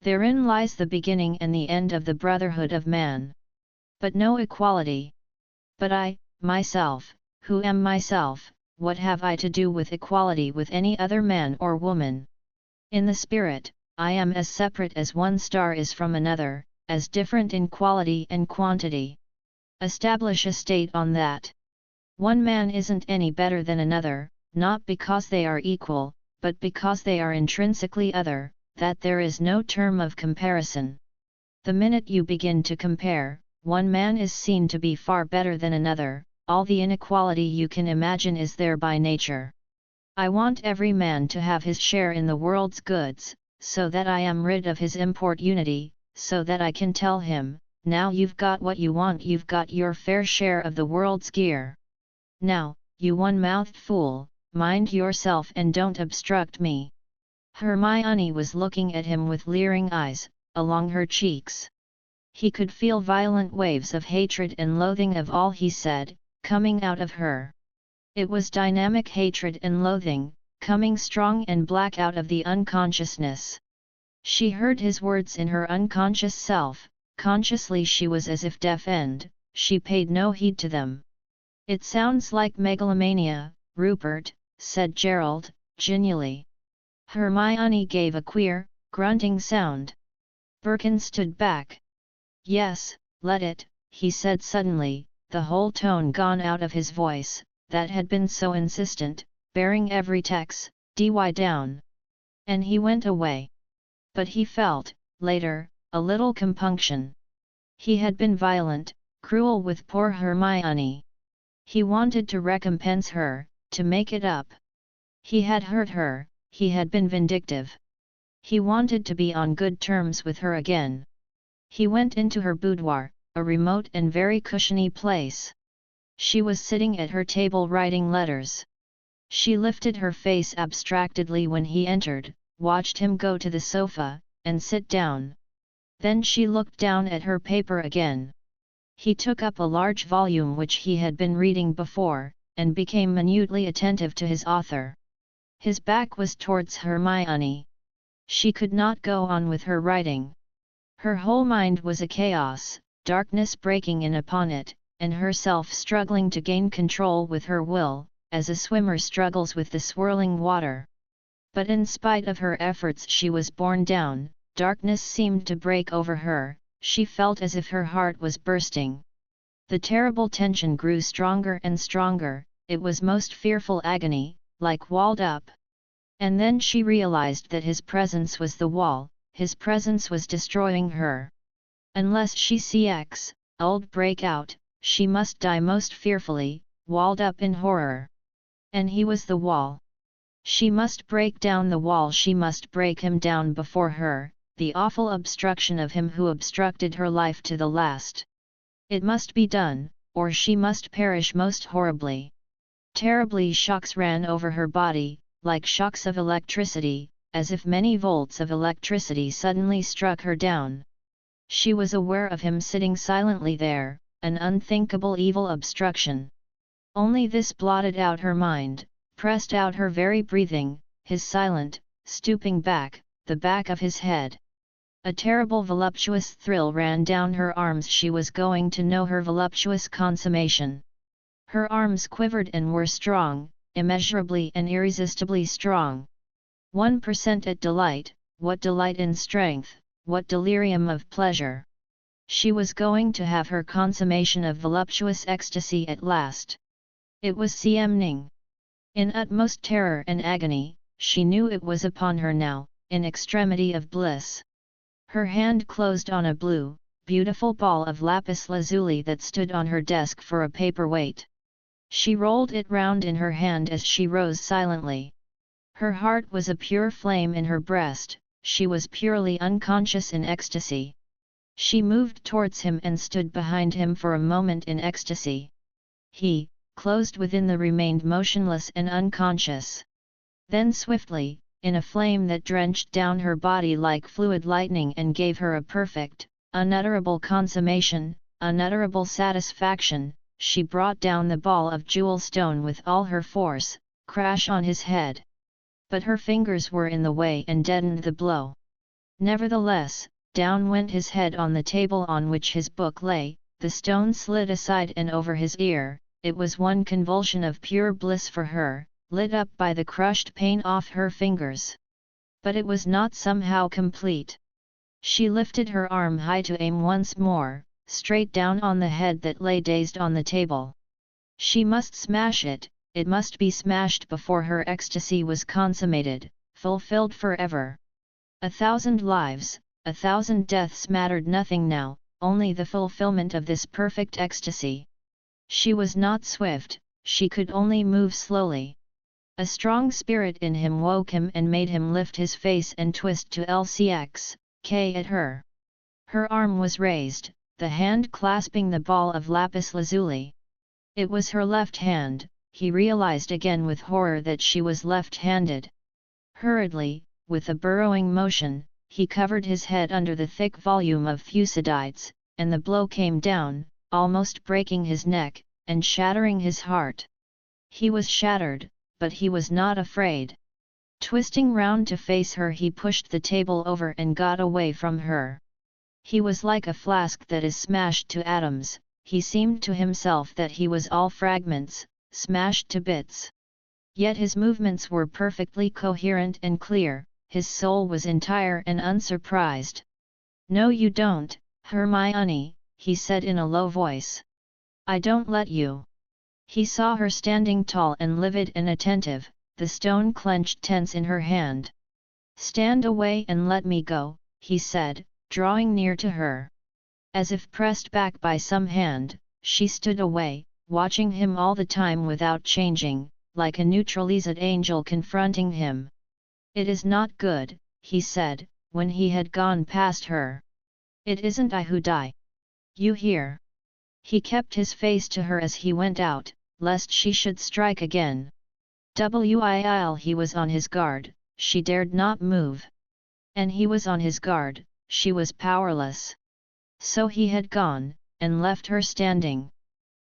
Therein lies the beginning and the end of the brotherhood of man. But no equality. But I, myself, who am myself, what have I to do with equality with any other man or woman? In the spirit, I am as separate as one star is from another, as different in quality and quantity. Establish a state on that. One man isn't any better than another, not because they are equal, but because they are intrinsically other, that there is no term of comparison. The minute you begin to compare, one man is seen to be far better than another, all the inequality you can imagine is there by nature. I want every man to have his share in the world's goods, so that I am rid of his import unity, so that I can tell him, now you've got what you want, you've got your fair share of the world's gear. Now, you one-mouthed fool, mind yourself and don't obstruct me. Hermione was looking at him with leering eyes, along her cheeks. He could feel violent waves of hatred and loathing of all he said, coming out of her. It was dynamic hatred and loathing, coming strong and black out of the unconsciousness. She heard his words in her unconscious self, consciously she was as if deaf and she paid no heed to them. It sounds like megalomania, Rupert, said Gerald, genially. Hermione gave a queer, grunting sound. Birkin stood back. Yes, let it, he said suddenly, the whole tone gone out of his voice, that had been so insistent, bearing every text, dy down. And he went away. But he felt, later, a little compunction. He had been violent, cruel with poor Hermione. He wanted to recompense her, to make it up. He had hurt her, he had been vindictive. He wanted to be on good terms with her again. He went into her boudoir, a remote and very cushiony place. She was sitting at her table writing letters. She lifted her face abstractedly when he entered, watched him go to the sofa, and sit down. Then she looked down at her paper again. He took up a large volume which he had been reading before, and became minutely attentive to his author. His back was towards Hermione. She could not go on with her writing. Her whole mind was a chaos, darkness breaking in upon it, and herself struggling to gain control with her will, as a swimmer struggles with the swirling water. But in spite of her efforts she was borne down, darkness seemed to break over her, she felt as if her heart was bursting. The terrible tension grew stronger and stronger, it was most fearful agony, like walled up. And then she realized that his presence was the wall, his presence was destroying her. Unless she old break out, she must die most fearfully, walled up in horror. And he was the wall. She must break down the wall, she must break him down before her, the awful obstruction of him who obstructed her life to the last. It must be done, or she must perish most horribly. Terribly shocks ran over her body, like shocks of electricity, as if many volts of electricity suddenly struck her down. She was aware of him sitting silently there, an unthinkable evil obstruction. Only this blotted out her mind, pressed out her very breathing, his silent, stooping back, the back of his head. A terrible voluptuous thrill ran down her arms, she was going to know her voluptuous consummation. Her arms quivered and were strong, immeasurably and irresistibly strong. 1% at delight, what delight in strength, what delirium of pleasure! She was going to have her consummation of voluptuous ecstasy at last. It was Siam Ning. In utmost terror and agony, she knew it was upon her now, in extremity of bliss. Her hand closed on a blue, beautiful ball of lapis lazuli that stood on her desk for a paperweight. She rolled it round in her hand as she rose silently. Her heart was a pure flame in her breast, she was purely unconscious in ecstasy. She moved towards him and stood behind him for a moment in ecstasy. He, closed within the, remained motionless and unconscious. Then swiftly, in a flame that drenched down her body like fluid lightning and gave her a perfect, unutterable consummation, unutterable satisfaction, she brought down the ball of jewel stone with all her force, crash on his head. But her fingers were in the way and deadened the blow. Nevertheless, down went his head on the table on which his book lay, the stone slid aside and over his ear. It was one convulsion of pure bliss for her, lit up by the crushed pain off her fingers. But it was not somehow complete. She lifted her arm high to aim once more, straight down on the head that lay dazed on the table. She must smash it, it must be smashed before her ecstasy was consummated, fulfilled forever. 1,000 lives, 1,000 deaths mattered nothing now, only the fulfillment of this perfect ecstasy. She was not swift, she could only move slowly. A strong spirit in him woke him and made him lift his face and twist to LCX-K at her. Her arm was raised, the hand clasping the ball of lapis lazuli. It was her left hand, he realized again with horror that she was left-handed. Hurriedly, with a burrowing motion, he covered his head under the thick volume of Thucydides, and the blow came down, almost breaking his neck, and shattering his heart. He was shattered, but he was not afraid. Twisting round to face her, he pushed the table over and got away from her. He was like a flask that is smashed to atoms, he seemed to himself that he was all fragments, smashed to bits. Yet his movements were perfectly coherent and clear, his soul was entire and unsurprised. "No, you don't, Hermione," he said in a low voice. "I don't let you." He saw her standing tall and livid and attentive, the stone clenched tense in her hand. "Stand away and let me go," he said, drawing near to her. As if pressed back by some hand, she stood away, watching him all the time without changing, like a neutralized angel confronting him. "It is not good," he said, when he had gone past her. "It isn't I who die. You hear?" He kept his face to her as he went out, lest she should strike again. While he was on his guard, she dared not move. And he was on his guard, she was powerless. So he had gone, and left her standing.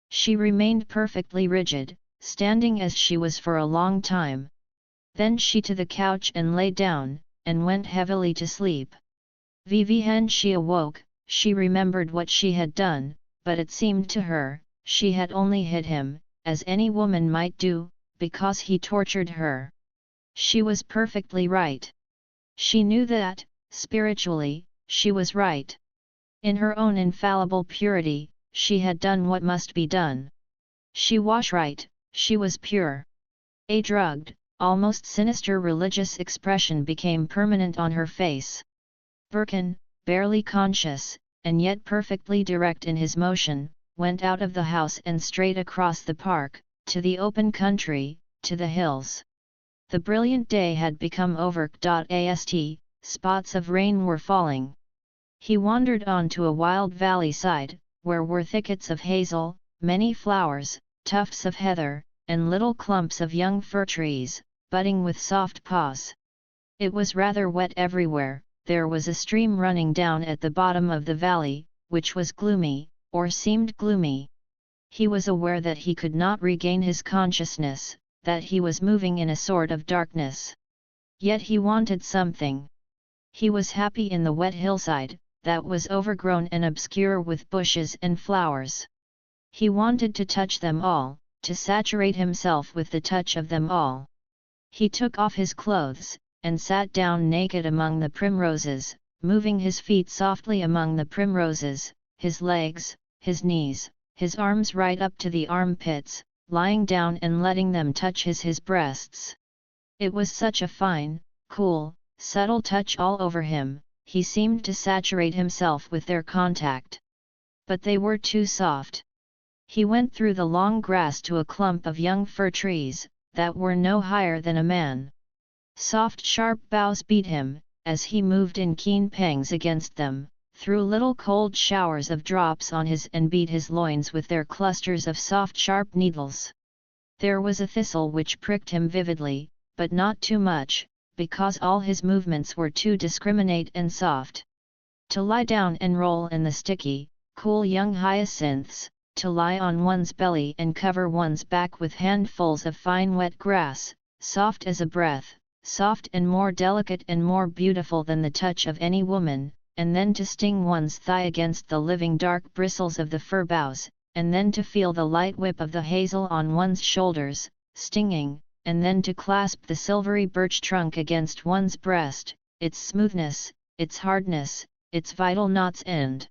She remained perfectly rigid, standing as she was for a long time. Then she to the couch and lay down, and went heavily to sleep. When she awoke, she remembered what she had done, but it seemed to her, she had only hit him, as any woman might do, because he tortured her. She was perfectly right. She knew that, spiritually, she was right. In her own infallible purity, she had done what must be done. She was right, she was pure. A drugged, almost sinister religious expression became permanent on her face. Birkin, barely conscious, and yet perfectly direct in his motion, went out of the house and straight across the park, to the open country, to the hills. The brilliant day had become overcast, spots of rain were falling. He wandered on to a wild valley side, where were thickets of hazel, many flowers, tufts of heather, and little clumps of young fir trees, budding with soft paws. It was rather wet everywhere. There was a stream running down at the bottom of the valley, which was gloomy, or seemed gloomy. He was aware that he could not regain his consciousness, that he was moving in a sort of darkness. Yet he wanted something. He was happy in the wet hillside, that was overgrown and obscure with bushes and flowers. He wanted to touch them all, to saturate himself with the touch of them all. He took off his clothes, and sat down naked among the primroses, moving his feet softly among the primroses, his legs, his knees, his arms right up to the armpits, lying down and letting them touch his breasts. It was such a fine, cool, subtle touch all over him, he seemed to saturate himself with their contact. But they were too soft. He went through the long grass to a clump of young fir trees, that were no higher than a man. Soft sharp boughs beat him, as he moved in keen pangs against them, threw little cold showers of drops on his and beat his loins with their clusters of soft sharp needles. There was a thistle which pricked him vividly, but not too much, because all his movements were too discriminate and soft. To lie down and roll in the sticky, cool young hyacinths, to lie on one's belly and cover one's back with handfuls of fine wet grass, soft as a breath, soft and more delicate and more beautiful than the touch of any woman, and then to sting one's thigh against the living dark bristles of the fir boughs, and then to feel the light whip of the hazel on one's shoulders, stinging, and then to clasp the silvery birch trunk against one's breast, its smoothness, its hardness, its vital knots and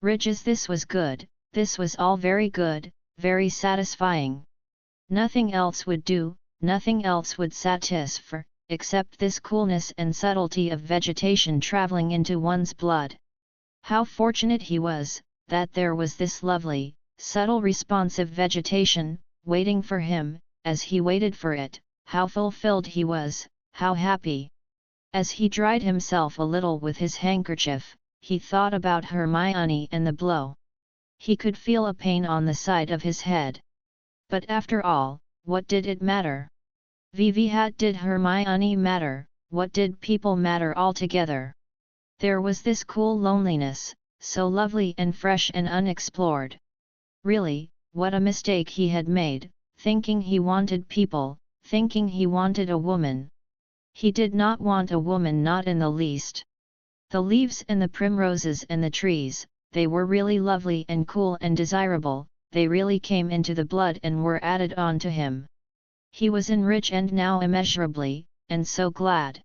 ridges. This was good, this was all very good, very satisfying. Nothing else would do, nothing else would satisfy, except this coolness and subtlety of vegetation traveling into one's blood. How fortunate he was, that there was this lovely, subtle responsive vegetation, waiting for him, as he waited for it, how fulfilled he was, how happy. As he dried himself a little with his handkerchief, he thought about Hermione and the blow. He could feel a pain on the side of his head. But after all, what did it matter? What did Hermione matter, what did people matter altogether? There was this cool loneliness, so lovely and fresh and unexplored. Really, what a mistake he had made, thinking he wanted people, thinking he wanted a woman. He did not want a woman, not in the least. The leaves and the primroses and the trees, they were really lovely and cool and desirable, they really came into the blood and were added on to him. He was enriched and now immeasurably, and so glad.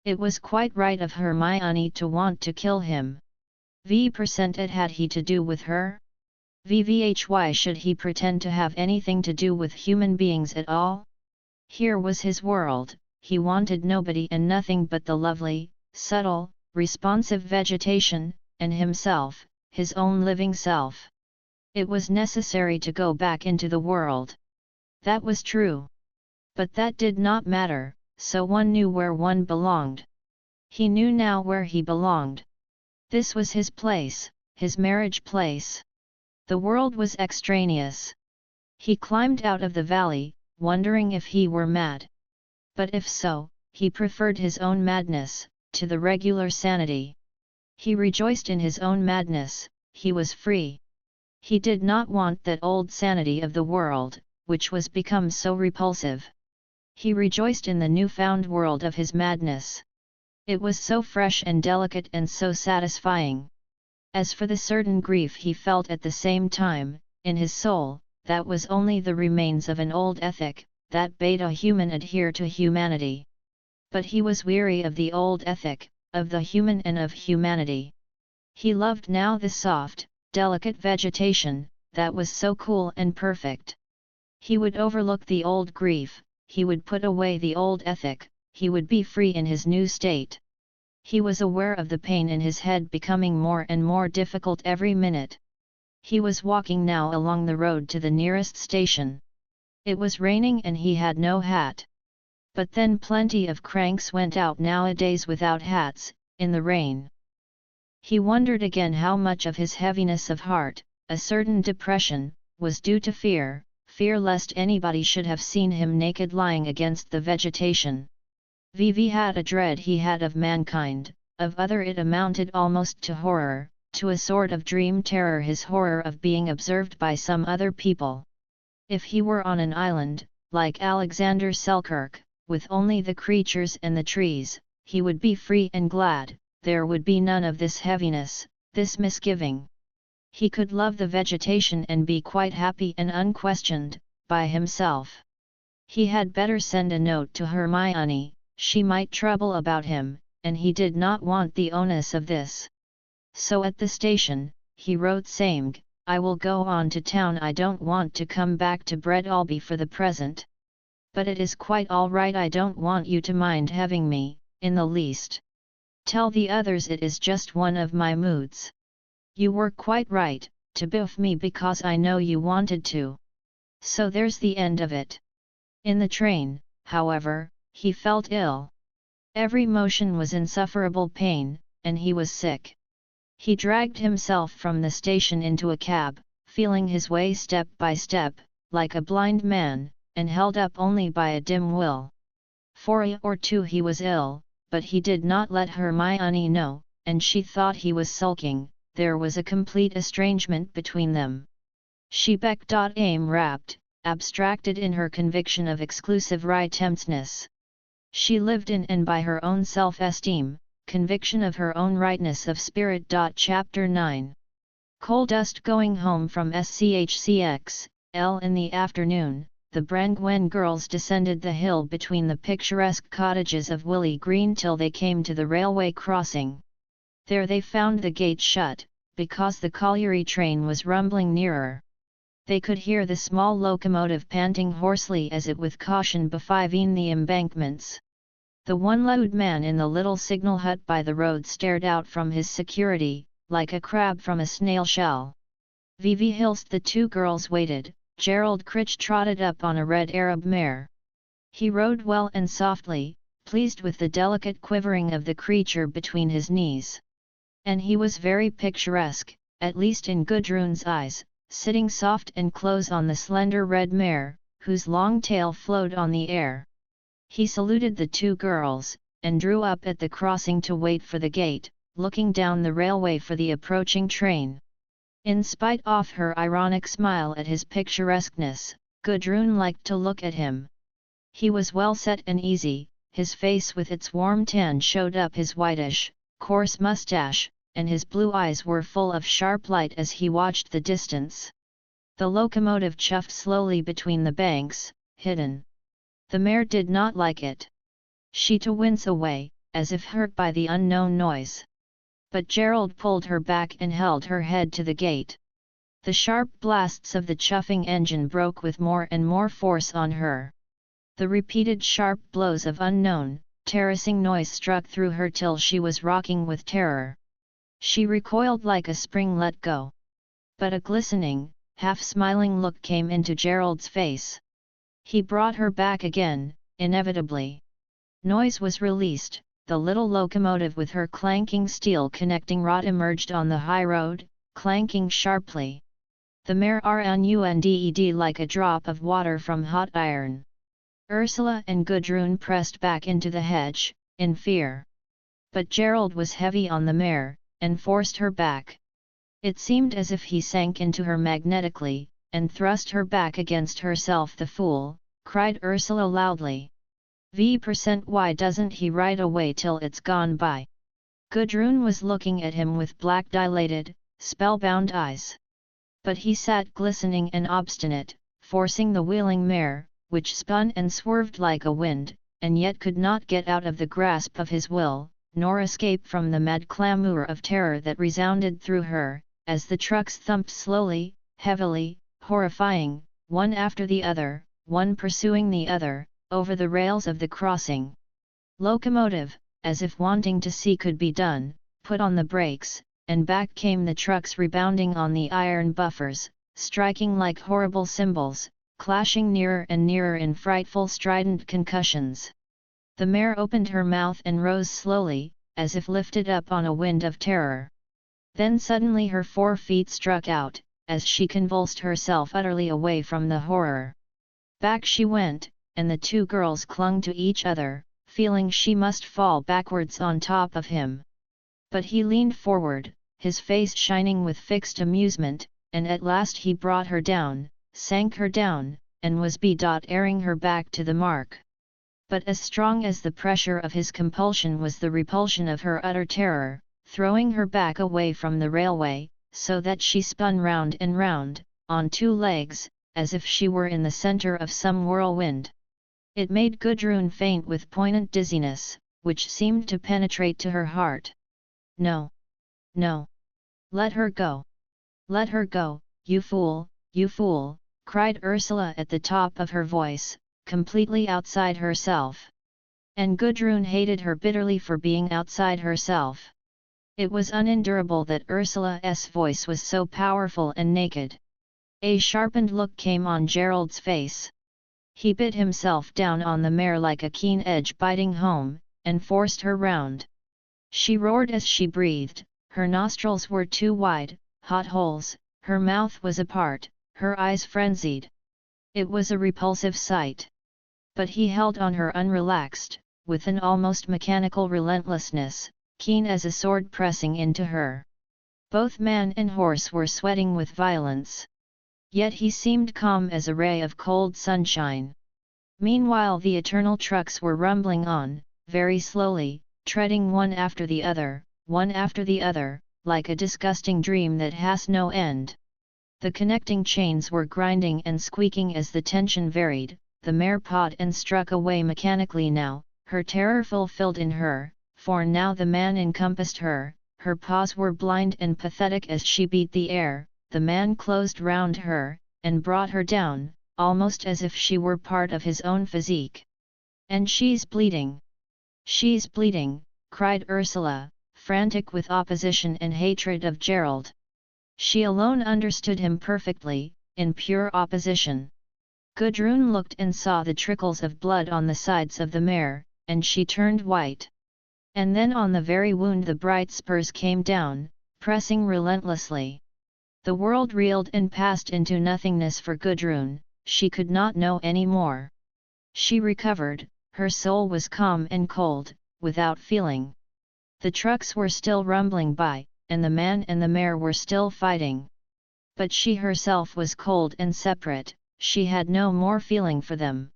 It was quite right of Hermione to want to kill him. What had he to do with her? Why should he pretend to have anything to do with human beings at all? Here was his world, he wanted nobody and nothing but the lovely, subtle, responsive vegetation, and himself, his own living self. It was necessary to go back into the world. That was true. But that did not matter, so one knew where one belonged. He knew now where he belonged. This was his place, his marriage place. The world was extraneous. He climbed out of the valley, wondering if he were mad. But if so, he preferred his own madness to the regular sanity. He rejoiced in his own madness, he was free. He did not want that old sanity of the world, which was become so repulsive. He rejoiced in the new-found world of his madness. It was so fresh and delicate and so satisfying. As for the certain grief he felt at the same time, in his soul, that was only the remains of an old ethic, that bade a human adhere to humanity. But he was weary of the old ethic, of the human and of humanity. He loved now the soft, delicate vegetation, that was so cool and perfect. He would overlook the old grief, he would put away the old ethic, he would be free in his new state. He was aware of the pain in his head becoming more and more difficult every minute. He was walking now along the road to the nearest station. It was raining and he had no hat. But then plenty of cranks went out nowadays without hats, in the rain. He wondered again how much of his heaviness of heart, a certain depression, was due to fear lest anybody should have seen him naked lying against the vegetation. What a dread he had of mankind, of other it amounted almost to horror, to a sort of dream terror, his horror of being observed by some other people. If he were on an island, like Alexander Selkirk, with only the creatures and the trees, he would be free and glad, there would be none of this heaviness, this misgiving. He could love the vegetation and be quite happy and unquestioned, by himself. He had better send a note to Hermione, she might trouble about him, and he did not want the onus of this. So at the station, he wrote saying, "I will go on to town, I don't want to come back to Breadalby for the present. But it is quite all right, I don't want you to mind having me, in the least. Tell the others it is just one of my moods. You were quite right, to biff me because I know you wanted to. So there's the end of it." In the train, however, he felt ill. Every motion was insufferable pain, and he was sick. He dragged himself from the station into a cab, feeling his way step by step, like a blind man, and held up only by a dim will. For a year or two he was ill, but he did not let Hermione know, and she thought he was sulking. There was a complete estrangement between them. She became rapt, abstracted in her conviction of exclusive righteousness. She lived in and by her own self-esteem, conviction of her own rightness of spirit. Chapter 9. Coal dust. Going home from SCHCX, L in the afternoon, the Brangwen girls descended the hill between the picturesque cottages of Willey Green till they came to the railway crossing. There they found the gate shut, because the colliery train was rumbling nearer. They could hear the small locomotive panting hoarsely as it with caution befiving the embankments. The one-legged man in the little signal hut by the road stared out from his security, like a crab from a snail shell. Vivi whilst the two girls waited, Gerald Critch trotted up on a red Arab mare. He rode well and softly, pleased with the delicate quivering of the creature between his knees. And he was very picturesque, at least in Gudrun's eyes, sitting soft and close on the slender red mare, whose long tail flowed on the air. He saluted the two girls, and drew up at the crossing to wait for the gate, looking down the railway for the approaching train. In spite of her ironic smile at his picturesqueness, Gudrun liked to look at him. He was well set and easy, his face with its warm tan showed up his whitish, coarse moustache, and his blue eyes were full of sharp light as he watched the distance. The locomotive chuffed slowly between the banks, hidden. The mare did not like it. She to wince away, as if hurt by the unknown noise. But Gerald pulled her back and held her head to the gate. The sharp blasts of the chuffing engine broke with more and more force on her. The repeated sharp blows of unknown, terracing noise struck through her till she was rocking with terror. She recoiled like a spring let go. But a glistening, half-smiling look came into Gerald's face. He brought her back again, inevitably. Noise was released, the little locomotive with her clanking steel connecting rod emerged on the high road, clanking sharply. The mare ran like a drop of water from hot iron. Ursula and Gudrun pressed back into the hedge, in fear. But Gerald was heavy on the mare, and forced her back. It seemed as if he sank into her magnetically, and thrust her back against herself. "The fool!" cried Ursula loudly. "Why doesn't he ride away till it's gone by?" Gudrun was looking at him with black dilated, spellbound eyes. But he sat glistening and obstinate, forcing the wheeling mare, which spun and swerved like a wind, and yet could not get out of the grasp of his will, nor escape from the mad clamour of terror that resounded through her, as the trucks thumped slowly, heavily, horrifying, one after the other, one pursuing the other, over the rails of the crossing. Locomotive, as if wanting to see could be done, put on the brakes, and back came the trucks rebounding on the iron buffers, striking like horrible cymbals, clashing nearer and nearer in frightful strident concussions. The mare opened her mouth and rose slowly, as if lifted up on a wind of terror. Then suddenly her 4 feet struck out, as she convulsed herself utterly away from the horror. Back she went, and the two girls clung to each other, feeling she must fall backwards on top of him. But he leaned forward, his face shining with fixed amusement, and at last he brought her down, sank her down, and was airing her back to the mark. But as strong as the pressure of his compulsion was the repulsion of her utter terror, throwing her back away from the railway, so that she spun round and round, on 2 legs, as if she were in the centre of some whirlwind. It made Gudrun faint with poignant dizziness, which seemed to penetrate to her heart. "No! No! Let her go! Let her go, you fool, you fool!" cried Ursula at the top of her voice, completely outside herself. And Gudrun hated her bitterly for being outside herself. It was unendurable that Ursula's voice was so powerful and naked. A sharpened look came on Gerald's face. He bit himself down on the mare like a keen edge biting home, and forced her round. She roared as she breathed, her nostrils were 2 wide, hot holes, her mouth was apart, her eyes frenzied. It was a repulsive sight. But he held on her unrelaxed, with an almost mechanical relentlessness, keen as a sword pressing into her. Both man and horse were sweating with violence. Yet he seemed calm as a ray of cold sunshine. Meanwhile the eternal trucks were rumbling on, very slowly, treading one after the other, like a disgusting dream that has no end. The connecting chains were grinding and squeaking as the tension varied, the mare pawed and struck away mechanically now, her terror fulfilled in her, for now the man encompassed her, her paws were blind and pathetic as she beat the air, the man closed round her, and brought her down, almost as if she were part of his own physique. "And she's bleeding! She's bleeding!" cried Ursula, frantic with opposition and hatred of Gerald. She alone understood him perfectly, in pure opposition. Gudrun looked and saw the trickles of blood on the sides of the mare, and she turned white. And then on the very wound the bright spurs came down, pressing relentlessly. The world reeled and passed into nothingness for Gudrun, she could not know any more. She recovered, her soul was calm and cold, without feeling. The trucks were still rumbling by, and the man and the mare were still fighting. But she herself was cold and separate, she had no more feeling for them.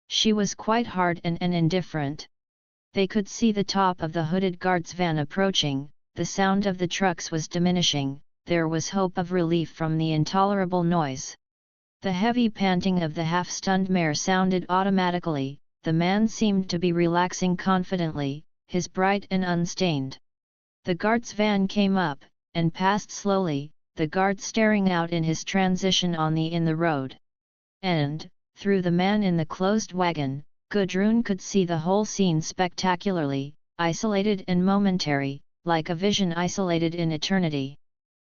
She was quite hard and indifferent. They could see the top of the hooded guard's van approaching, the sound of the trucks was diminishing, there was hope of relief from the intolerable noise. The heavy panting of the half-stunned mare sounded automatically, the man seemed to be relaxing confidently, his bright and unstained. The guard's van came up, and passed slowly, the guard staring out in his transition on the road. And, through the man in the closed wagon, Gudrun could see the whole scene spectacularly, isolated and momentary, like a vision isolated in eternity.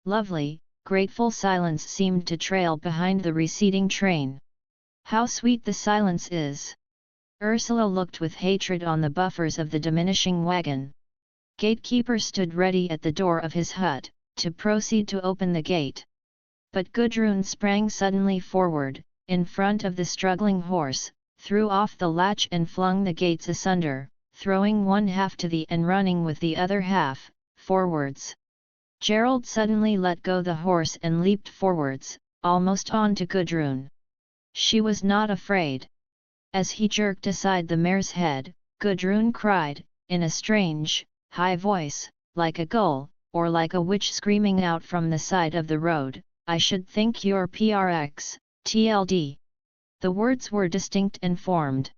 Lovely, grateful silence seemed to trail behind the receding train. How sweet the silence is! Ursula looked with hatred on the buffers of the diminishing wagon. Gatekeeper stood ready at the door of his hut, to proceed to open the gate. But Gudrun sprang suddenly forward, in front of the struggling horse, threw off the latch and flung the gates asunder, throwing one half to the and running with the other half, forwards. Gerald suddenly let go the horse and leaped forwards, almost on to Gudrun. She was not afraid. As he jerked aside the mare's head, Gudrun cried, in a strange, high voice, like a gull, or like a witch screaming out from the side of the road, "I should think you're PRX, TLD." The words were distinct and formed.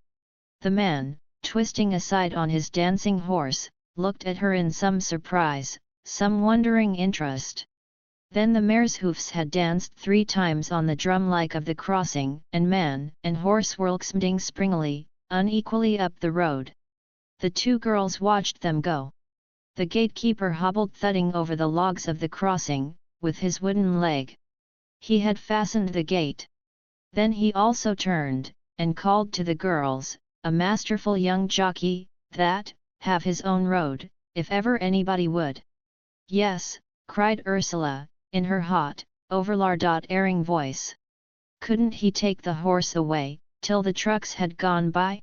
The man, twisting aside on his dancing horse, looked at her in some surprise, some wondering interest. Then the mare's hoofs had danced 3 times on the drum-like of the crossing, and man and horse were skimming springily, unequally up the road. The 2 girls watched them go. The gatekeeper hobbled thudding over the logs of the crossing, with his wooden leg. He had fastened the gate. Then he also turned, and called to the girls, a masterful young jockey, that, have his own road, if ever anybody would. "Yes," cried Ursula, in her hot, overlard-erring voice. "Couldn't he take the horse away, till the trucks had gone by?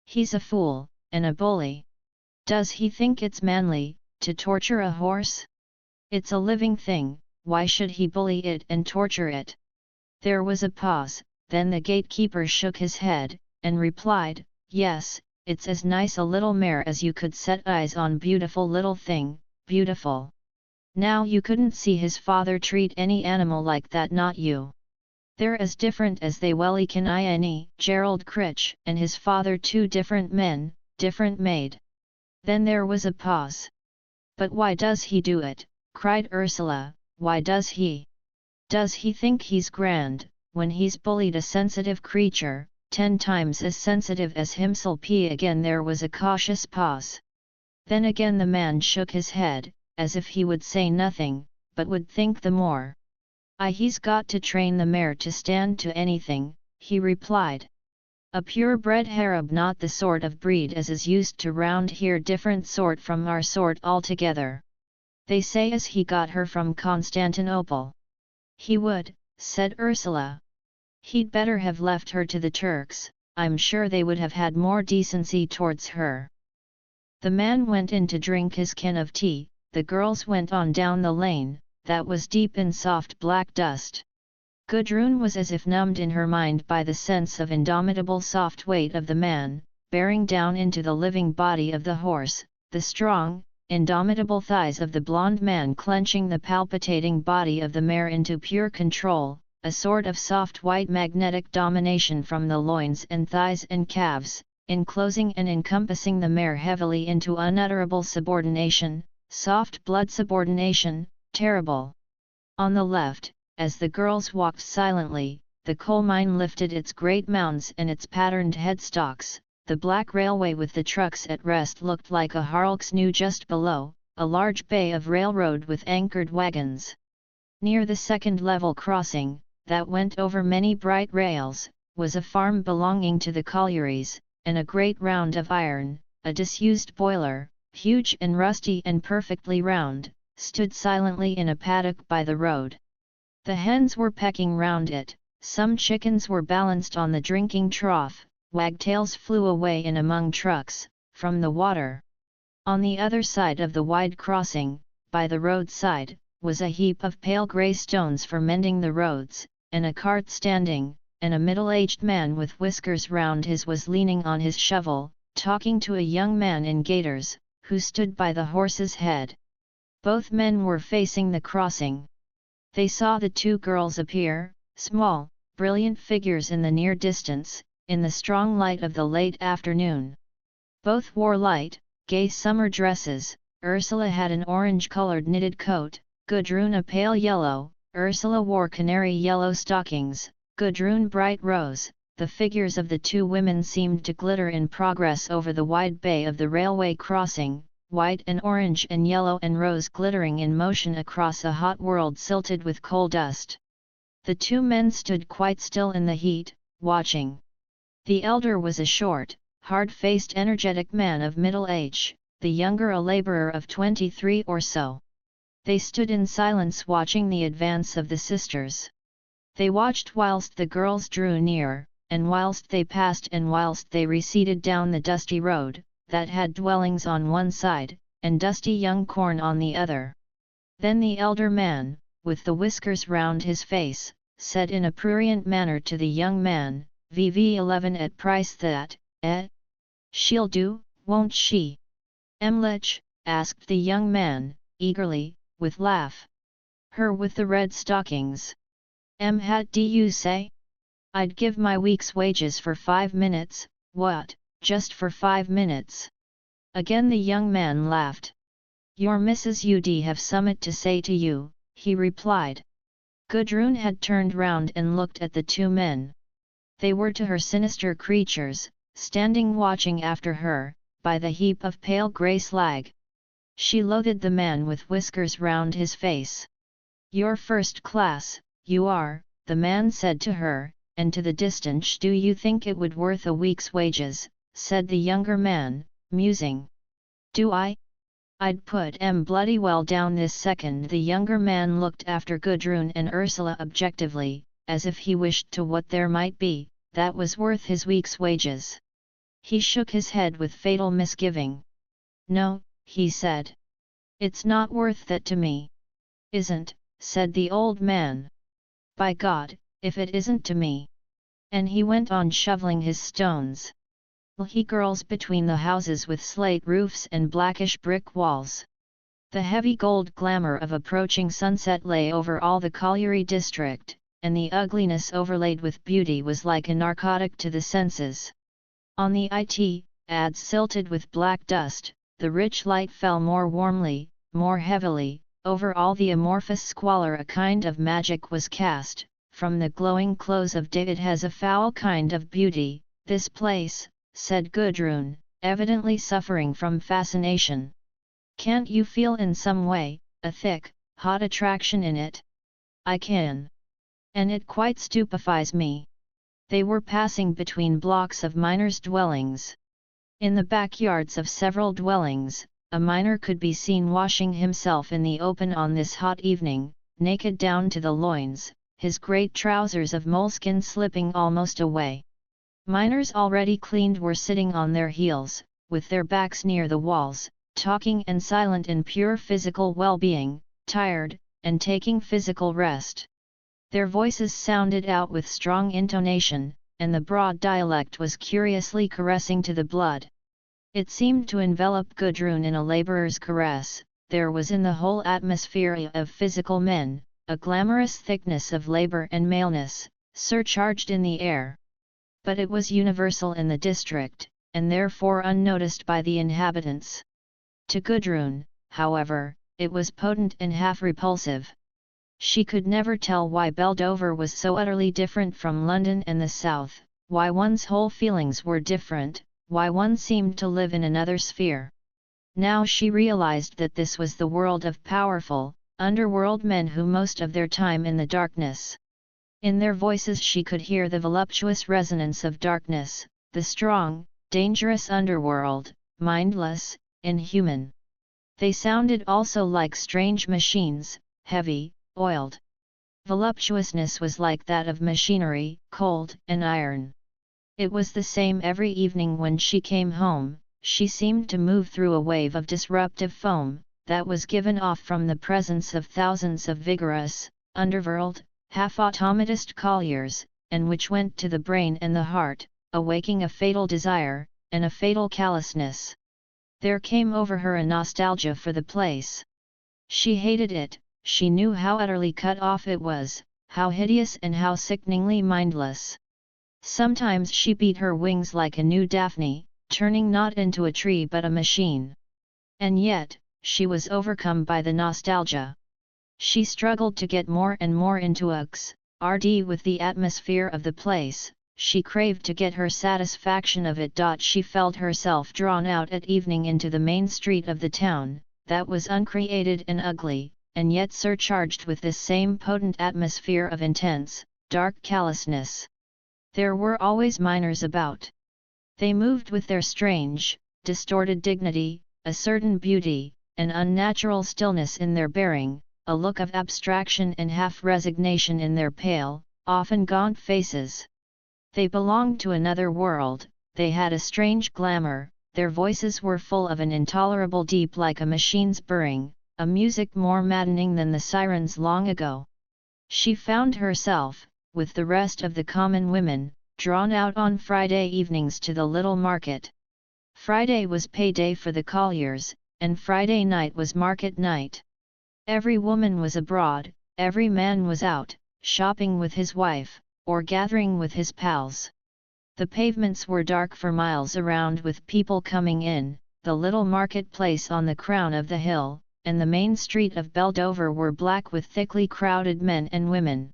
He's a fool, and a bully. Does he think it's manly, to torture a horse? It's a living thing, why should he bully it and torture it?" There was a pause, then the gatekeeper shook his head, and replied, "Yes, it's as nice a little mare as you could set eyes on, beautiful little thing, beautiful. Now you couldn't see his father treat any animal like that, not you. They're as different as they welly can any, Gerald Critch and his father 2 different men, different made." Then there was a pause. "But why does he do it?" cried Ursula, "why does he? Does he think he's grand, when he's bullied a sensitive creature, 10 times as sensitive as himself?" Again there was a cautious pause. Then again the man shook his head, as if he would say nothing, but would think the more. He's got to train the mare to stand to anything," he replied. "A purebred Harab, not the sort of breed as is used to round here, different sort from our sort altogether. They say as he got her from Constantinople." "He would," said Ursula. "He'd better have left her to the Turks, I'm sure they would have had more decency towards her." The man went in to drink his can of tea. The girls went on down the lane, that was deep in soft black dust. Gudrun was as if numbed in her mind by the sense of indomitable soft weight of the man, bearing down into the living body of the horse, the strong, indomitable thighs of the blond man clenching the palpitating body of the mare into pure control, a sort of soft white magnetic domination from the loins and thighs and calves, enclosing and encompassing the mare heavily into unutterable subordination, soft blood subordination, terrible. On the left, as the girls walked silently, the coal mine lifted its great mounds and its patterned headstalks. The black railway with the trucks at rest looked like a Harlksnu just below, a large bay of railroad with anchored wagons. Near the second level crossing, that went over many bright rails, was a farm belonging to the collieries, and a great round of iron, a disused boiler, huge and rusty and perfectly round, stood silently in a paddock by the road. The hens were pecking round it, some chickens were balanced on the drinking trough, wagtails flew away in among trucks, from the water. On the other side of the wide crossing, by the roadside, was a heap of pale grey stones for mending the roads, and a cart standing, and a middle-aged man with whiskers round his was leaning on his shovel, talking to a young man in gaiters, who stood by the horse's head. Both men were facing the crossing. They saw the two girls appear, small, brilliant figures in the near distance, in the strong light of the late afternoon. Both wore light, gay summer dresses. Ursula had an orange-colored knitted coat, Gudrun a pale yellow. Ursula wore canary yellow stockings, Gudrun bright rose. The figures of the two women seemed to glitter in progress over the wide bay of the railway crossing, white and orange and yellow and rose glittering in motion across a hot world silted with coal dust. The two men stood quite still in the heat, watching. The elder was a short, hard-faced energetic man of middle age, the younger a labourer of 23 or so. They stood in silence watching the advance of the sisters. They watched whilst the girls drew near, and whilst they passed and whilst they receded down the dusty road, that had dwellings on one side, and dusty young corn on the other. Then the elder man, with the whiskers round his face, said in a prurient manner to the young man, "VV11 at price that, eh? She'll do, won't she?" "Emlech?" asked the young man, eagerly, with laugh. "Her with the red stockings." "Hat do you say? I'd give my week's wages for 5 minutes, what, just for 5 minutes?" Again the young man laughed. "Your Mrs. Ud have summat to say to you," he replied. Gudrun had turned round and looked at the two men. They were to her sinister creatures, standing watching after her, by the heap of pale grey slag. She loathed the man with whiskers round his face. "You're first class, you are," the man said to her, and to the distance. "Do you think it would worth a week's wages?" said the younger man, musing. "Do I? I'd put bloody well down this second." The younger man looked after Gudrun and Ursula objectively, as if he wished to what there might be, that was worth his week's wages. He shook his head with fatal misgiving. "No," he said. "It's not worth that to me." "Isn't," said the old man. "By God, if it isn't to me!" And he went on shoveling his stones. He girls between the houses with slate roofs and blackish brick walls. The heavy gold glamour of approaching sunset lay over all the colliery district, and the ugliness overlaid with beauty was like a narcotic to the senses. On the ads silted with black dust, the rich light fell more warmly, more heavily. Over all the amorphous squalor a kind of magic was cast. From the glowing close of day it has a foul kind of beauty, this place, said Gudrun, evidently suffering from fascination. "Can't you feel in some way, a thick, hot attraction in it?" "I can. And it quite stupefies me." They were passing between blocks of miners' dwellings. In the backyards of several dwellings, a miner could be seen washing himself in the open on this hot evening, naked down to the loins, his great trousers of moleskin slipping almost away. Miners already cleaned were sitting on their heels, with their backs near the walls, talking and silent in pure physical well-being, tired, and taking physical rest. Their voices sounded out with strong intonation, and the broad dialect was curiously caressing to the blood. It seemed to envelop Gudrun in a labourer's caress. There was in the whole atmosphere of physical men, a glamorous thickness of labour and maleness, surcharged in the air. But it was universal in the district, and therefore unnoticed by the inhabitants. To Gudrun, however, it was potent and half repulsive. She could never tell why Beldover was so utterly different from London and the South, why one's whole feelings were different, why one seemed to live in another sphere. Now she realized that this was the world of powerful, underworld men who most of their time in the darkness. In their voices she could hear the voluptuous resonance of darkness, the strong, dangerous underworld, mindless, inhuman. They sounded also like strange machines, heavy, oiled. Voluptuousness was like that of machinery, cold and iron. It was the same every evening when she came home. She seemed to move through a wave of disruptive foam, that was given off from the presence of thousands of vigorous, underworld, half-automatist colliers, and which went to the brain and the heart, awaking a fatal desire, and a fatal callousness. There came over her a nostalgia for the place. She hated it, she knew how utterly cut off it was, how hideous and how sickeningly mindless. Sometimes she beat her wings like a new Daphne, turning not into a tree but a machine. And yet, she was overcome by the nostalgia. She struggled to get more and more into RD with the atmosphere of the place. She craved to get her satisfaction of it. She felt herself drawn out at evening into the main street of the town, that was uncreated and ugly, and yet surcharged with this same potent atmosphere of intense, dark callousness. There were always miners about. They moved with their strange, distorted dignity, a certain beauty, an unnatural stillness in their bearing, a look of abstraction and half-resignation in their pale, often gaunt faces. They belonged to another world, they had a strange glamour, their voices were full of an intolerable deep like a machine's burring, a music more maddening than the sirens long ago. She found herself, with the rest of the common women, drawn out on Friday evenings to the little market. Friday was pay-day for the colliers, and Friday night was market night. Every woman was abroad, every man was out, shopping with his wife, or gathering with his pals. The pavements were dark for miles around with people coming in, the little market-place on the crown of the hill, and the main street of Beldover were black with thickly crowded men and women.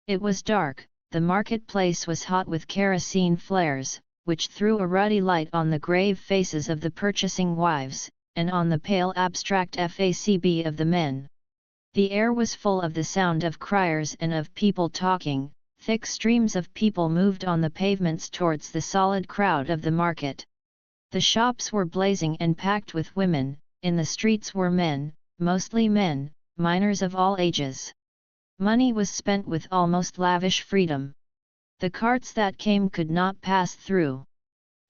It was dark, the market-place was hot with kerosene flares, which threw a ruddy light on the grave faces of the purchasing wives, and on the pale abstract facb of the men. The air was full of the sound of criers and of people talking. Thick streams of people moved on the pavements towards the solid crowd of the market. The shops were blazing and packed with women, in the streets were men, mostly men, miners of all ages. Money was spent with almost lavish freedom. The carts that came could not pass through.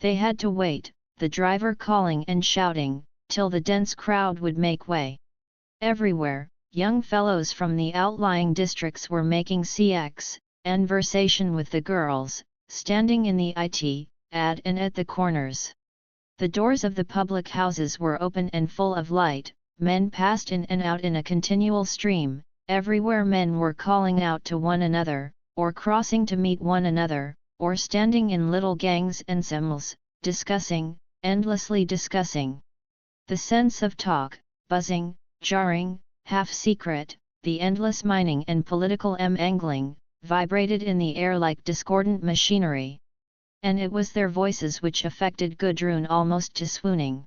They had to wait, the driver calling and shouting, till the dense crowd would make way. Everywhere, young fellows from the outlying districts were making conversation with the girls, standing in the ad and at the corners. The doors of the public houses were open and full of light, men passed in and out in a continual stream, everywhere men were calling out to one another, or crossing to meet one another, or standing in little gangs and ensembles, discussing, endlessly discussing. The sense of talk, buzzing, jarring, half-secret, the endless mining and political angling, vibrated in the air like discordant machinery. And it was their voices which affected Gudrun almost to swooning.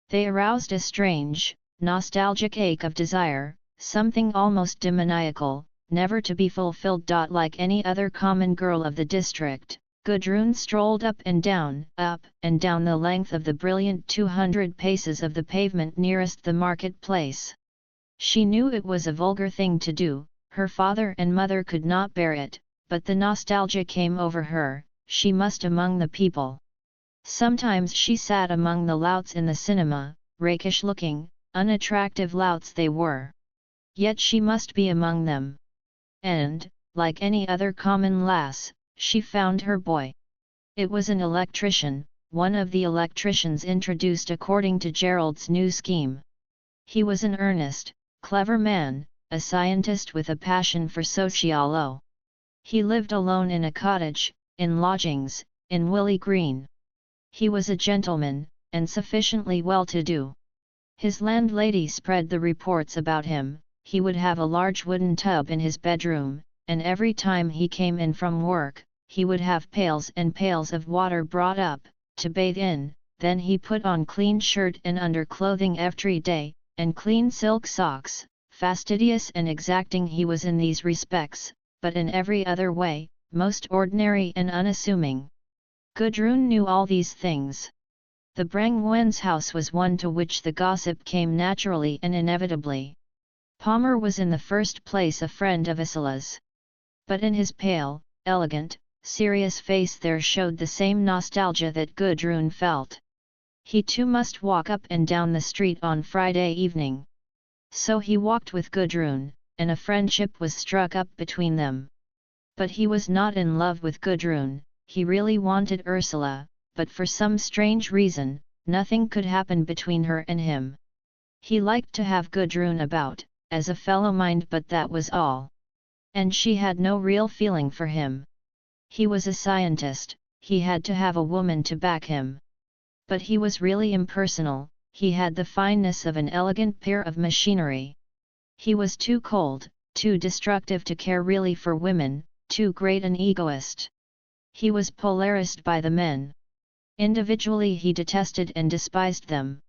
They aroused a strange, nostalgic ache of desire, something almost demoniacal, never to be fulfilled. Like any other common girl of the district, Gudrun strolled up and down the length of the brilliant 200 paces of the pavement nearest the market-place. She knew it was a vulgar thing to do. Her father and mother could not bear it, but the nostalgia came over her, she must among the people. Sometimes she sat among the louts in the cinema, rakish-looking, unattractive louts they were. Yet she must be among them. And, like any other common lass, she found her boy. It was an electrician, one of the electricians introduced according to Gerald's new scheme. He was an earnest, clever man, a scientist with a passion for sociology. He lived alone in a cottage, in lodgings, in Willey Green. He was a gentleman, and sufficiently well-to-do. His landlady spread the reports about him. He would have a large wooden tub in his bedroom, and every time he came in from work, he would have pails and pails of water brought up, to bathe in. Then he put on clean shirt and underclothing every day, and clean silk socks. Fastidious and exacting he was in these respects, but in every other way, most ordinary and unassuming. Gudrun knew all these things. The Brangwens house was one to which the gossip came naturally and inevitably. Palmer was in the first place a friend of Ursula's. But in his pale, elegant, serious face there showed the same nostalgia that Gudrun felt. He too must walk up and down the street on Friday evening. So he walked with Gudrun, and a friendship was struck up between them. But he was not in love with Gudrun, he really wanted Ursula, but for some strange reason, nothing could happen between her and him. He liked to have Gudrun about, as a fellow-mind, but that was all. And she had no real feeling for him. He was a scientist, he had to have a woman to back him. But he was really impersonal, he had the fineness of an elegant pair of machinery. He was too cold, too destructive to care really for women, too great an egoist. He was polarized by the men. Individually he detested and despised them.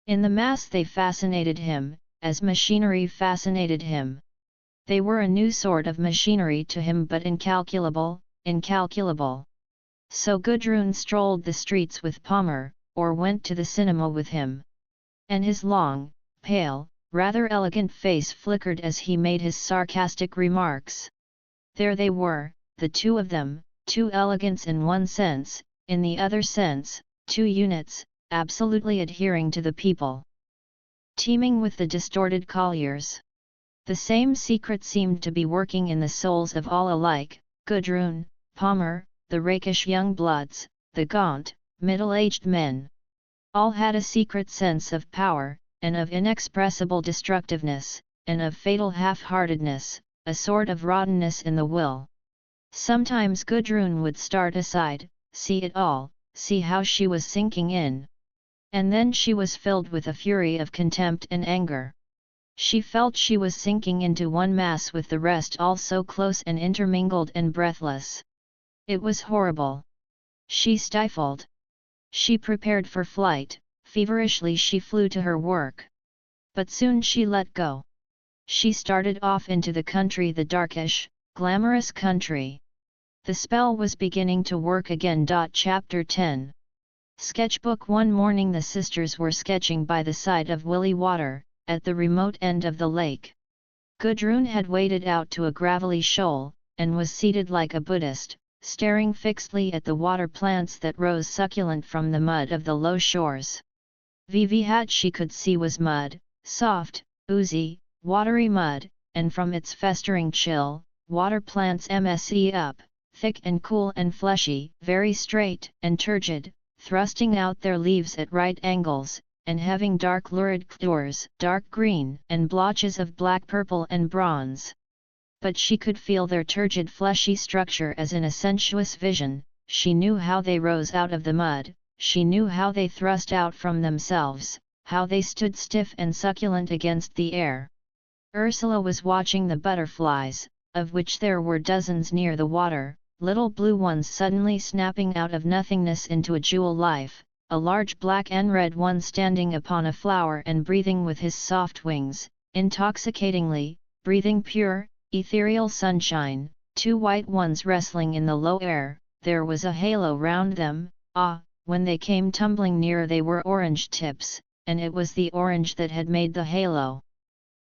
In the mass they fascinated him, as machinery fascinated him. They were a new sort of machinery to him, but incalculable, incalculable. So Gudrun strolled the streets with Palmer, or went to the cinema with him. And his long, pale, rather elegant face flickered as he made his sarcastic remarks. There they were, the two of them, two elegants in one sense, in the other sense, two units, absolutely adhering to the people. Teeming with the distorted colliers. The same secret seemed to be working in the souls of all alike, Gudrun, Palmer, the rakish young bloods, the gaunt, middle-aged men. All had a secret sense of power, and of inexpressible destructiveness, and of fatal half-heartedness, a sort of rottenness in the will. Sometimes Gudrun would start aside, see it all, see how she was sinking in. And then she was filled with a fury of contempt and anger. She felt she was sinking into one mass with the rest, all so close and intermingled and breathless. It was horrible. She stifled. She prepared for flight, feverishly she flew to her work. But soon she let go. She started off into the country, the darkish, glamorous country. The spell was beginning to work again. Chapter 10. Sketchbook. One morning the sisters were sketching by the side of Willey Water, at the remote end of the lake. Gudrun had waded out to a gravelly shoal, and was seated like a Buddhist, staring fixedly at the water plants that rose succulent from the mud of the low shores. What she could see was mud, soft, oozy, watery mud, and from its festering chill, water plants mse up, thick and cool and fleshy, very straight and turgid, thrusting out their leaves at right angles, and having dark lurid flowers, dark green, and blotches of black, purple and bronze. But she could feel their turgid fleshy structure as in a sensuous vision. She knew how they rose out of the mud, she knew how they thrust out from themselves, how they stood stiff and succulent against the air. Ursula was watching the butterflies, of which there were dozens near the water, little blue ones suddenly snapping out of nothingness into a jewel life, a large black and red one standing upon a flower and breathing with his soft wings, intoxicatingly, breathing pure, ethereal sunshine, two white ones wrestling in the low air. There was a halo round them. When they came tumbling near they were orange tips, and it was the orange that had made the halo.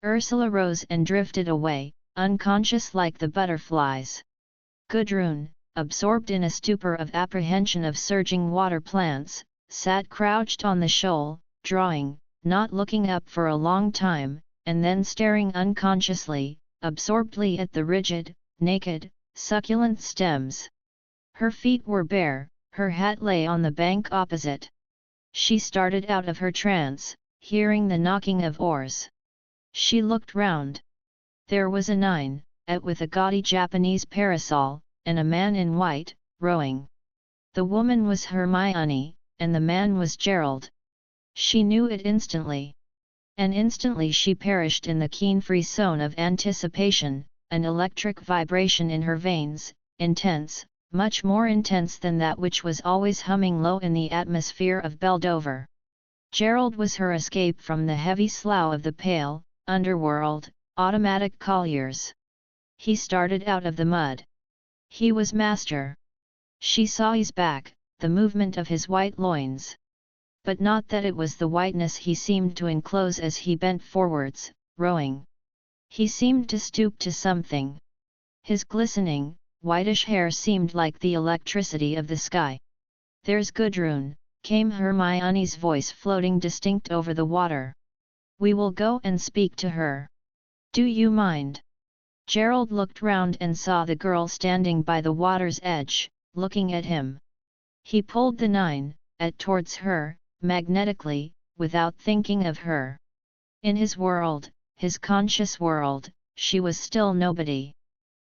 Ursula rose and drifted away, unconscious like the butterflies. Gudrun, absorbed in a stupor of apprehension of surging water plants, sat crouched on the shoal, drawing, not looking up for a long time, and then staring unconsciously, absorbedly at the rigid, naked, succulent stems. Her feet were bare, her hat lay on the bank opposite. She started out of her trance, hearing the knocking of oars. She looked round. There was a nine, with a gaudy Japanese parasol, and a man in white, rowing. The woman was Hermione, and the man was Gerald. She knew it instantly. And instantly she perished in the keen frisson of anticipation, an electric vibration in her veins, intense, much more intense than that which was always humming low in the atmosphere of Beldover. Gerald was her escape from the heavy slough of the pale, underworld, automatic colliers. He started out of the mud. He was master. She saw his back, the movement of his white loins. But not that it was the whiteness he seemed to enclose as he bent forwards, rowing. He seemed to stoop to something. His glistening, whitish hair seemed like the electricity of the sky. "There's Gudrun," came Hermione's voice floating distinct over the water. "We will go and speak to her. Do you mind?" Gerald looked round and saw the girl standing by the water's edge, looking at him. He pulled the nine, towards her, magnetically, without thinking of her. In his world, his conscious world, she was still nobody.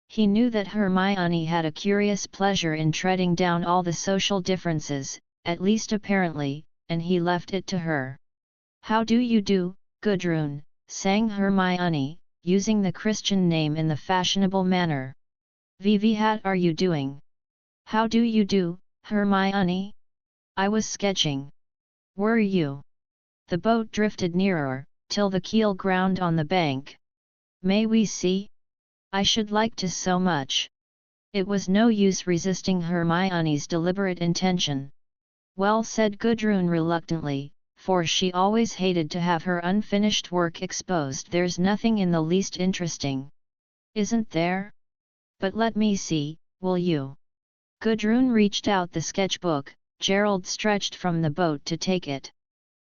He knew that Hermione had a curious pleasure in treading down all the social differences, at least apparently, and he left it to her. "How do you do, Gudrun?" sang Hermione, using the Christian name in the fashionable manner. "Vivi, how are you doing?" "How do you do, Hermione?" "I was sketching." "Were you?" The boat drifted nearer, till the keel ground on the bank. "May we see? I should like to so much." It was no use resisting Hermione's deliberate intention. "Well," said Gudrun reluctantly, for she always hated to have her unfinished work exposed. "There's nothing in the least interesting." "Isn't there? But let me see, will you?" Gudrun reached out the sketchbook. Gerald stretched from the boat to take it.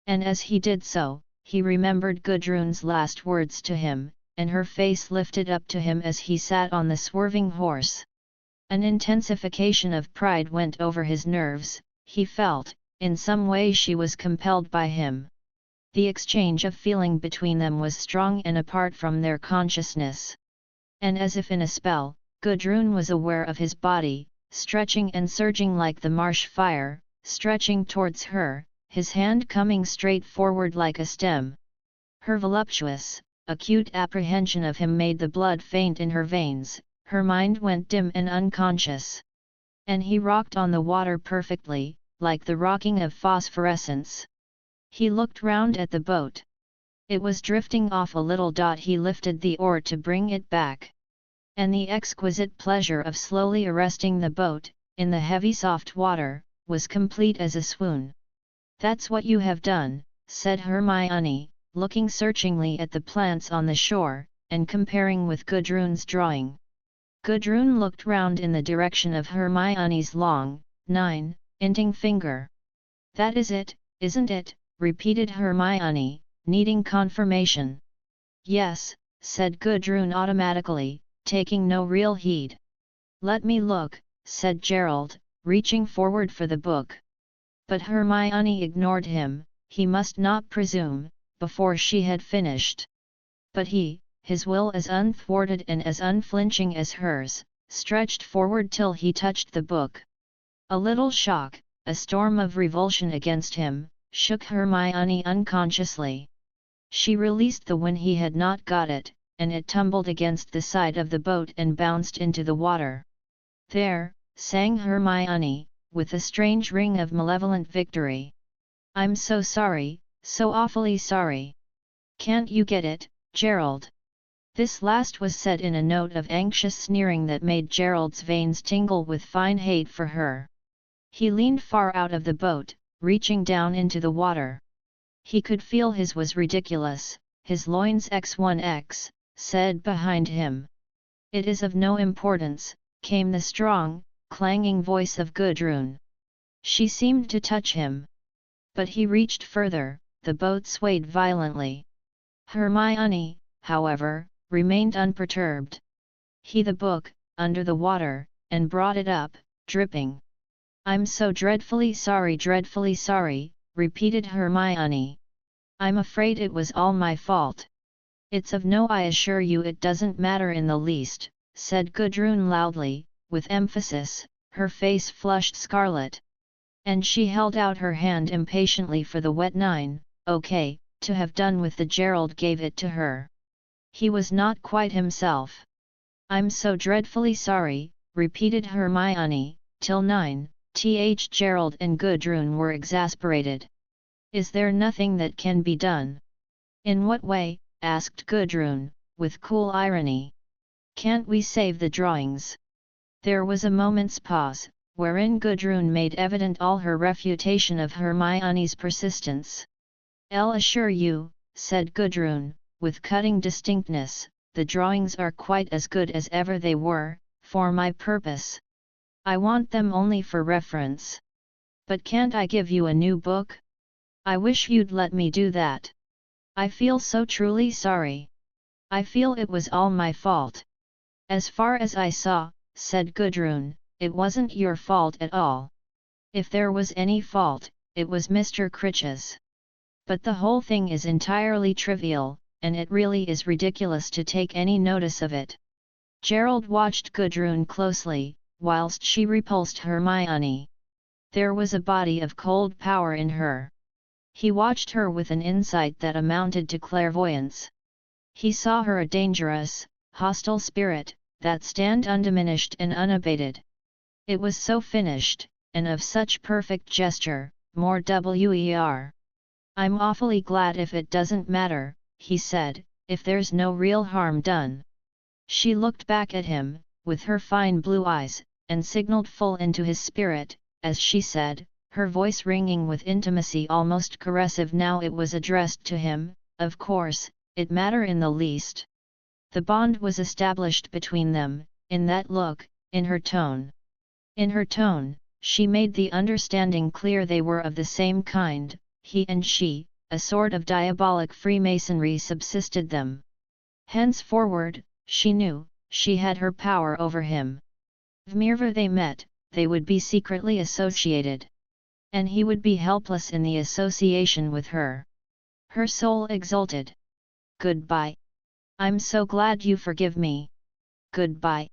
And as he did so, he remembered Gudrun's last words to him, and her face lifted up to him as he sat on the swerving horse. An intensification of pride went over his nerves. He felt, in some way she was compelled by him. The exchange of feeling between them was strong and apart from their consciousness. And as if in a spell, Gudrun was aware of his body, stretching and surging like the marsh fire, stretching towards her, his hand coming straight forward like a stem. Her voluptuous, acute apprehension of him made the blood faint in her veins, her mind went dim and unconscious. And he rocked on the water perfectly, like the rocking of phosphorescence. He looked round at the boat. It was drifting off a little. He lifted the oar to bring it back. And the exquisite pleasure of slowly arresting the boat, in the heavy soft water, was complete as a swoon. "That's what you have done," said Hermione, looking searchingly at the plants on the shore, and comparing with Gudrun's drawing. Gudrun looked round in the direction of Hermione's long, inting finger. "That is it, isn't it?" repeated Hermione, needing confirmation. "Yes," said Gudrun automatically, taking no real heed. "Let me look," said Gerald, reaching forward for the book. But Hermione ignored him. He must not presume, before she had finished. But he, his will as unthwarted and as unflinching as hers, stretched forward till he touched the book. A little shock, a storm of revulsion against him, shook Hermione unconsciously. She released the when he had not got it, and it tumbled against the side of the boat and bounced into the water. "There," sang Hermione, with a strange ring of malevolent victory. "I'm so sorry, so awfully sorry. Can't you get it, Gerald?" This last was said in a note of anxious sneering that made Gerald's veins tingle with fine hate for her. He leaned far out of the boat, reaching down into the water. He could feel his was ridiculous. His loins X1X, said behind him. "It is of no importance," came the strong, clanging voice of Gudrun. She seemed to touch him. But he reached further, the boat swayed violently. Hermione, however, remained unperturbed. "The book," under the water, and brought it up, dripping. "I'm so dreadfully sorry," repeated Hermione. "I'm afraid it was all my fault." "It's of no I assure you it doesn't matter in the least," said Gudrun loudly, with emphasis, her face flushed scarlet. And she held out her hand impatiently for the wet nine. "Okay, to have done with the Gerald gave it to her." He was not quite himself. "I'm so dreadfully sorry," repeated Hermione, till 9. Gerald and Gudrun were exasperated. "Is there nothing that can be done?" "In what way?" asked Gudrun, with cool irony. "Can't we save the drawings?" There was a moment's pause, wherein Gudrun made evident all her refutation of Hermione's persistence. "I'll assure you," said Gudrun, with cutting distinctness, "the drawings are quite as good as ever they were, for my purpose. I want them only for reference. But can't I give you a new book? I wish you'd let me do that. I feel so truly sorry. I feel it was all my fault." "As far as I saw," said Gudrun, "it wasn't your fault at all. If there was any fault, it was Mr. Critch's. But the whole thing is entirely trivial, and it really is ridiculous to take any notice of it." Gerald watched Gudrun closely, whilst she repulsed Hermione. There was a body of cold power in her. He watched her with an insight that amounted to clairvoyance. He saw her a dangerous, hostile spirit, that stand undiminished and unabated. It was so finished, and of such perfect gesture, more wer. "I'm awfully glad if it doesn't matter," he said, "if there's no real harm done." She looked back at him, with her fine blue eyes, and signalled full into his spirit, as she said, her voice ringing with intimacy almost caressive now it was addressed to him, "Of course, it matter in the least." The bond was established between them, in that look, in her tone. In her tone, she made the understanding clear they were of the same kind, he and she, a sort of diabolic freemasonry subsisted them. Henceforward, she knew, she had her power over him. Whenever they met, they would be secretly associated. And he would be helpless in the association with her. Her soul exulted. "Goodbye. I'm so glad you forgive me. Goodbye."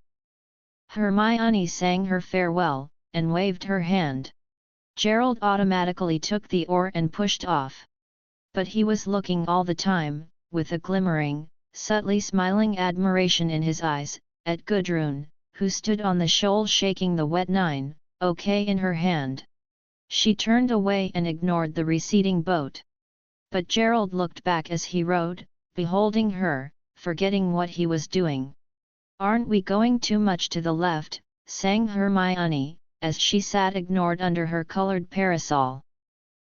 Hermione sang her farewell, and waved her hand. Gerald automatically took the oar and pushed off. But he was looking all the time, with a glimmering, subtly smiling admiration in his eyes, at Gudrun, who stood on the shoal shaking the wet nine, in her hand. She turned away and ignored the receding boat. But Gerald looked back as he rowed, beholding her, forgetting what he was doing. "Aren't we going too much to the left?" sang Hermione, as she sat ignored under her coloured parasol.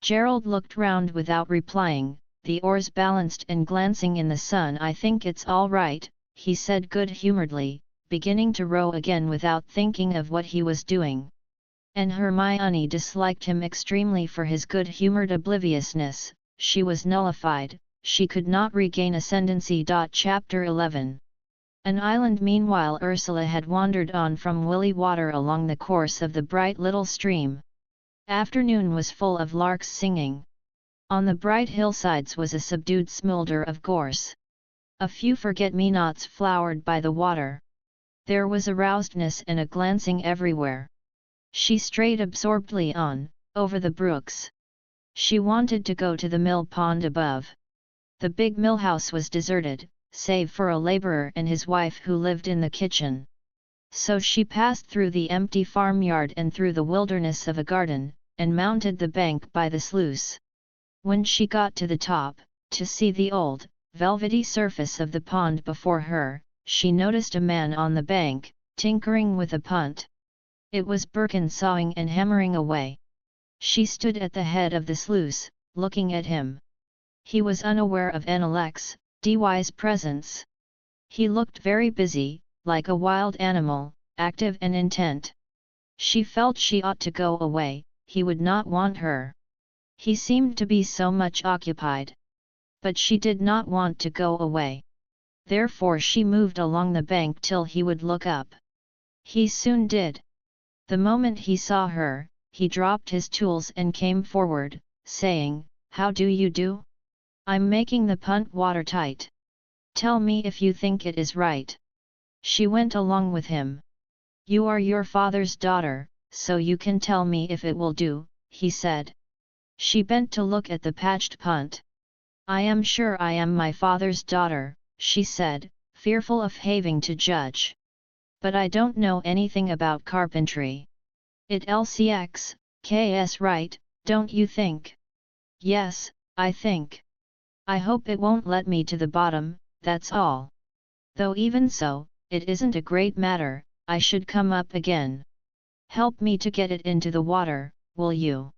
Gerald looked round without replying, the oars balanced and glancing in the sun. "I think it's all right," he said good-humouredly, beginning to row again without thinking of what he was doing. And Hermione disliked him extremely for his good-humoured obliviousness. She was nullified, she could not regain ascendancy. Chapter 11. An island. Meanwhile Ursula had wandered on from Willey Water along the course of the bright little stream. Afternoon was full of larks singing. On the bright hillsides was a subdued smoulder of gorse. A few forget-me-nots flowered by the water. There was a rousedness and a glancing everywhere. She strayed absorbedly on, over the brooks. She wanted to go to the mill pond above. The big mill house was deserted, save for a labourer and his wife who lived in the kitchen. So she passed through the empty farmyard and through the wilderness of a garden, and mounted the bank by the sluice. When she got to the top, to see the old, velvety surface of the pond before her, she noticed a man on the bank, tinkering with a punt. It was Birkin sawing and hammering away. She stood at the head of the sluice, looking at him. He was unaware of Dy's presence. He looked very busy, like a wild animal, active and intent. She felt she ought to go away, he would not want her. He seemed to be so much occupied. But she did not want to go away. Therefore she moved along the bank till he would look up. He soon did. The moment he saw her, he dropped his tools and came forward, saying, "How do you do? I'm making the punt watertight. Tell me if you think it is right." She went along with him. "You are your father's daughter, so you can tell me if it will do," he said. She bent to look at the patched punt. "I am sure I am my father's daughter," she said, fearful of having to judge. "But I don't know anything about carpentry. It looks right, don't you think?" "Yes, I think. I hope it won't let me to the bottom, that's all. Though even so, it isn't a great matter, I should come up again. Help me to get it into the water, will you?"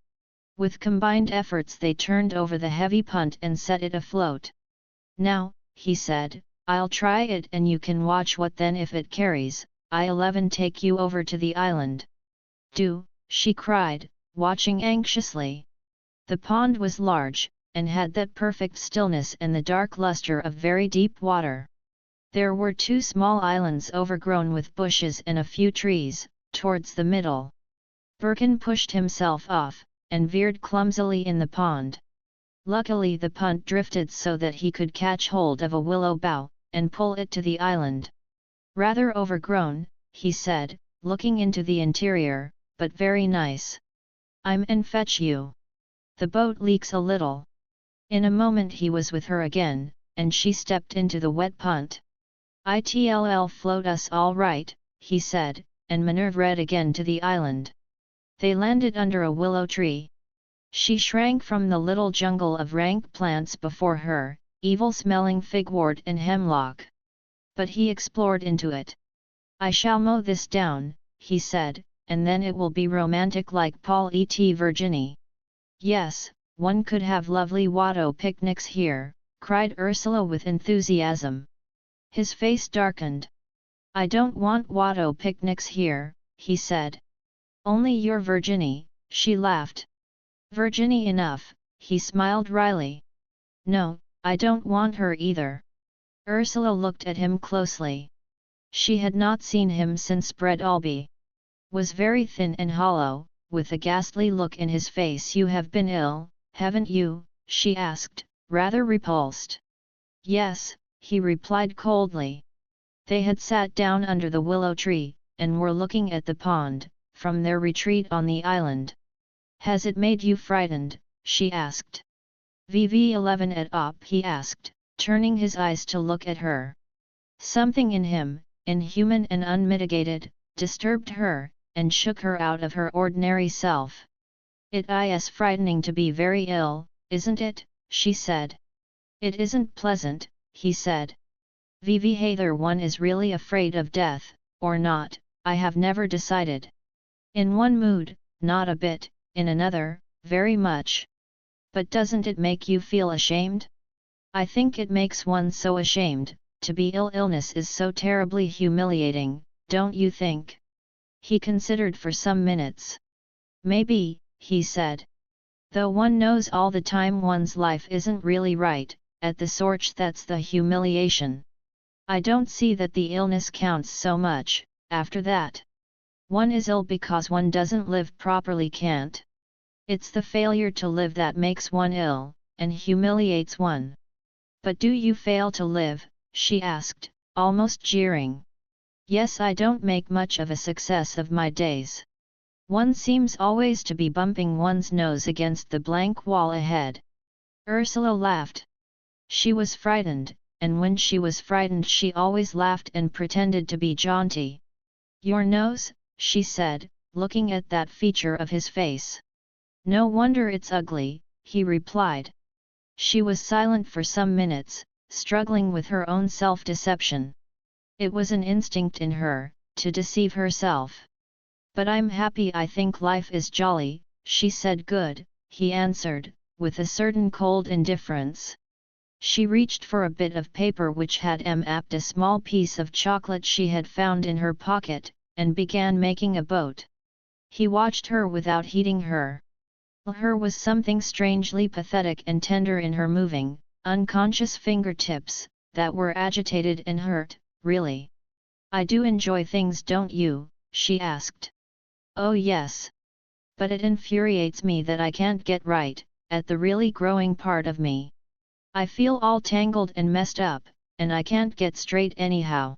With combined efforts they turned over the heavy punt and set it afloat. "Now," he said, "I'll try it and you can watch what then if it carries, I'll take you over to the island." "Do," she cried, watching anxiously. The pond was large, and had that perfect stillness and the dark luster of very deep water. There were 2 small islands overgrown with bushes and a few trees, towards the middle. Birkin pushed himself off, and veered clumsily in the pond. Luckily the punt drifted so that he could catch hold of a willow bough, and pull it to the island. "Rather overgrown," he said, looking into the interior, "but very nice. I'm and fetch you. The boat leaks a little." In a moment he was with her again, and she stepped into the wet punt. "It'll float us all right," he said, and maneuvered again to the island. They landed under a willow tree. She shrank from the little jungle of rank plants before her, evil-smelling figwort and hemlock. But he explored into it. "I shall mow this down," he said, "and then it will be romantic like Paul et Virginie." "Yes, one could have lovely Watteau picnics here," cried Ursula with enthusiasm. His face darkened. "I don't want Watteau picnics here," he said. "Only your Virginie," she laughed. "Virginie enough," he smiled wryly. "No, I don't want her either." Ursula looked at him closely. She had not seen him since Brett Albee. Was very thin and hollow, with a ghastly look in his face. "You have been ill, haven't you?" she asked, rather repulsed. "Yes," he replied coldly. They had sat down under the willow tree, and were looking at the pond, from their retreat on the island. "Has it made you frightened?" she asked. "VV11 et op?" he asked, turning his eyes to look at her. Something in him, inhuman and unmitigated, disturbed her, and shook her out of her ordinary self. "It is frightening to be very ill, isn't it?" she said. "It isn't pleasant," he said. "VV either one is really afraid of death, or not, I have never decided. In one mood, not a bit, in another, very much. But doesn't it make you feel ashamed? I think it makes one so ashamed, to be ill. Illness is so terribly humiliating, don't you think?" He considered for some minutes. "Maybe," he said. "Though one knows all the time one's life isn't really right, at the sort that's the humiliation. I don't see that the illness counts so much, after that. One is ill because one doesn't live properly, can't. It's the failure to live that makes one ill, and humiliates one." "But do you fail to live?" she asked, almost jeering. "Yes, I don't make much of a success of my days. One seems always to be bumping one's nose against the blank wall ahead." Ursula laughed. She was frightened, and when she was frightened she always laughed and pretended to be jaunty. "Your nose?" she said, looking at that feature of his face. "No wonder it's ugly," he replied. She was silent for some minutes, struggling with her own self-deception. It was an instinct in her, to deceive herself. "But I'm happy. I think life is jolly," she said. "Good," he answered, with a certain cold indifference. She reached for a bit of paper which had mapped a small piece of chocolate she had found in her pocket, and began making a boat. He watched her without heeding her. There was something strangely pathetic and tender in her moving, unconscious fingertips, that were agitated and hurt, really. I do enjoy things, don't you? She asked. Oh yes. But it infuriates me that I can't get right at the really growing part of me. I feel all tangled and messed up, and I can't get straight anyhow.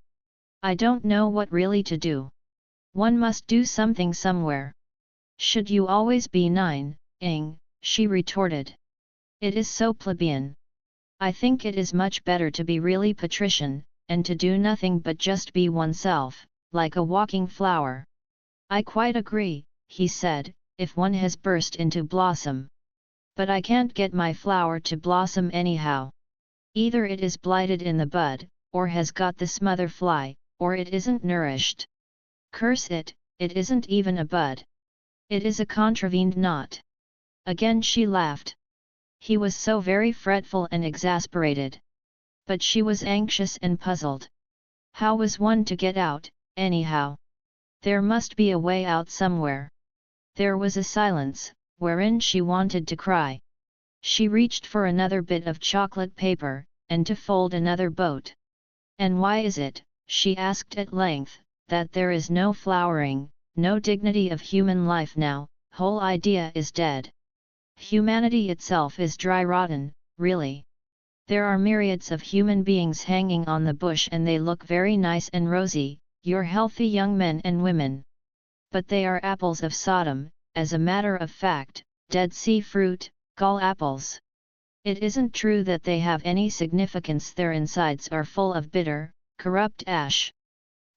I don't know what really to do. One must do something somewhere. Should you always be ing? She retorted. It is so plebeian. I think it is much better to be really patrician, and to do nothing but just be oneself, like a walking flower. I quite agree, he said, if one has burst into blossom. But I can't get my flower to blossom anyhow. Either it is blighted in the bud, or has got the smother fly, or it isn't nourished. Curse it, it isn't even a bud. It is a contravened knot. Again she laughed. He was so very fretful and exasperated. But she was anxious and puzzled. How was one to get out, anyhow? There must be a way out somewhere. There was a silence, wherein she wanted to cry. She reached for another bit of chocolate paper, and to fold another boat. And why is it, she asked at length, that there is no flowering, no dignity of human life now? Whole idea is dead. Humanity itself is dry rotten, really. There are myriads of human beings hanging on the bush and they look very nice and rosy, you're healthy young men and women. But they are apples of Sodom, as a matter of fact, Dead Sea fruit, gall apples. It isn't true that they have any significance, their insides are full of bitter, corrupt ash.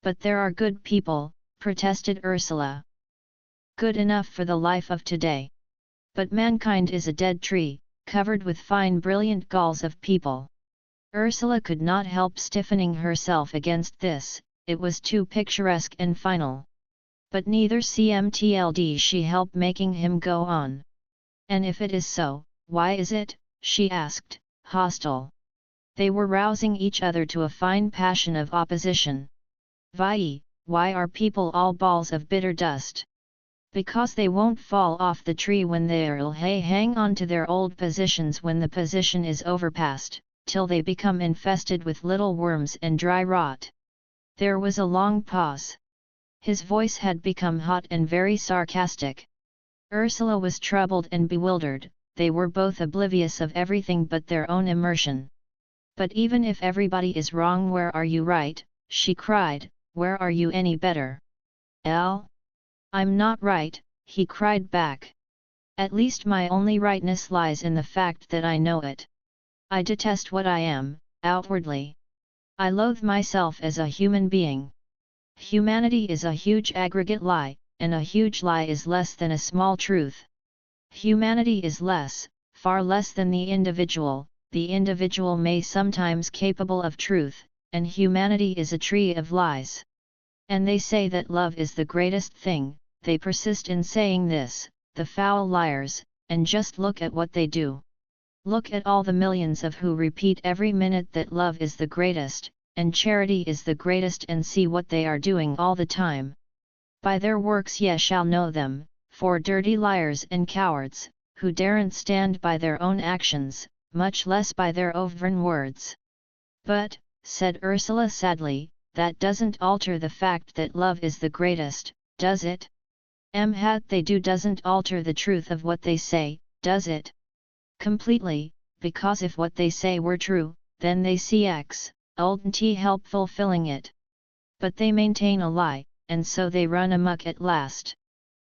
But there are good people, protested Ursula. Good enough for the life of today. But mankind is a dead tree, covered with fine brilliant galls of people. Ursula could not help stiffening herself against this, it was too picturesque and final. But neither CMTLD she helped making him go on. And if it is so, why is it, she asked, hostile? They were rousing each other to a fine passion of opposition. Why are people all balls of bitter dust? Because they won't fall off the tree when they'll hang on to their old positions when the position is overpassed, till they become infested with little worms and dry rot. There was a long pause. His voice had become hot and very sarcastic. Ursula was troubled and bewildered, they were both oblivious of everything but their own immersion. But even if everybody is wrong, where are you right? She cried, where are you any better? I'm not right, he cried back. At least my only rightness lies in the fact that I know it. I detest what I am, outwardly. I loathe myself as a human being. Humanity is a huge aggregate lie, and a huge lie is less than a small truth. Humanity is less, far less than the individual may sometimes capable of truth, and humanity is a tree of lies. And they say that love is the greatest thing, they persist in saying this, the foul liars, and just look at what they do. Look at all the millions of who repeat every minute that love is the greatest, and charity is the greatest, and see what they are doing all the time. By their works ye shall know them, for dirty liars and cowards, who daren't stand by their own actions, much less by their overn words. But, said Ursula sadly, that doesn't alter the fact that love is the greatest, does it? They do doesn't alter the truth of what they say, does it? Completely, because if what they say were true, then they wouldn't help fulfilling it. But they maintain a lie, and so they run amok at last.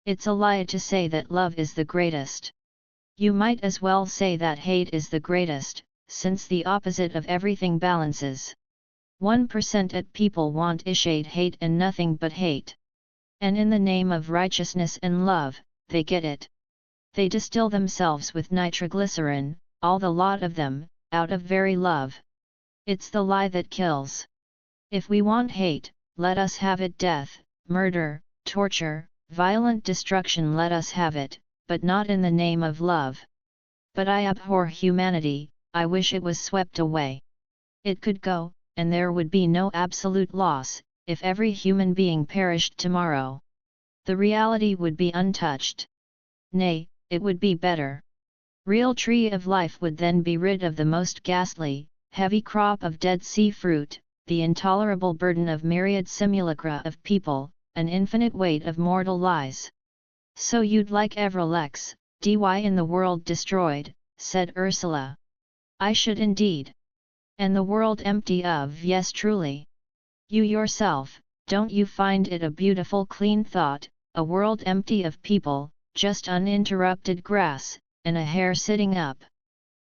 It's a lie to say that love is the greatest. You might as well say that hate is the greatest, since the opposite of everything balances. 1% at people want hate and nothing but hate. And in the name of righteousness and love, they get it. They distill themselves with nitroglycerin, all the lot of them, out of very love. It's the lie that kills. If we want hate, let us have it: death, murder, torture, violent destruction, let us have it, but not in the name of love. But I abhor humanity, I wish it was swept away. It could go, and there would be no absolute loss, if every human being perished tomorrow. The reality would be untouched. Nay, it would be better. Real tree of life would then be rid of the most ghastly, heavy crop of Dead Sea fruit, the intolerable burden of myriad simulacra of people, an infinite weight of mortal lies. So you'd like Evrelex, dy in the world destroyed, said Ursula. I should indeed. And the world empty of yes truly. You yourself, don't you find it a beautiful clean thought, a world empty of people, just uninterrupted grass, and a hare sitting up?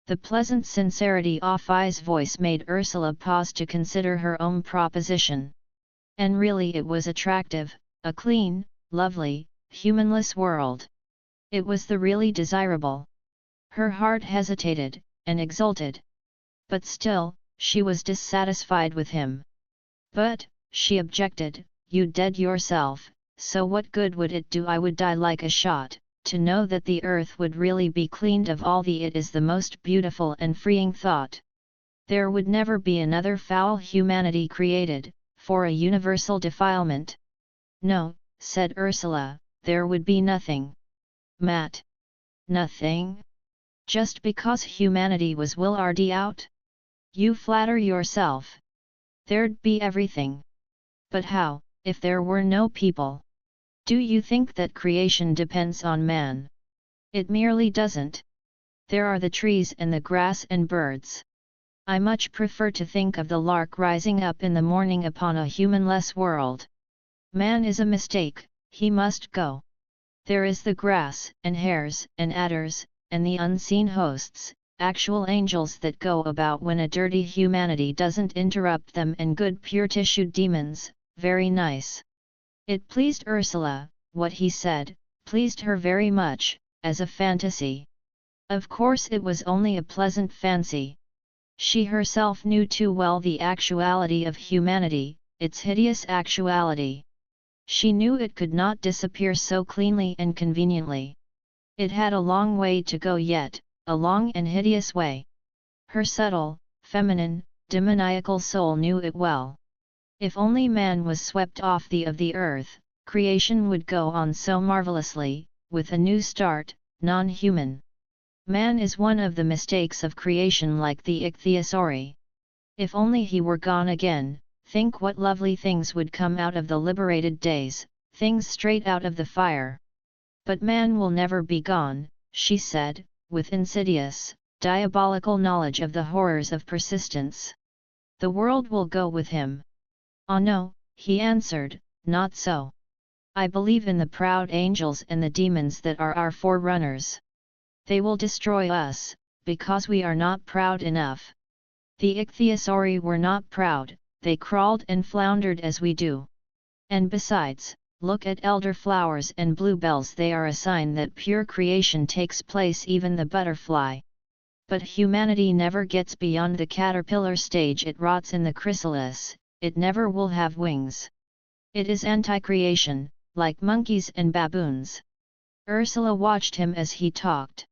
The pleasant sincerity of I's voice made Ursula pause to consider her own proposition. And really it was attractive, a clean, lovely, humanless world. It was the really desirable. Her heart hesitated, and exulted. But still, she was dissatisfied with him. But, she objected, you dead yourself, so what good would it do? I would die like a shot, to know that the earth would really be cleaned of all the it is the most beautiful and freeing thought. There would never be another foul humanity created, for a universal defilement. No, said Ursula, there would be nothing. Matt. Nothing? Just because humanity was already out? You flatter yourself. There'd be everything. But how, if there were no people? Do you think that creation depends on man? It merely doesn't. There are the trees and the grass and birds. I much prefer to think of the lark rising up in the morning upon a humanless world. Man is a mistake, he must go. There is the grass, and hares, and adders, and the unseen hosts, actual angels that go about when a dirty humanity doesn't interrupt them, and good pure-tissued demons, very nice. It pleased Ursula, what he said, pleased her very much, as a fantasy. Of course it was only a pleasant fancy. She herself knew too well the actuality of humanity, its hideous actuality. She knew it could not disappear so cleanly and conveniently. It had a long way to go yet, a long and hideous way. Her subtle, feminine, demoniacal soul knew it well. If only man was swept off the earth, creation would go on so marvelously, with a new start, non-human. Man is one of the mistakes of creation, like the ichthyosauri. If only he were gone again, think what lovely things would come out of the liberated days, things straight out of the fire. But man will never be gone, she said, with insidious, diabolical knowledge of the horrors of persistence. The world will go with him. Ah no, he answered, not so. I believe in the proud angels and the demons that are our forerunners. They will destroy us, because we are not proud enough. The ichthyosauri were not proud, they crawled and floundered as we do. And besides, look at elderflowers and bluebells, they are a sign that pure creation takes place, even the butterfly. But humanity never gets beyond the caterpillar stage, it rots in the chrysalis, it never will have wings. It is anti-creation, like monkeys and baboons. Ursula watched him as he talked.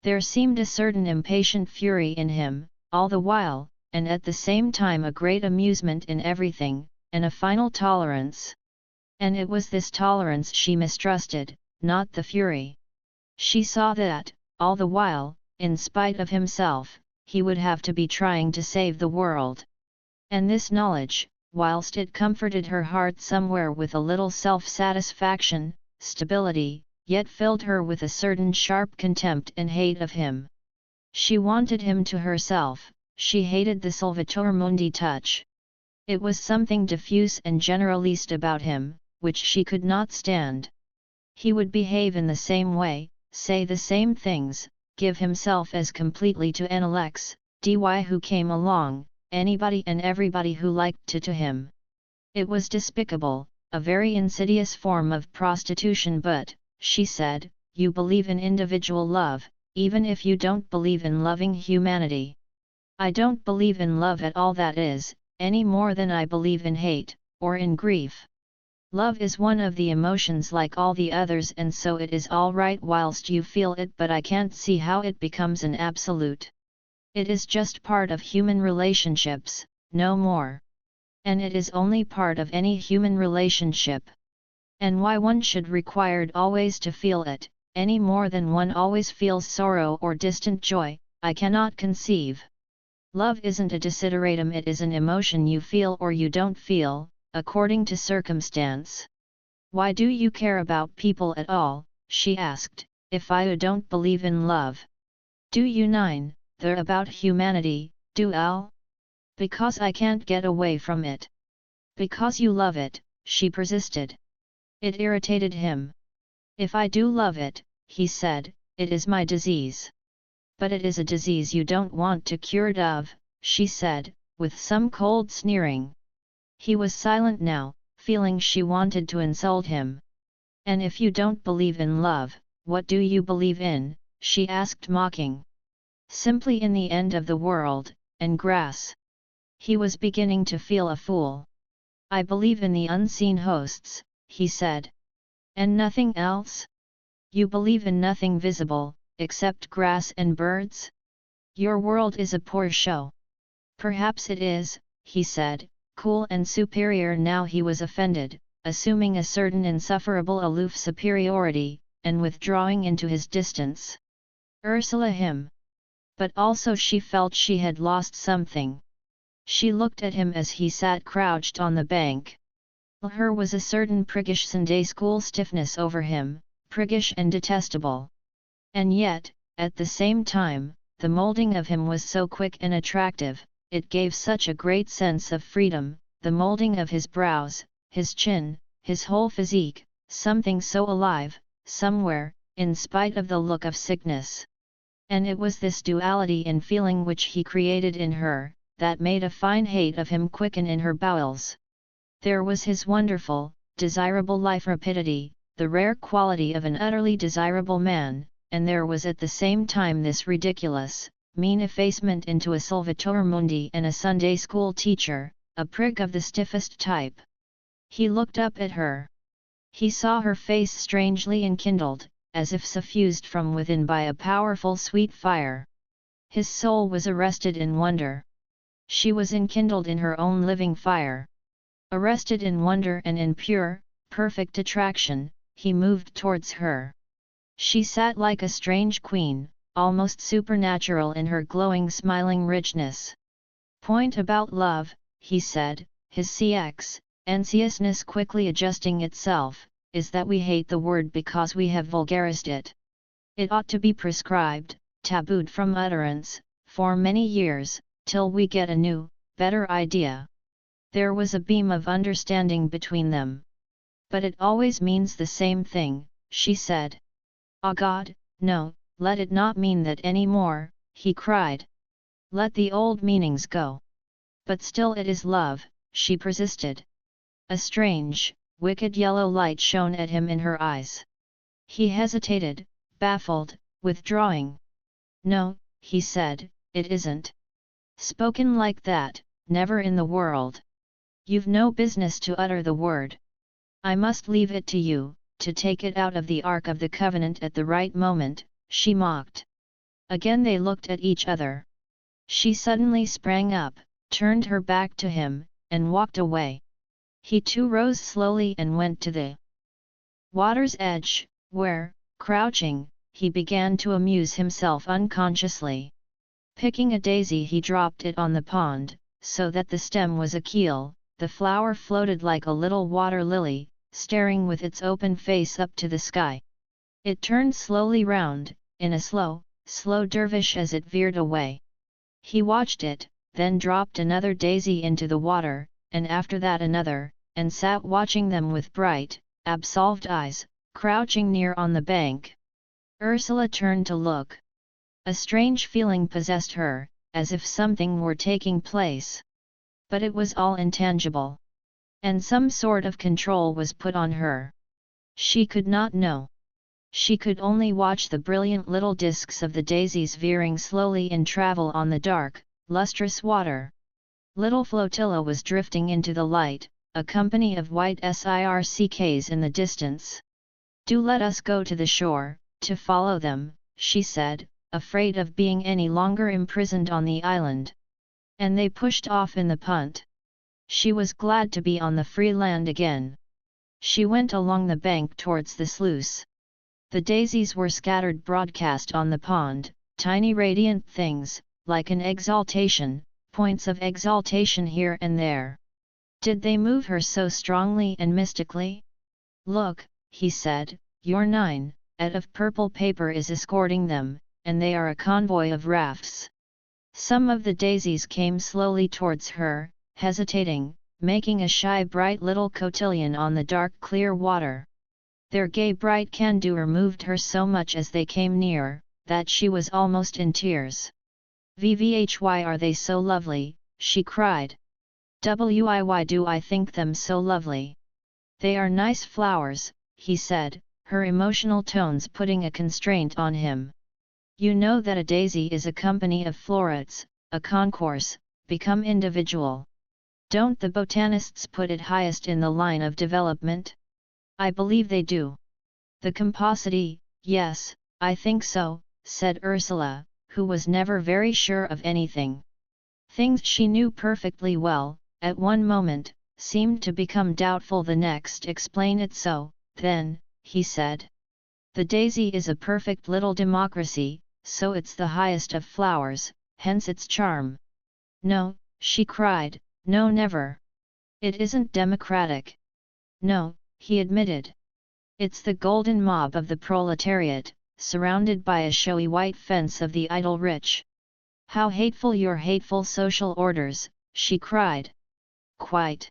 There seemed a certain impatient fury in him, all the while, and at the same time a great amusement in everything, and a final tolerance. And it was this tolerance she mistrusted, not the fury. She saw that, all the while, in spite of himself, he would have to be trying to save the world. And this knowledge, whilst it comforted her heart somewhere with a little self-satisfaction, stability, yet filled her with a certain sharp contempt and hate of him. She wanted him to herself, she hated the Salvator Mundi touch. It was something diffuse and generalist about him, which she could not stand. He would behave in the same way, say the same things, give himself as completely to Annalex, dy who came along, anybody and everybody who liked to him. It was despicable, a very insidious form of prostitution, but, she said, you believe in individual love, even if you don't believe in loving humanity. I don't believe in love at all, that is, any more than I believe in hate, or in grief. Love is one of the emotions like all the others, and so it is all right whilst you feel it, but I can't see how it becomes an absolute. It is just part of human relationships, no more. And it is only part of any human relationship. And why one should required always to feel it, any more than one always feels sorrow or distant joy, I cannot conceive. Love isn't a desideratum, it is an emotion you feel or you don't feel, according to circumstance. Why do you care about people at all, she asked, if I don't believe in love? Do you 9, the about humanity, do Al? Because I can't get away from it. Because you love it, she persisted. It irritated him. If I do love it, he said, it is my disease. But it is a disease you don't want to cure it of, she said, with some cold sneering. He was silent now, feeling she wanted to insult him. And if you don't believe in love, what do you believe in? She asked mocking. Simply in the end of the world, and grass. He was beginning to feel a fool. I believe in the unseen hosts, he said. And nothing else? You believe in nothing visible, except grass and birds? Your world is a poor show. Perhaps it is, he said, cool and superior. Now he was offended, assuming a certain insufferable aloof superiority, and withdrawing into his distance. Ursula him. But also she felt she had lost something. She looked at him as he sat crouched on the bank. Her was a certain priggish Sunday school stiffness over him, priggish and detestable. And yet, at the same time, the molding of him was so quick and attractive, it gave such a great sense of freedom, the molding of his brows, his chin, his whole physique, something so alive, somewhere, in spite of the look of sickness. And it was this duality in feeling which he created in her, that made a fine hate of him quicken in her bowels. There was his wonderful, desirable life rapidity, the rare quality of an utterly desirable man, and there was at the same time this ridiculous, mean effacement into a Salvator Mundi and a Sunday school teacher, a prig of the stiffest type. He looked up at her. He saw her face strangely enkindled, as if suffused from within by a powerful sweet fire. His soul was arrested in wonder. She was enkindled in her own living fire. Arrested in wonder and in pure, perfect attraction, he moved towards her. She sat like a strange queen, almost supernatural in her glowing smiling richness. Point about love, he said, his CX, anxiousness quickly adjusting itself, is that we hate the word because we have vulgarized it. It ought to be prescribed, tabooed from utterance, for many years, till we get a new, better idea. There was a beam of understanding between them. But it always means the same thing, she said. Ah God, no, let it not mean that any more, he cried. Let the old meanings go. But still it is love, she persisted. A strange, wicked yellow light shone at him in her eyes. He hesitated, baffled, withdrawing. No, he said, it isn't. Spoken like that, never in the world. You've no business to utter the word. I must leave it to you, to take it out of the Ark of the Covenant at the right moment, she mocked. Again they looked at each other. She suddenly sprang up, turned her back to him, and walked away. He too rose slowly and went to the water's edge, where, crouching, he began to amuse himself unconsciously. Picking a daisy he dropped it on the pond, so that the stem was a keel, the flower floated like a little water lily, staring with its open face up to the sky. It turned slowly round, in a slow dervish as it veered away. He watched it, then dropped another daisy into the water, and after that another, and sat watching them with bright, absolved eyes, crouching near on the bank. Ursula turned to look. A strange feeling possessed her, as if something were taking place. But it was all intangible. And some sort of control was put on her. She could not know. She could only watch the brilliant little discs of the daisies veering slowly in travel on the dark, lustrous water. Little flotilla was drifting into the light, a company of white circks in the distance. Do let us go to the shore, to follow them, she said, afraid of being any longer imprisoned on the island. And they pushed off in the punt. She was glad to be on the free land again. She went along the bank towards the sluice. The daisies were scattered broadcast on the pond, tiny radiant things, like an exaltation, points of exaltation here and there. Did they move her so strongly and mystically? Look, he said, your 9 of purple paper is escorting them, and they are a convoy of rafts. Some of the daisies came slowly towards her, hesitating, making a shy bright little cotillion on the dark clear water. Their gay bright candour moved her so much as they came near, that she was almost in tears. "Vvhy are they so lovely," she cried. "Why do I think them so lovely?" "They are nice flowers," he said, her emotional tones putting a constraint on him. "You know that a daisy is a company of florets, a concourse, become individual. Don't the botanists put it highest in the line of development?" "I believe they do." "The compositae, yes, I think so," said Ursula, who was never very sure of anything. Things she knew perfectly well, at one moment, seemed to become doubtful the next. "Explain it so, then," he said. "The daisy is a perfect little democracy, so it's the highest of flowers, hence its charm." "No," she cried, "no, never. It isn't democratic." "No," he admitted. "It's the golden mob of the proletariat, surrounded by a showy white fence of the idle rich." "How hateful your hateful social orders," she cried. "Quite.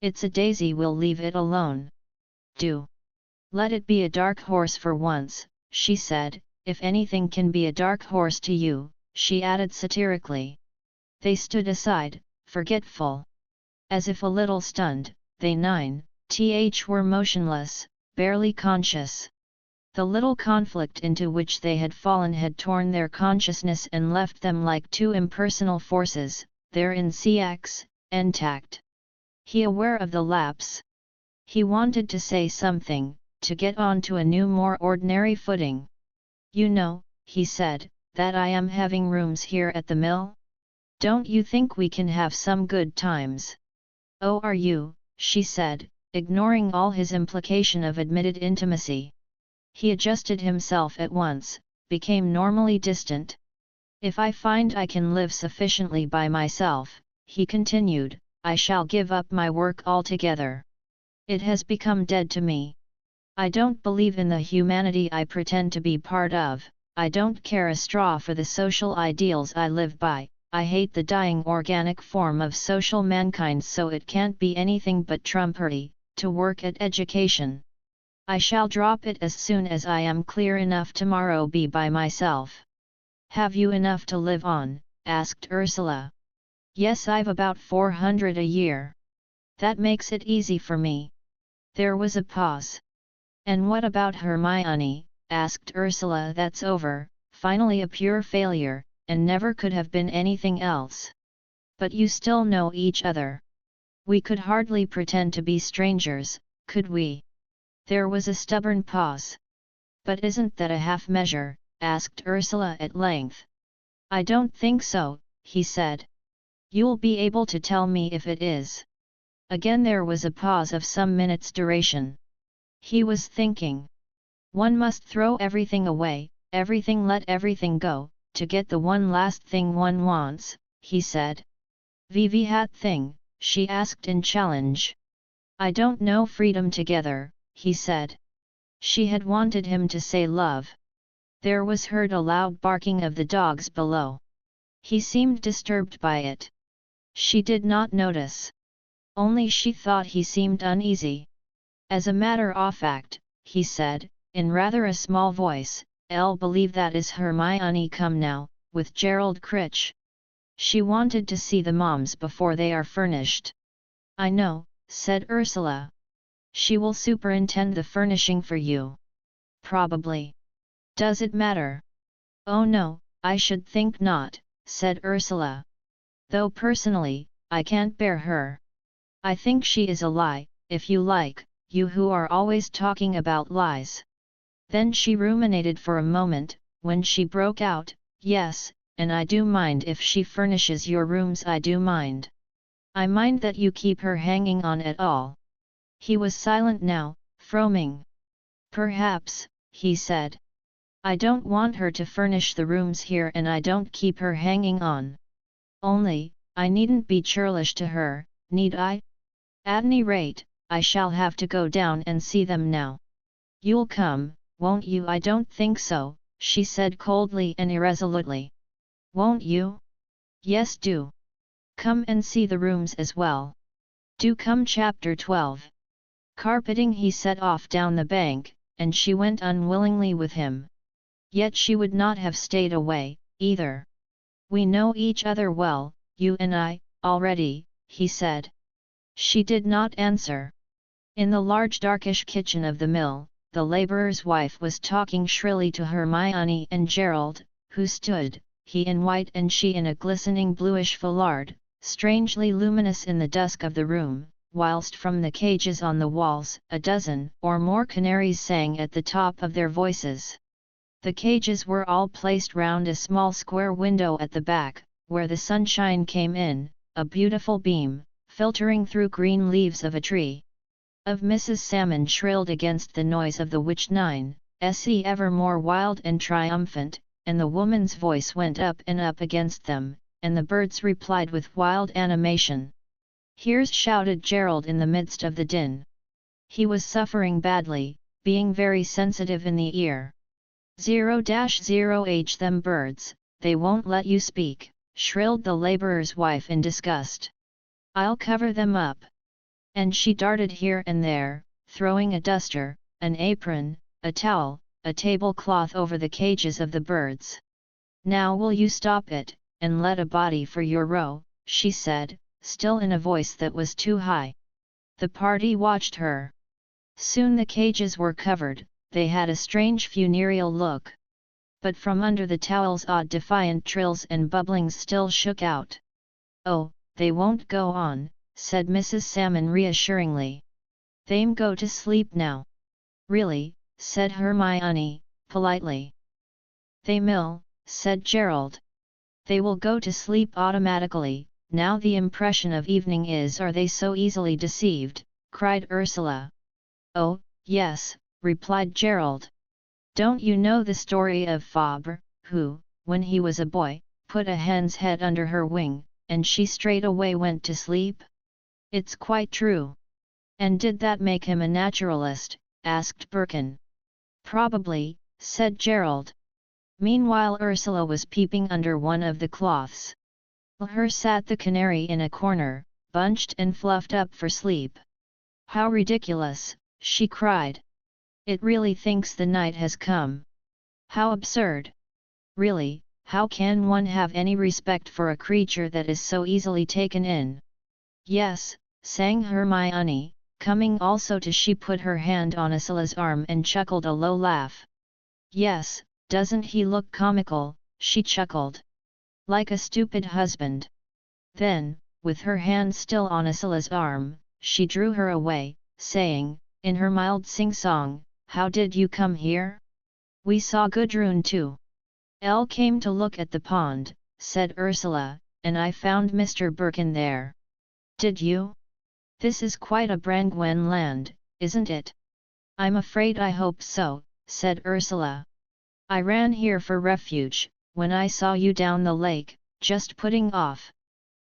It's a daisy, we'll leave it alone." "Do. Let it be a dark horse for once," she said. "If anything can be a dark horse to you," she added satirically. They stood aside, forgetful. As if a little stunned, they 9th were motionless, barely conscious. The little conflict into which they had fallen had torn their consciousness and left them like two impersonal forces, there in CX, intact. He aware of the lapse. He wanted to say something, to get on to a new more ordinary footing. "You know," he said, "that I am having rooms here at the mill? Don't you think we can have some good times?" "Oh, are you?" she said, ignoring all his implication of admitted intimacy. He adjusted himself at once, became normally distant. "If I find I can live sufficiently by myself," he continued, "I shall give up my work altogether. It has become dead to me. I don't believe in the humanity I pretend to be part of, I don't care a straw for the social ideals I live by, I hate the dying organic form of social mankind, so it can't be anything but trumpery, to work at education. I shall drop it as soon as I am clear enough tomorrow be by myself." "Have you enough to live on?" asked Ursula. "Yes, I've about 400 a year. That makes it easy for me." There was a pause. "And what about Hermione?" asked Ursula. "That's over, finally a pure failure, and never could have been anything else. But you still know each other. We could hardly pretend to be strangers, could we?" There was a stubborn pause. "But isn't that a half measure?" asked Ursula at length. "I don't think so," he said. "You'll be able to tell me if it is." Again there was a pause of some minutes' duration. He was thinking. "One must throw everything away, everything, let everything go, to get the one last thing one wants," he said. "That thing?" she asked in challenge. "I don't know. Freedom together," he said. She had wanted him to say love. There was heard a loud barking of the dogs below. He seemed disturbed by it. She did not notice. Only she thought he seemed uneasy. "As a matter of fact," he said, in rather a small voice, "I'll believe that is Hermione come now, with Gerald Critch. She wanted to see the moms before they are furnished." "I know," said Ursula. "She will superintend the furnishing for you." "Probably. Does it matter?" "Oh no, I should think not," said Ursula. "Though personally, I can't bear her. I think she is a lie, if you like, you who are always talking about lies." Then she ruminated for a moment, when she broke out, "Yes, and I do mind if she furnishes your rooms. I do mind. I mind that you keep her hanging on at all." He was silent now, frowning. "Perhaps," he said. I don't want her to furnish the rooms here and I don't keep her hanging on. Only, I needn't be churlish to her, need I? At any rate, I shall have to go down and see them now. You'll come, won't you? I don't think so, she said coldly and irresolutely. Won't you? Yes, do. Come and see the rooms as well. Do come. Chapter 12. Carpeting. He set off down the bank, and she went unwillingly with him. Yet she would not have stayed away, either. We know each other well, you and I, already, he said. She did not answer. In the large darkish kitchen of the mill, the labourer's wife was talking shrilly to Hermione and Gerald, who stood, he in white and she in a glistening bluish foulard, strangely luminous in the dusk of the room, whilst from the cages on the walls a dozen or more canaries sang at the top of their voices. The cages were all placed round a small square window at the back, where the sunshine came in, a beautiful beam, filtering through green leaves of a tree. Of Mrs. Salmon shrilled against the noise of the witch nine, se ever more wild and triumphant, and the woman's voice went up and up against them, and the birds replied with wild animation. Here's shouted Gerald in the midst of the din. He was suffering badly, being very sensitive in the ear. 0-0h them birds, they won't let you speak, shrilled the labourer's wife in disgust. I'll cover them up. And she darted here and there, throwing a duster, an apron, a towel, a tablecloth over the cages of the birds. Now will you stop it, and let a body for your row, she said, still in a voice that was too high. The party watched her. Soon the cages were covered, they had a strange funereal look. But from under the towels odd defiant trills and bubblings still shook out. Oh, they won't go on, said Mrs. Salmon reassuringly. They'm go to sleep now. Really, said Hermione, politely. They mill, said Gerald. They will go to sleep automatically, now the impression of evening is. Are they so easily deceived? Cried Ursula. Oh, yes, replied Gerald. Don't you know the story of Fabre, who, when he was a boy, put a hen's head under her wing, and she straight away went to sleep? It's quite true. And did that make him a naturalist? Asked Birkin. Probably, said Gerald. Meanwhile Ursula was peeping under one of the cloths. Her sat the canary in a corner, bunched and fluffed up for sleep. How ridiculous, she cried. It really thinks the night has come. How absurd. Really, how can one have any respect for a creature that is so easily taken in? Yes, sang Hermione, coming also to. She put her hand on Ursula's arm and chuckled a low laugh. Yes, doesn't he look comical, she chuckled. Like a stupid husband. Then, with her hand still on Ursula's arm, she drew her away, saying, in her mild sing-song, how did you come here? We saw Gudrun too. Elle came to look at the pond, said Ursula, and I found Mr. Birkin there. Did you? This is quite a Brangwen land, isn't it? I'm afraid I hope so, said Ursula. I ran here for refuge, when I saw you down the lake, just putting off.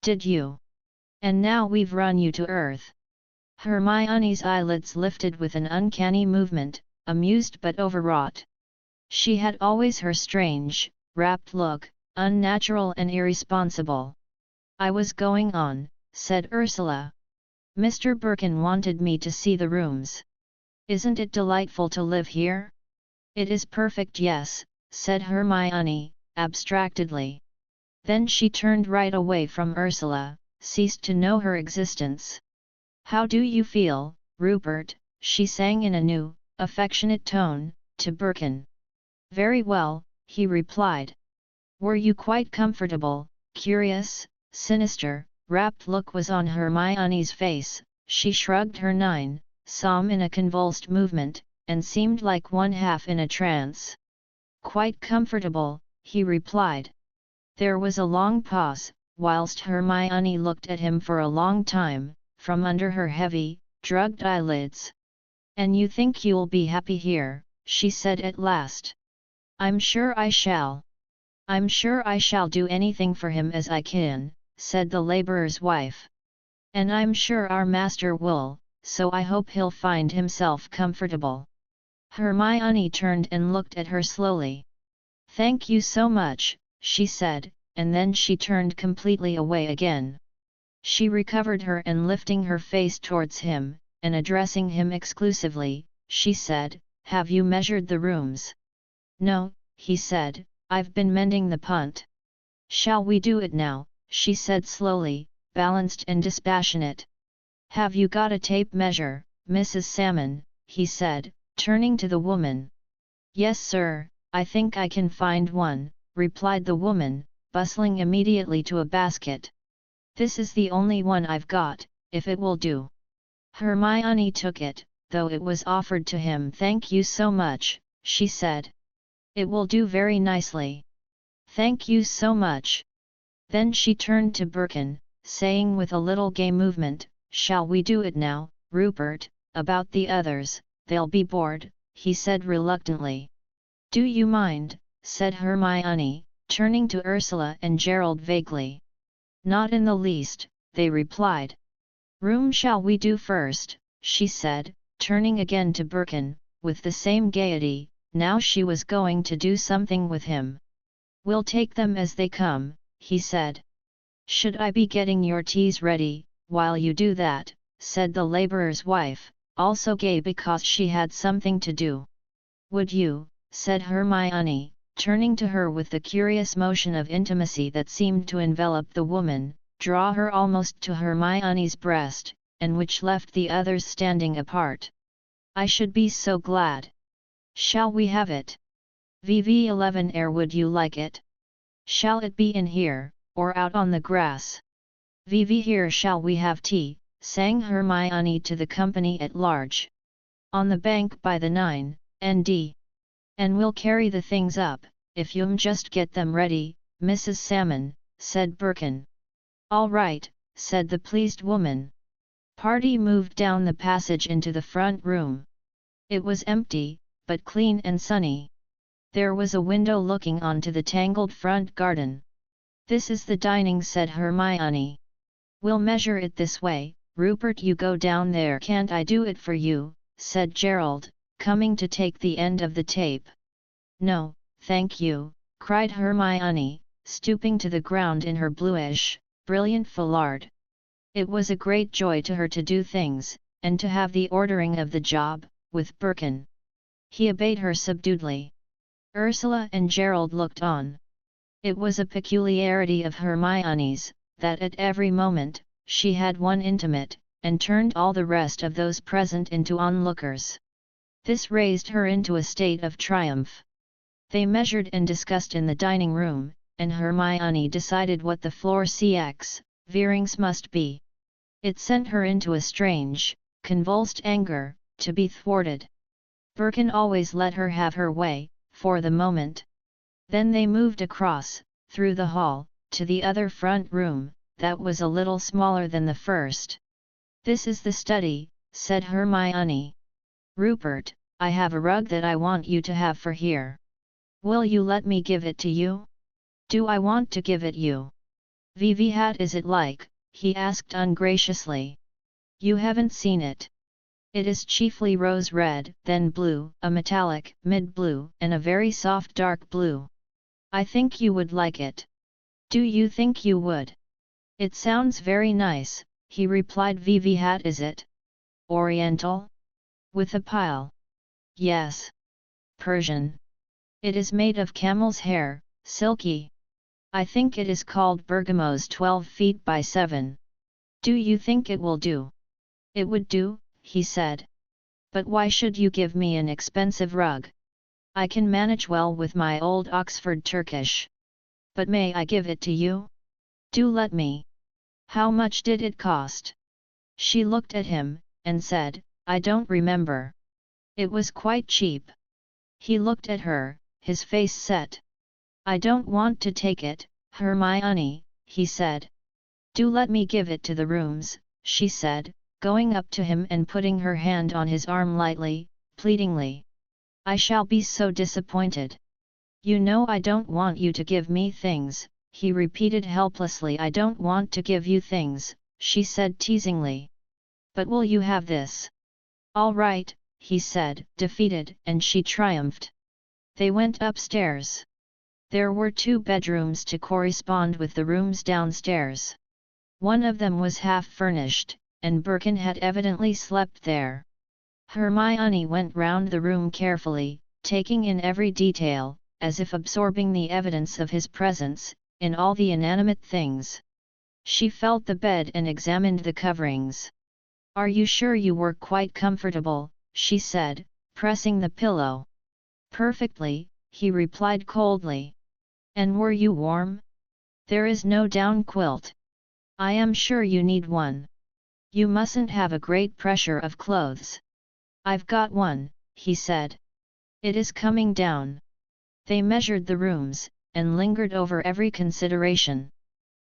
Did you? And now we've run you to earth. Hermione's eyelids lifted with an uncanny movement, amused but overwrought. She had always her strange, rapt look, unnatural and irresponsible. I was going on, said Ursula. Mr. Birkin wanted me to see the rooms. Isn't it delightful to live here? It is perfect, yes, said Hermione, abstractedly. Then she turned right away from Ursula, ceased to know her existence. How do you feel, Rupert? She sang in a new, affectionate tone, to Birkin. Very well, he replied. Were you quite comfortable? Curious, sinister, rapt look was on Hermione's face. She shrugged her some in a convulsed movement, and seemed like one half in a trance. Quite comfortable, he replied. There was a long pause, whilst Hermione looked at him for a long time, from under her heavy, drugged eyelids. And you think you'll be happy here, she said at last. I'm sure I shall. I'm sure I shall do anything for him as I can, said the labourer's wife. And I'm sure our master will, so I hope he'll find himself comfortable. Hermione turned and looked at her slowly. Thank you so much, she said, and then she turned completely away again. She recovered her and lifting her face towards him, and addressing him exclusively, she said, have you measured the rooms? No, he said, I've been mending the punt. Shall we do it now, she said slowly, balanced and dispassionate. Have you got a tape measure, Mrs. Salmon, he said, turning to the woman. Yes sir, I think I can find one, replied the woman, bustling immediately to a basket. This is the only one I've got, if it will do. Hermione took it, though it was offered to him. Thank you so much, she said. It will do very nicely. Thank you so much. Then she turned to Birkin, saying with a little gay movement, shall we do it now, Rupert? About the others, they'll be bored, he said reluctantly. Do you mind, said Hermione, turning to Ursula and Gerald vaguely. Not in the least, they replied. Room shall we do first, she said, turning again to Birkin, with the same gaiety, now she was going to do something with him. We'll take them as they come, he said. Should I be getting your teas ready, while you do that, said the labourer's wife, also gay because she had something to do. Would you, said Hermione, turning to her with the curious motion of intimacy that seemed to envelop the woman, draw her almost to Hermione's breast, and which left the others standing apart. I should be so glad. Shall we have it? VV11 Air, would you like it? Shall it be in here, or out on the grass? VV here. Shall we have tea? Sang Hermione to the company at large. On the bank by the 9nd. And we'll carry the things up, if you'm just get them ready, Mrs. Salmon, said Birkin. All right, said the pleased woman. Party moved down the passage into the front room. It was empty, but clean and sunny. There was a window looking onto the tangled front garden. This is the dining, said Hermione. We'll measure it this way, Rupert. You go down there. Can't I do it for you, said Gerald, coming to take the end of the tape. No, thank you, cried Hermione, stooping to the ground in her bluish, brilliant foulard. It was a great joy to her to do things, and to have the ordering of the job, with Birkin. He obeyed her subduedly. Ursula and Gerald looked on. It was a peculiarity of Hermione's, that at every moment, she had one intimate, and turned all the rest of those present into onlookers. This raised her into a state of triumph. They measured and discussed in the dining room, and Hermione decided what the floor CX, Veerings must be. It sent her into a strange, convulsed anger, to be thwarted. Birkin always let her have her way, for the moment. Then they moved across, through the hall, to the other front room, that was a little smaller than the first. This is the study, said Hermione. Rupert, I have a rug that I want you to have for here. Will you let me give it to you? Do I want to give it you? VV hat is it like? He asked ungraciously. You haven't seen it. It is chiefly rose red, then blue, a metallic, mid-blue, and a very soft dark blue. I think you would like it. Do you think you would? It sounds very nice, he replied. VV hat is it? Oriental? With a pile? Yes. Persian. It is made of camel's hair, silky. I think it is called Bergamo's 12 feet by 7. Do you think it will do? It would do, he said. But why should you give me an expensive rug? I can manage well with my old Oxford Turkish. But may I give it to you? Do let me. How much did it cost? She looked at him, and said, I don't remember. It was quite cheap. He looked at her, his face set. I don't want to take it, Hermione, he said. Do let me give it to the rooms, she said, going up to him and putting her hand on his arm lightly, pleadingly. I shall be so disappointed. You know I don't want you to give me things, he repeated helplessly. I don't want to give you things, she said teasingly. But will you have this? All right, he said, defeated, and she triumphed. They went upstairs. There were 2 bedrooms to correspond with the rooms downstairs. One of them was half furnished, and Birkin had evidently slept there. Hermione went round the room carefully, taking in every detail, as if absorbing the evidence of his presence, in all the inanimate things. She felt the bed and examined the coverings. "Are you sure you were quite comfortable?" she said, pressing the pillow. "Perfectly," he replied coldly. "And were you warm? There is no down quilt. I am sure you need one. You mustn't have a great pressure of clothes." "I've got one," he said. "It is coming down." They measured the rooms, and lingered over every consideration.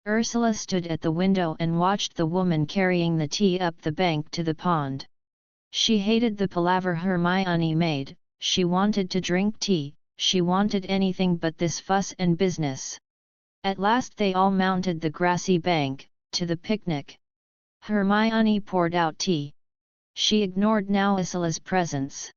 Ursula stood at the window and watched the woman carrying the tea up the bank to the pond. She hated the palaver Hermione made. She wanted to drink tea, she wanted anything but this fuss and business. At last they all mounted the grassy bank, to the picnic. Hermione poured out tea. She ignored now Ursula's presence.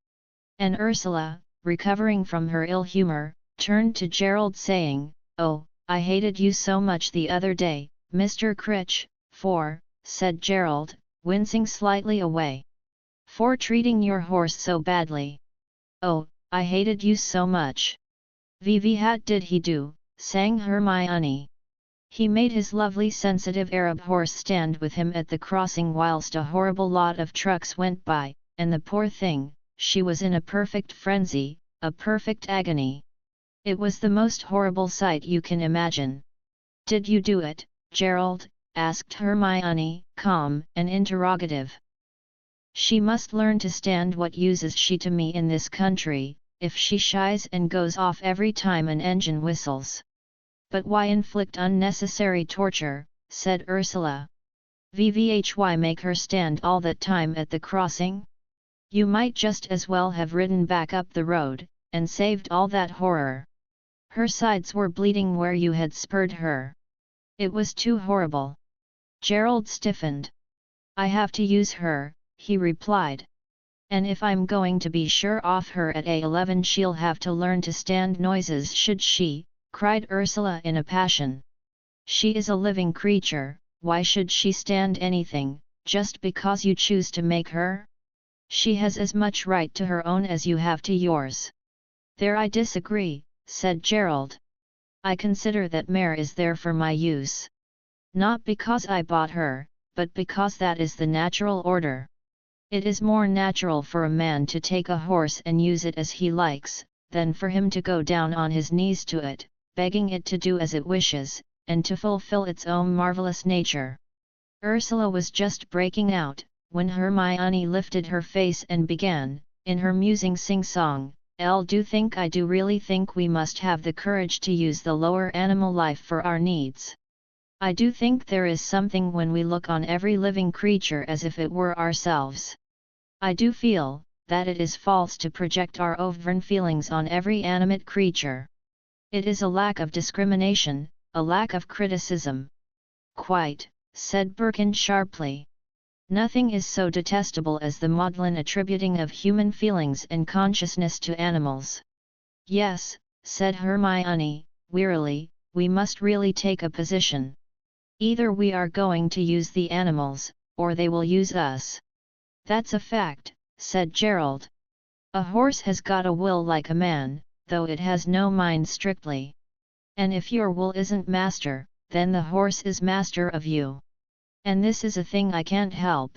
And Ursula, recovering from her ill humor, turned to Gerald saying, "Oh, I hated you so much the other day, Mr. Critch, said Gerald, wincing slightly away. "For treating your horse so badly." "Oh, I hated you so much." "What did he do?" sang Hermione. "He made his lovely sensitive Arab horse stand with him at the crossing whilst a horrible lot of trucks went by, and the poor thing, she was in a perfect frenzy, a perfect agony. It was the most horrible sight you can imagine." "Did you do it, Gerald?" asked Hermione, calm and interrogative. "She must learn to stand. What use is she to me in this country, if she shies and goes off every time an engine whistles?" "But why inflict unnecessary torture?" said Ursula. "Why make her stand all that time at the crossing? You might just as well have ridden back up the road, and saved all that horror. Her sides were bleeding where you had spurred her. It was too horrible." Gerald stiffened. "I have to use her," he replied. "And if I'm going to be sure off her at A11 she'll have to learn to stand noises, should she?" cried Ursula in a passion. "She is a living creature, why should she stand anything, just because you choose to make her? She has as much right to her own as you have to yours." "There I disagree," said Gerald. "I consider that mare is there for my use. Not because I bought her, but because that is the natural order. It is more natural for a man to take a horse and use it as he likes, than for him to go down on his knees to it, begging it to do as it wishes, and to fulfill its own marvelous nature." Ursula was just breaking out, when Hermione lifted her face and began, in her musing sing-song, I do really think we must have the courage to use the lower animal life for our needs. I do think there is something when we look on every living creature as if it were ourselves. I do feel that it is false to project our own feelings on every animate creature. It is a lack of discrimination, a lack of criticism." "Quite," said Birkin sharply. "Nothing is so detestable as the maudlin attributing of human feelings and consciousness to animals." "Yes," said Hermione, wearily, "we must really take a position. Either we are going to use the animals, or they will use us." "That's a fact," said Gerald. "A horse has got a will like a man, though it has no mind strictly. And if your will isn't master, then the horse is master of you. And this is a thing I can't help.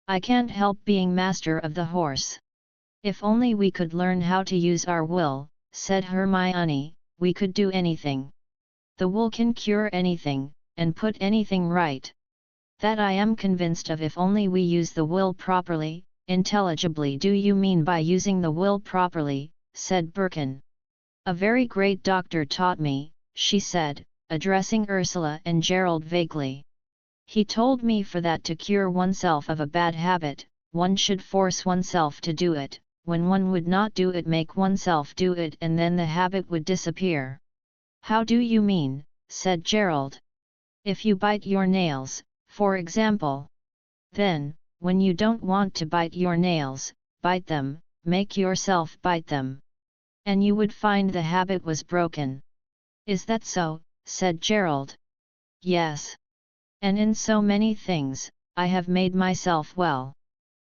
I can't help being master of the horse." "If only we could learn how to use our will," said Hermione, "we could do anything. The will can cure anything, and put anything right. That I am convinced of if only we use the will properly, intelligibly." "Do you mean by using the will properly?" said Birkin. "A very great doctor taught me," she said, addressing Ursula and Gerald vaguely. "He told me for that to cure oneself of a bad habit, one should force oneself to do it, when one would not do it, make oneself do it, and then the habit would disappear. How do you mean? Said Gerald. If you bite your nails, for example. Then, when you don't want to bite your nails, bite them, make yourself bite them. And you would find the habit was broken. Is that so? Said Gerald. Yes. And in so many things, I have made myself well.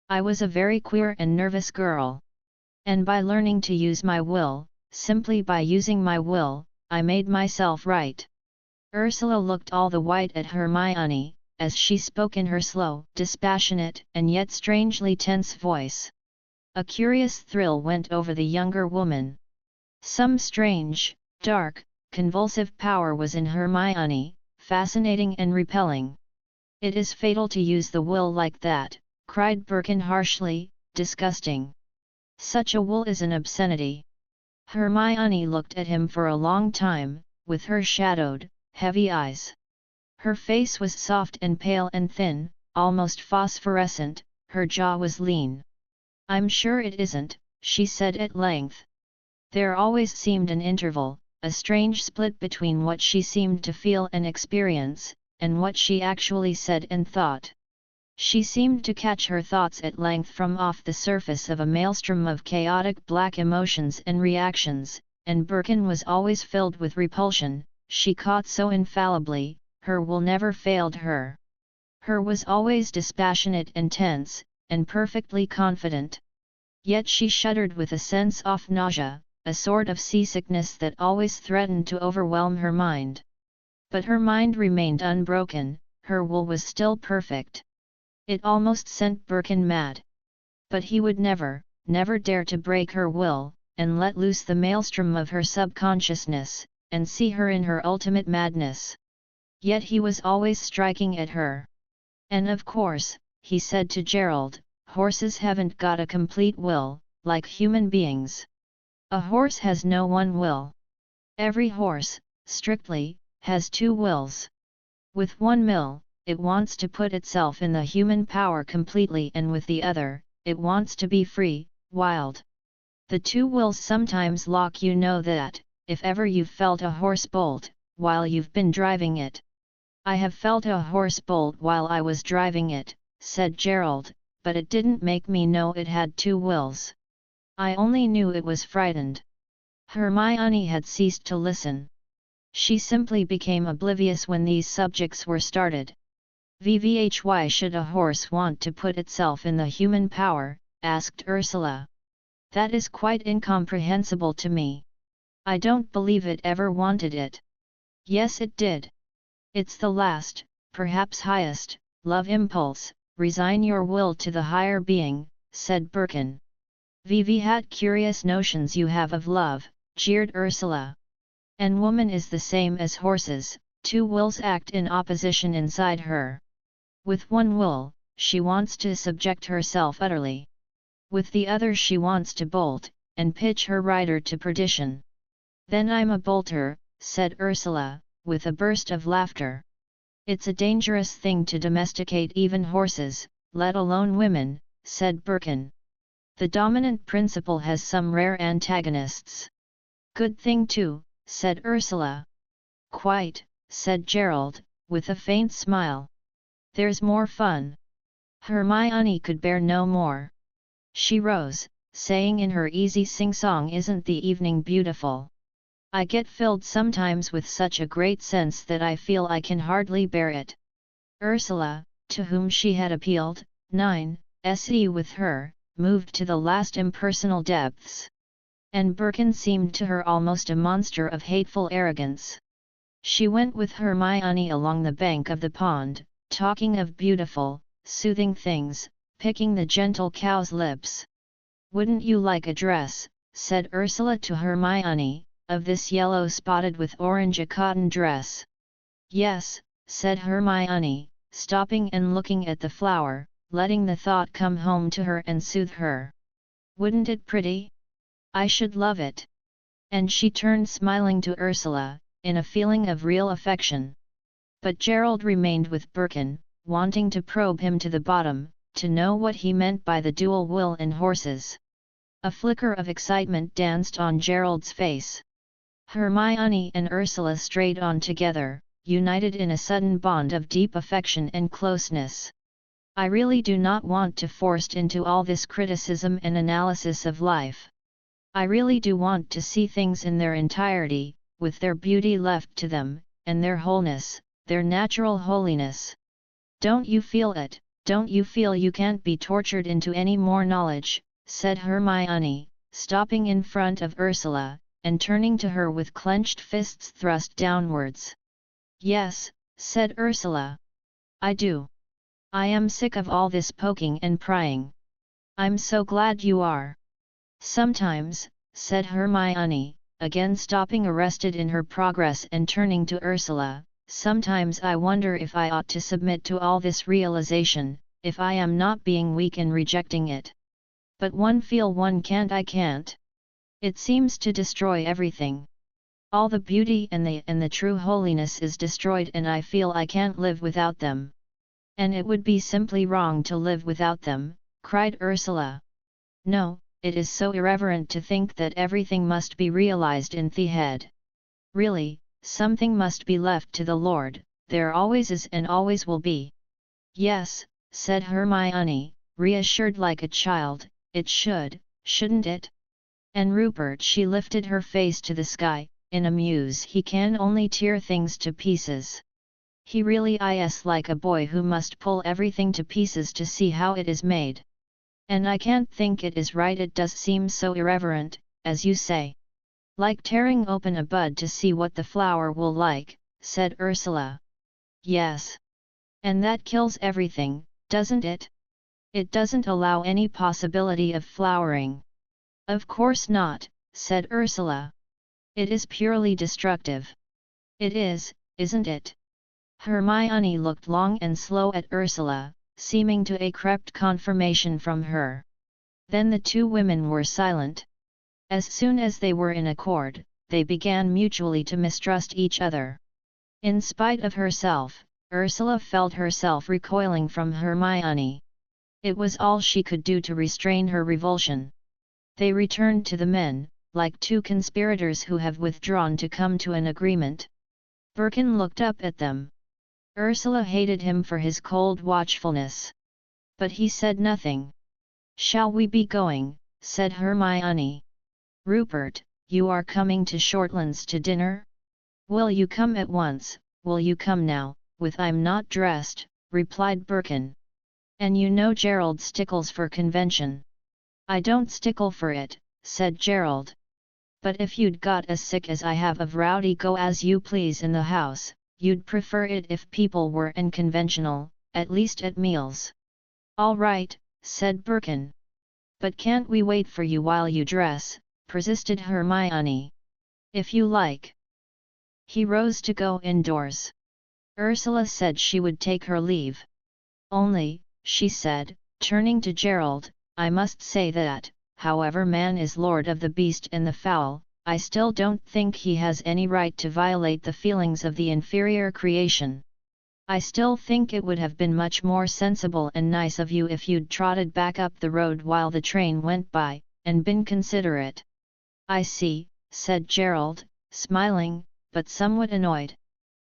I was a very queer and nervous girl. And by learning to use my will, simply by using my will, I made myself right. Ursula looked all the while at Hermione, as she spoke in her slow, dispassionate, and yet strangely tense voice. A curious thrill went over the younger woman. Some strange, dark, convulsive power was in Hermione, fascinating and repelling. It is fatal to use the will like that, cried Birkin harshly, disgusting. Such a will is an obscenity. Hermione looked at him for a long time, with her shadowed, heavy eyes. Her face was soft and pale and thin, almost phosphorescent, her jaw was lean. I'm sure it isn't, she said at length. There always seemed an interval, a strange split between what she seemed to feel and experience, and what she actually said and thought. She seemed to catch her thoughts at length from off the surface of a maelstrom of chaotic black emotions and reactions, and Birkin was always filled with repulsion. She caught so infallibly, her will never failed her. Her was always dispassionate and tense, and perfectly confident. Yet she shuddered with a sense of nausea, a sort of seasickness that always threatened to overwhelm her mind. But her mind remained unbroken, her will was still perfect. It almost sent Birkin mad. But he would never, never dare to break her will, and let loose the maelstrom of her subconsciousness, and see her in her ultimate madness. Yet he was always striking at her. And of course, he said to Gerald, horses haven't got a complete will, like human beings. A horse has no one will. Every horse, strictly, has two wills. With one will, it wants to put itself in the human power completely, and with the other, it wants to be free, wild. The two wills sometimes lock, you know that, if ever you've felt a horse bolt, while you've been driving it. I have felt a horse bolt while I was driving it, said Gerald, but it didn't make me know it had two wills. I only knew it was frightened. Hermione had ceased to listen. She simply became oblivious when these subjects were started. Why should a horse want to put itself in the human power? Asked Ursula. That is quite incomprehensible to me. I don't believe it ever wanted it. Yes, it did. It's the last, perhaps highest, love impulse. Resign your will to the higher being, said Birkin. What curious notions you have of love, jeered Ursula. And woman is the same as horses, two wills act in opposition inside her. With one will, she wants to subject herself utterly. With the other she wants to bolt, and pitch her rider to perdition. Then I'm a bolter, said Ursula, with a burst of laughter. It's a dangerous thing to domesticate even horses, let alone women, said Birkin. The dominant principle has some rare antagonists. Good thing too, said Ursula. Quite, said Gerald, with a faint smile. There's more fun. Hermione could bear no more. She rose, saying in her easy sing-song, isn't the evening beautiful? I get filled sometimes with such a great sense that I feel I can hardly bear it. Ursula, to whom she had appealed, 9se with her, moved to the last impersonal depths. And Birkin seemed to her almost a monster of hateful arrogance. She went with Hermione along the bank of the pond, talking of beautiful, soothing things, picking the gentle cow's lips. Wouldn't you like a dress, said Ursula to Hermione, of this yellow spotted with orange a cotton dress? Yes, said Hermione, stopping and looking at the flower, letting the thought come home to her and soothe her. Wouldn't it pretty? I should love it. And she turned smiling to Ursula, in a feeling of real affection. But Gerald remained with Birkin, wanting to probe him to the bottom, to know what he meant by the dual will in horses. A flicker of excitement danced on Gerald's face. Hermione and Ursula strayed on together, united in a sudden bond of deep affection and closeness. I really do not want to forced into all this criticism and analysis of life. I really do want to see things in their entirety, with their beauty left to them, and their wholeness, their natural holiness. Don't you feel it? Don't you feel you can't be tortured into any more knowledge? Said Hermione, stopping in front of Ursula, and turning to her with clenched fists thrust downwards. Yes, said Ursula. I do. I am sick of all this poking and prying. I'm so glad you are. Sometimes, said Hermione, again stopping arrested in her progress and turning to Ursula, sometimes I wonder if I ought to submit to all this realization, if I am not being weak in rejecting it. But one feel one can't. I can't. It seems to destroy everything. All the beauty and the true holiness is destroyed, and I feel I can't live without them. And it would be simply wrong to live without them, cried Ursula. No, it is so irreverent to think that everything must be realized in the head. Really, something must be left to the Lord, there always is and always will be. Yes, said Hermione, reassured like a child, it should, shouldn't it? And Rupert, she lifted her face to the sky, in a muse. He can only tear things to pieces. He really is like a boy who must pull everything to pieces to see how it is made. And I can't think it is right. It does seem so irreverent, as you say. Like tearing open a bud to see what the flower will like, said Ursula. Yes. And that kills everything, doesn't it? It doesn't allow any possibility of flowering. Of course not, said Ursula. It is purely destructive. It is, isn't it? Hermione looked long and slow at Ursula, seeming to accept confirmation from her. Then the two women were silent. As soon as they were in accord, they began mutually to mistrust each other. In spite of herself, Ursula felt herself recoiling from Hermione. It was all she could do to restrain her revulsion. They returned to the men, like two conspirators who have withdrawn to come to an agreement. Birkin looked up at them. Ursula hated him for his cold watchfulness. But he said nothing. Shall we be going? Said Hermione. Rupert, you are coming to Shortlands to dinner? Will you come at once? Will you come now? With I'm not dressed, replied Birkin. And you know Gerald stickles for convention. I don't stickle for it, said Gerald. But if you'd got as sick as I have of rowdy go as you please in the house, you'd prefer it if people were unconventional, at least at meals. All right, said Birkin. But can't we wait for you while you dress? Persisted Hermione. If you like. He rose to go indoors. Ursula said she would take her leave. Only, she said, turning to Gerald, I must say that, however man is lord of the beast and the fowl, I still don't think he has any right to violate the feelings of the inferior creation. I still think it would have been much more sensible and nice of you if you'd trotted back up the road while the train went by, and been considerate. I see, said Gerald, smiling, but somewhat annoyed.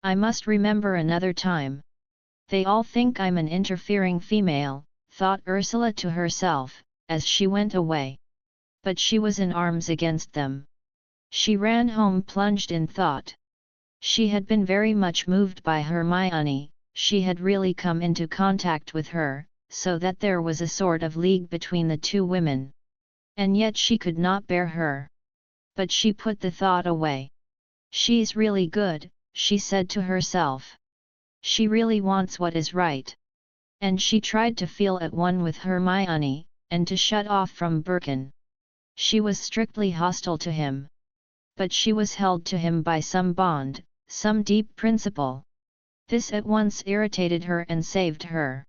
I must remember another time. They all think I'm an interfering female, thought Ursula to herself, as she went away. But she was in arms against them. She ran home plunged in thought. She had been very much moved by Hermione, she had really come into contact with her, so that there was a sort of league between the two women. And yet she could not bear her. But she put the thought away. She's really good, she said to herself. She really wants what is right. And she tried to feel at one with Hermione, and to shut off from Birkin. She was strictly hostile to him. But she was held to him by some bond, some deep principle. This at once irritated her and saved her.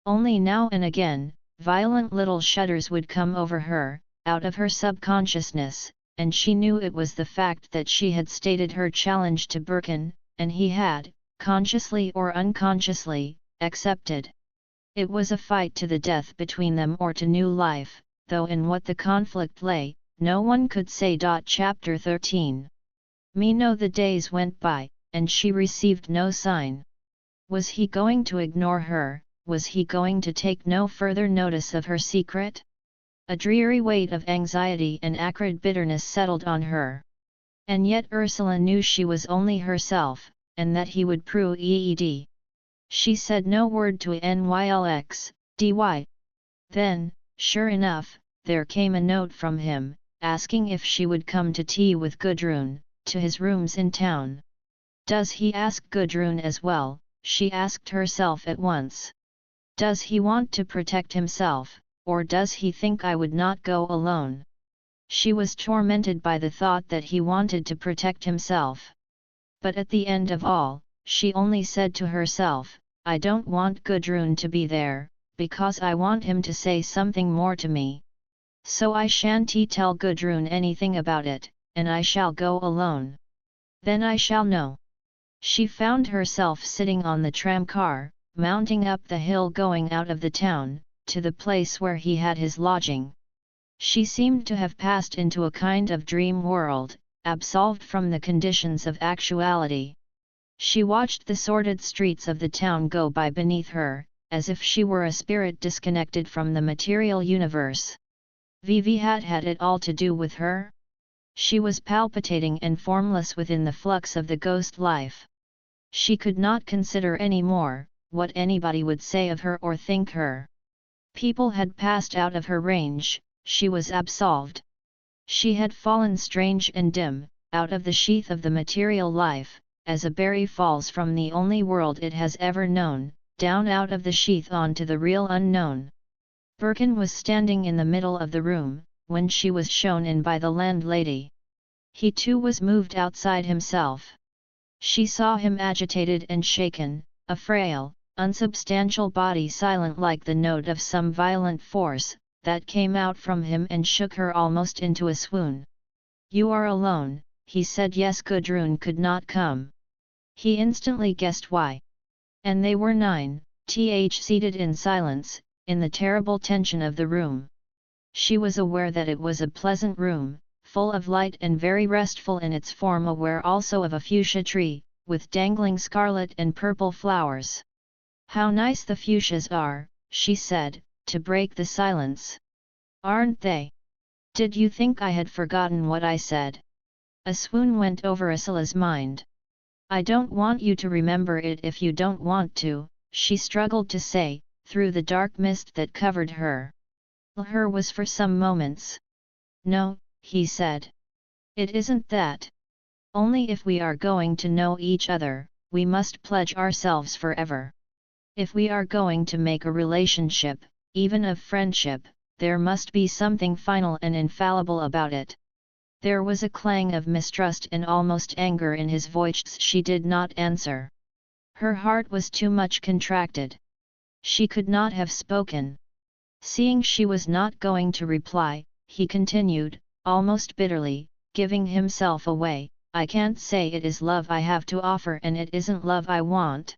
Only now and again, violent little shudders would come over her, out of her subconsciousness, and she knew it was the fact that she had stated her challenge to Birkin, and he had, consciously or unconsciously, accepted. It was a fight to the death between them or to new life, though in what the conflict lay, no one could say. Chapter 13. Me know the days went by, and she received no sign. Was he going to ignore her? Was he going to take no further notice of her secret? A dreary weight of anxiety and acrid bitterness settled on her. And yet Ursula knew she was only herself, and that he would prove EED. She said no word to Nylx, dy. Then, sure enough, there came a note from him, asking if she would come to tea with Gudrun, to his rooms in town. Does he ask Gudrun as well? She asked herself at once. Does he want to protect himself, or does he think I would not go alone? She was tormented by the thought that he wanted to protect himself. But at the end of all, she only said to herself, I don't want Gudrun to be there, because I want him to say something more to me. So I shan't tell Gudrun anything about it, and I shall go alone. Then I shall know. She found herself sitting on the tramcar, mounting up the hill going out of the town, to the place where he had his lodging. She seemed to have passed into a kind of dream world, absolved from the conditions of actuality. She watched the sordid streets of the town go by beneath her, as if she were a spirit disconnected from the material universe. Vivi had it all to do with her? She was palpitating and formless within the flux of the ghost life. She could not consider any more what anybody would say of her or think her. People had passed out of her range, she was absolved. She had fallen strange and dim, out of the sheath of the material life, as a berry falls from the only world it has ever known, down out of the sheath onto the real unknown. Birkin was standing in the middle of the room, when she was shown in by the landlady. He too was moved outside himself. She saw him agitated and shaken, a frail, unsubstantial body silent like the note of some violent force, that came out from him and shook her almost into a swoon. You are alone, he said. Yes, Gudrun could not come. He instantly guessed why. And they were 9, seated in silence, in the terrible tension of the room. She was aware that it was a pleasant room, full of light and very restful in its form, aware also of a fuchsia tree, with dangling scarlet and purple flowers. How nice the fuchsias are, she said, to break the silence. Aren't they? Did you think I had forgotten what I said? A swoon went over Ursula's mind. I don't want you to remember it if you don't want to, she struggled to say, through the dark mist that covered her. Her was for some moments. No, he said. It isn't that. Only if we are going to know each other, we must pledge ourselves forever. If we are going to make a relationship, even of friendship, there must be something final and infallible about it. There was a clang of mistrust and almost anger in his voice. She did not answer. Her heart was too much contracted. She could not have spoken. Seeing she was not going to reply, he continued, almost bitterly, giving himself away, I can't say it is love I have to offer, and it isn't love I want.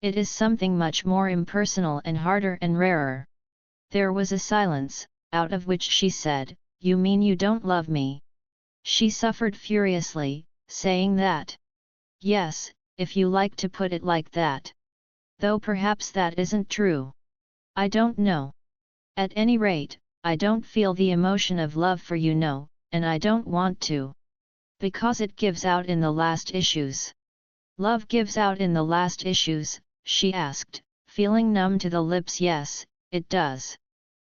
It is something much more impersonal and harder and rarer. There was a silence, out of which she said, You mean you don't love me? She suffered furiously, saying that. Yes, if you like to put it like that. Though perhaps that isn't true. I don't know. At any rate, I don't feel the emotion of love for you, no, and I don't want to. Because it gives out in the last issues. Love gives out in the last issues, she asked, feeling numb to the lips. Yes, it does.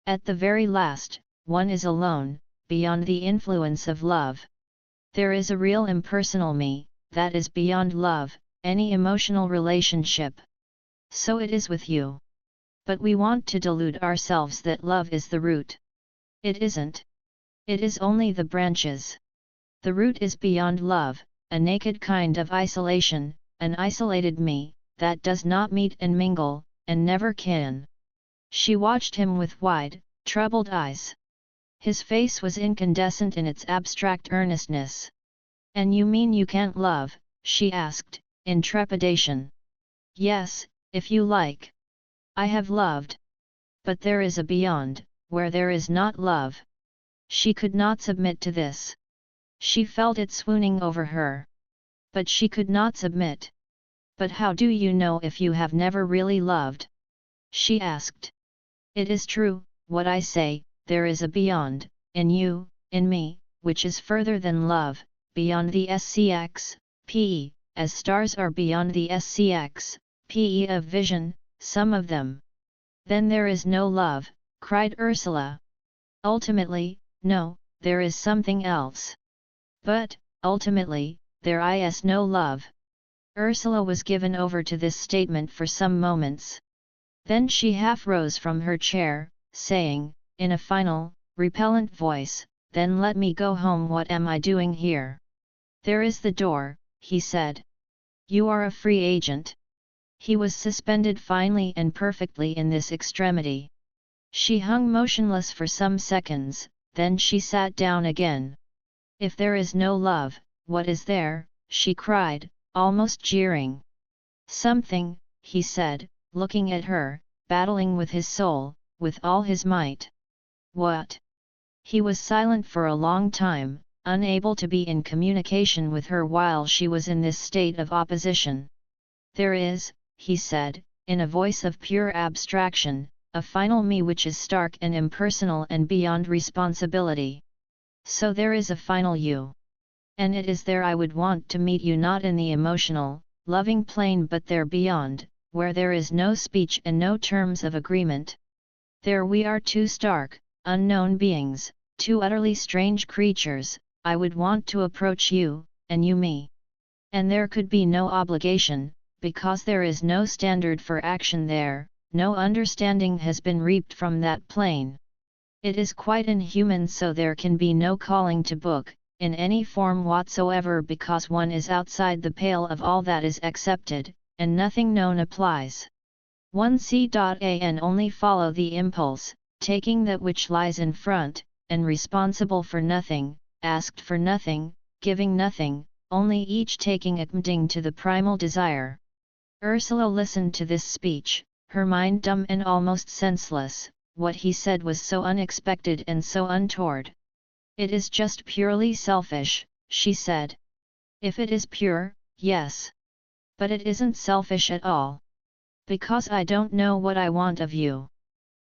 At the very last, one is alone, beyond the influence of love. There is a real impersonal me, that is beyond love, any emotional relationship. So it is with you. But we want to delude ourselves that love is the root. It isn't. It is only the branches. The root is beyond love, a naked kind of isolation, an isolated me, that does not meet and mingle, and never can. She watched him with wide, troubled eyes. His face was incandescent in its abstract earnestness. And you mean you can't love? She asked, in trepidation. Yes, if you like. I have loved. But there is a beyond, where there is not love. She could not submit to this. She felt it swooning over her. But she could not submit. But how do you know if you have never really loved? She asked. It is true, what I say, there is a beyond, in you, in me, which is further than love, beyond the SCX, PE, as stars are beyond the SCX, PE of vision, some of them. Then there is no love, cried Ursula. Ultimately, no, there is something else. But, ultimately, there is no love. Ursula was given over to this statement for some moments. Then she half rose from her chair, saying, in a final, repellent voice, then let me go home. What am I doing here? There is the door, he said. You are a free agent. He was suspended finely and perfectly in this extremity. She hung motionless for some seconds, then she sat down again. If there is no love, what is there? She cried, almost jeering. Something, he said, looking at her, battling with his soul, with all his might. What? He was silent for a long time, unable to be in communication with her while she was in this state of opposition. There is, he said, in a voice of pure abstraction, a final me which is stark and impersonal and beyond responsibility. So there is a final you. And it is there I would want to meet you, not in the emotional, loving plane, but there beyond, where there is no speech and no terms of agreement. There we are two stark, unknown beings, two utterly strange creatures. I would want to approach you, and you me. And there could be no obligation, because there is no standard for action there, no understanding has been reaped from that plane. It is quite inhuman, so there can be no calling to book, in any form whatsoever, because one is outside the pale of all that is accepted, and nothing known applies. One can only follow the impulse, taking that which lies in front, and responsible for nothing, asked for nothing, giving nothing, only each taking according to the primal desire. Ursula listened to this speech, her mind dumb and almost senseless. What he said was so unexpected and so untoward. It is just purely selfish, she said. If it is pure, yes. But it isn't selfish at all. Because I don't know what I want of you.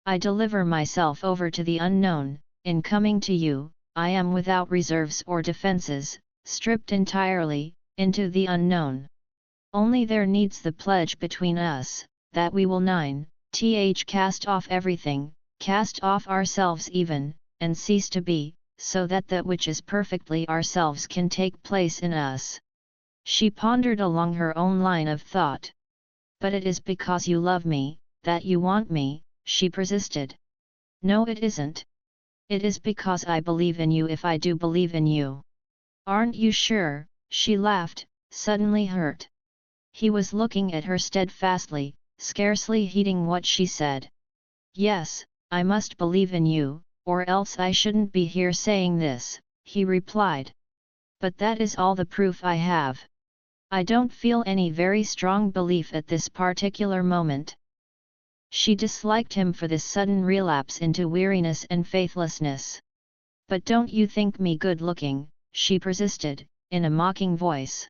I deliver myself over to the unknown. In coming to you, I am without reserves or defenses, stripped entirely, into the unknown. Only there needs the pledge between us, that we will cast off everything, cast off ourselves even, and cease to be, so that that which is perfectly ourselves can take place in us. She pondered along her own line of thought. But it is because you love me, that you want me, she persisted. No, it isn't. It is because I believe in you, if I do believe in you. Aren't you sure? She laughed, suddenly hurt. He was looking at her steadfastly, scarcely heeding what she said. Yes, I must believe in you, or else I shouldn't be here saying this, he replied. But that is all the proof I have. I don't feel any very strong belief at this particular moment. She disliked him for this sudden relapse into weariness and faithlessness. But don't you think me good-looking? She persisted, in a mocking voice.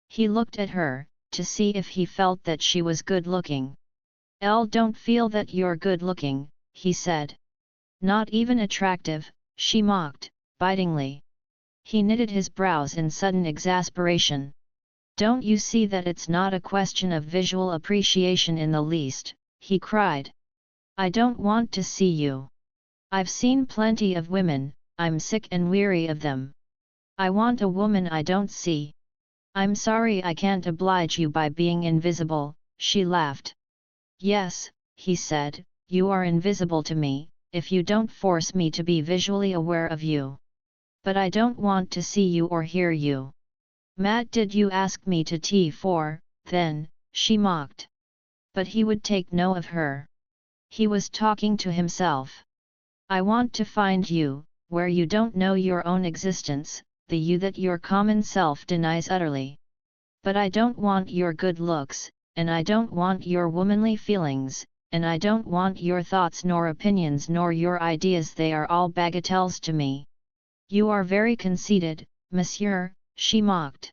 He looked at her, to see if he felt that she was good-looking. Don't feel that you're good-looking, he said. Not even attractive, she mocked, bitingly. He knitted his brows in sudden exasperation. Don't you see that it's not a question of visual appreciation in the least, he cried. I don't want to see you. I've seen plenty of women, I'm sick and weary of them. I want a woman I don't see. I'm sorry I can't oblige you by being invisible, she laughed. Yes, he said, you are invisible to me, if you don't force me to be visually aware of you. But I don't want to see you or hear you. Matt, did you ask me to tea for, then? She mocked. But he would take no of her. He was talking to himself. I want to find you, where you don't know your own existence, the you that your common self denies utterly. But I don't want your good looks, and I don't want your womanly feelings, and I don't want your thoughts nor opinions nor your ideas, they are all bagatelles to me. You are very conceited, monsieur, she mocked.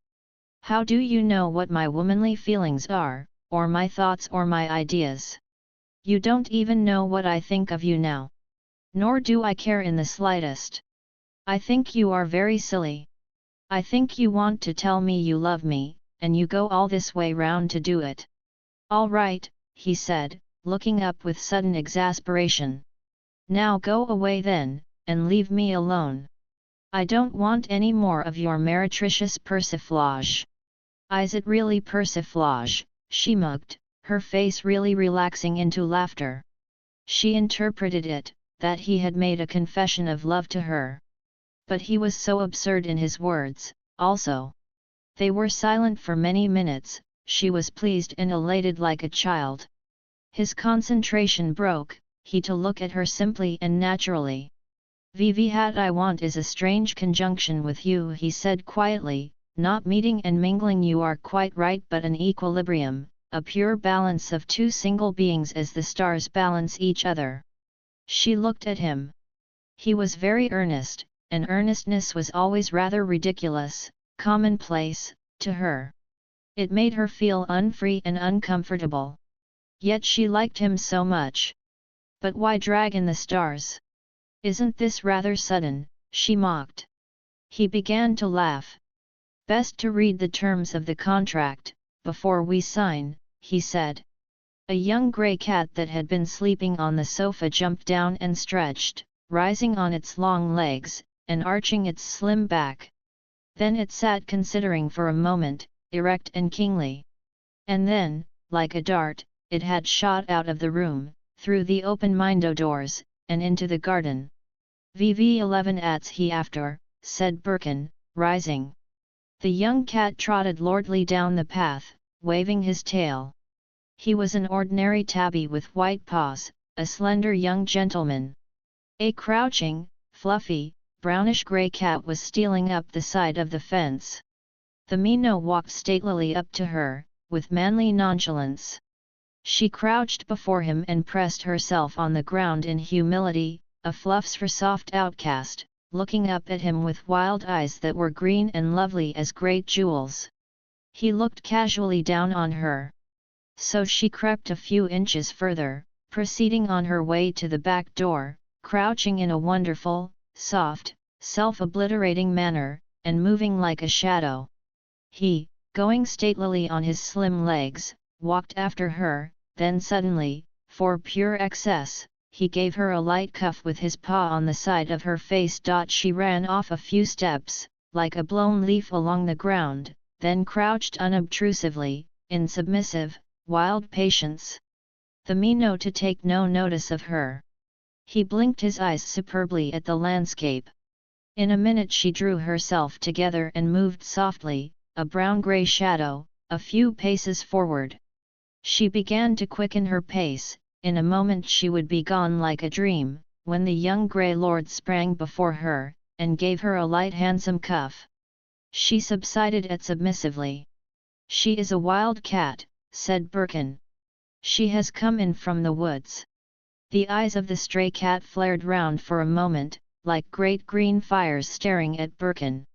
How do you know what my womanly feelings are, or my thoughts or my ideas? You don't even know what I think of you now. Nor do I care in the slightest. I think you are very silly. I think you want to tell me you love me, and you go all this way round to do it. All right, he said, looking up with sudden exasperation. Now go away then, and leave me alone. I don't want any more of your meretricious persiflage. Is it really persiflage? She mocked, her face really relaxing into laughter. She interpreted it, that he had made a confession of love to her. But he was so absurd in his words, also. They were silent for many minutes, she was pleased and elated like a child. His concentration broke, he to look at her simply and naturally. Vivi hat I want is a strange conjunction with you, he said quietly, not meeting and mingling, you are quite right, but an equilibrium, a pure balance of two single beings as the stars balance each other. She looked at him. He was very earnest, and earnestness was always rather ridiculous, commonplace, to her. It made her feel unfree and uncomfortable. Yet she liked him so much. But why drag in the stars? Isn't this rather sudden? She mocked. He began to laugh. Best to read the terms of the contract, before we sign, he said. A young grey cat that had been sleeping on the sofa jumped down and stretched, rising on its long legs, and arching its slim back. Then it sat considering for a moment, erect and kingly. And then, like a dart, it had shot out of the room, through the open window doors, and into the garden. VV11 ats he after, said Birkin, rising. The young cat trotted lordly down the path, waving his tail. He was an ordinary tabby with white paws, a slender young gentleman. A crouching, fluffy, brownish-grey cat was stealing up the side of the fence. The Minnow walked statelily up to her, with manly nonchalance. She crouched before him and pressed herself on the ground in humility, a fluff's for soft outcast, looking up at him with wild eyes that were green and lovely as great jewels. He looked casually down on her. So she crept a few inches further, proceeding on her way to the back door, crouching in a wonderful, soft, self-obliterating manner, and moving like a shadow. He, going statelily on his slim legs, walked after her, then suddenly, for pure excess, he gave her a light cuff with his paw on the side of her face. She ran off a few steps, like a blown leaf along the ground, then crouched unobtrusively, in submissive, wild patience. The Minnow to take no notice of her. He blinked his eyes superbly at the landscape. In a minute she drew herself together and moved softly, a brown-grey shadow, a few paces forward. She began to quicken her pace. In a moment she would be gone like a dream, when the young grey lord sprang before her, and gave her a light handsome cuff. She subsided it submissively. She is a wild cat, said Birkin. She has come in from the woods. The eyes of the stray cat flared round for a moment, like great green fires staring at Birkin.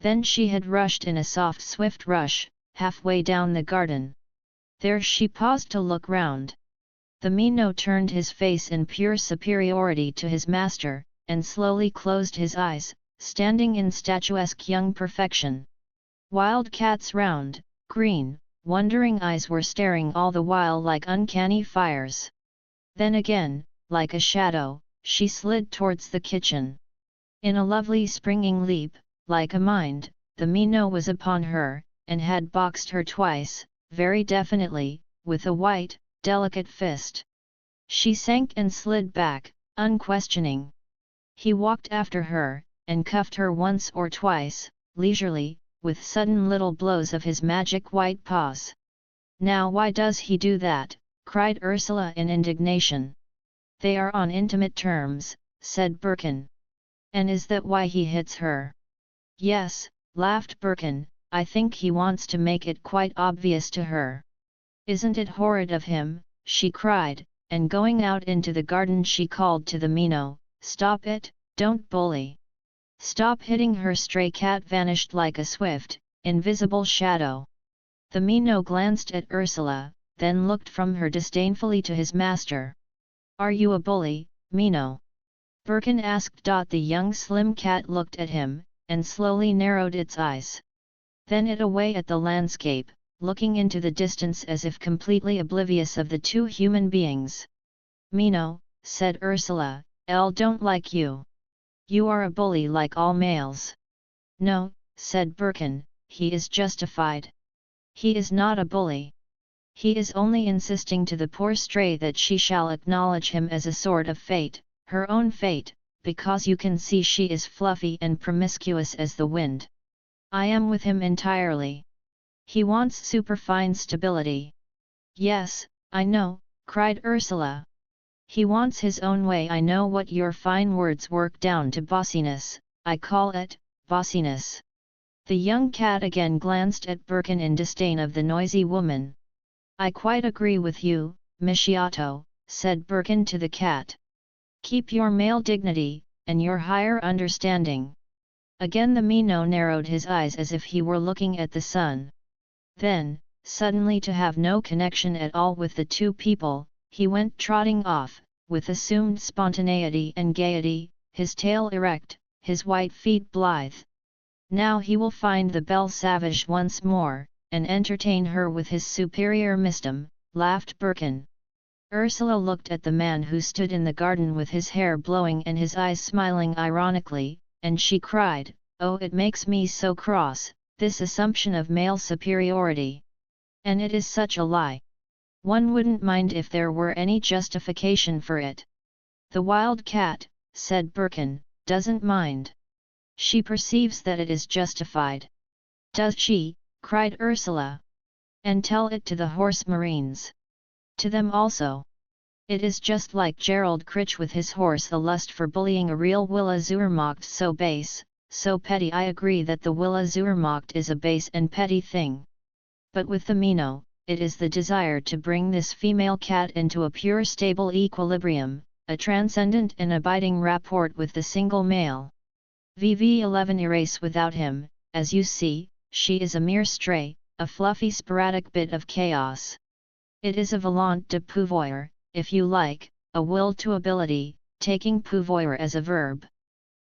Then she had rushed in a soft swift rush, halfway down the garden. There she paused to look round. The Minnow turned his face in pure superiority to his master, and slowly closed his eyes, standing in statuesque young perfection. Wild cat's round, green, wondering eyes were staring all the while like uncanny fires. Then again, like a shadow, she slid towards the kitchen. In a lovely springing leap, like a mind, the Minnow was upon her, and had boxed her twice, very definitely, with a white, delicate fist. She sank and slid back, unquestioning. He walked after her, and cuffed her once or twice, leisurely, with sudden little blows of his magic white paws. Now why does he do that? Cried Ursula in indignation. They are on intimate terms, said Birkin. And is that why he hits her? Yes, laughed Birkin, I think he wants to make it quite obvious to her. Isn't it horrid of him? She cried, and going out into the garden she called to the Mino, "Stop it, don't bully. Stop hitting her." Stray cat vanished like a swift, invisible shadow. The Mino glanced at Ursula, then looked from her disdainfully to his master. "Are you a bully, Mino?" Birkin asked. The young slim cat looked at him, and slowly narrowed its eyes. Then it away at the landscape, looking into the distance as if completely oblivious of the two human beings. "Mino," said Ursula, "Elle don't like you. You are a bully like all males." "No," said Birkin, "he is justified. He is not a bully. He is only insisting to the poor stray that she shall acknowledge him as a sort of fate, her own fate, because you can see she is fluffy and promiscuous as the wind. I am with him entirely. He wants superfine stability." "Yes, I know," cried Ursula. "He wants his own way. I know what your fine words work down to bossiness, I call it, bossiness." The young cat again glanced at Birkin in disdain of the noisy woman. "I quite agree with you, Mischiato," said Birkin to the cat. "Keep your male dignity, and your higher understanding." Again the Mino narrowed his eyes as if he were looking at the sun. Then, suddenly, to have no connection at all with the two people, he went trotting off, with assumed spontaneity and gaiety, his tail erect, his white feet blithe. "Now he will find the Belle Sauvage once more, and entertain her with his superior misdom," laughed Birkin. Ursula looked at the man who stood in the garden with his hair blowing and his eyes smiling ironically, and she cried, "Oh, it makes me so cross, this assumption of male superiority. And it is such a lie. One wouldn't mind if there were any justification for it." "The wild cat," said Birkin, "doesn't mind. She perceives that it is justified." "Does she?" cried Ursula. "And tell it to the horse marines. To them also. It is just like Gerald Critch with his horse, a lust for bullying a real Willa Zurmacht, so base, so petty." "I agree that the Willa Zurmacht is a base and petty thing. But with the Mino, it is the desire to bring this female cat into a pure stable equilibrium, a transcendent and abiding rapport with the single male. VV11 erase without him, as you see, she is a mere stray, a fluffy sporadic bit of chaos. It is a volonté de pouvoir, if you like, a will to ability, taking pouvoir as a verb.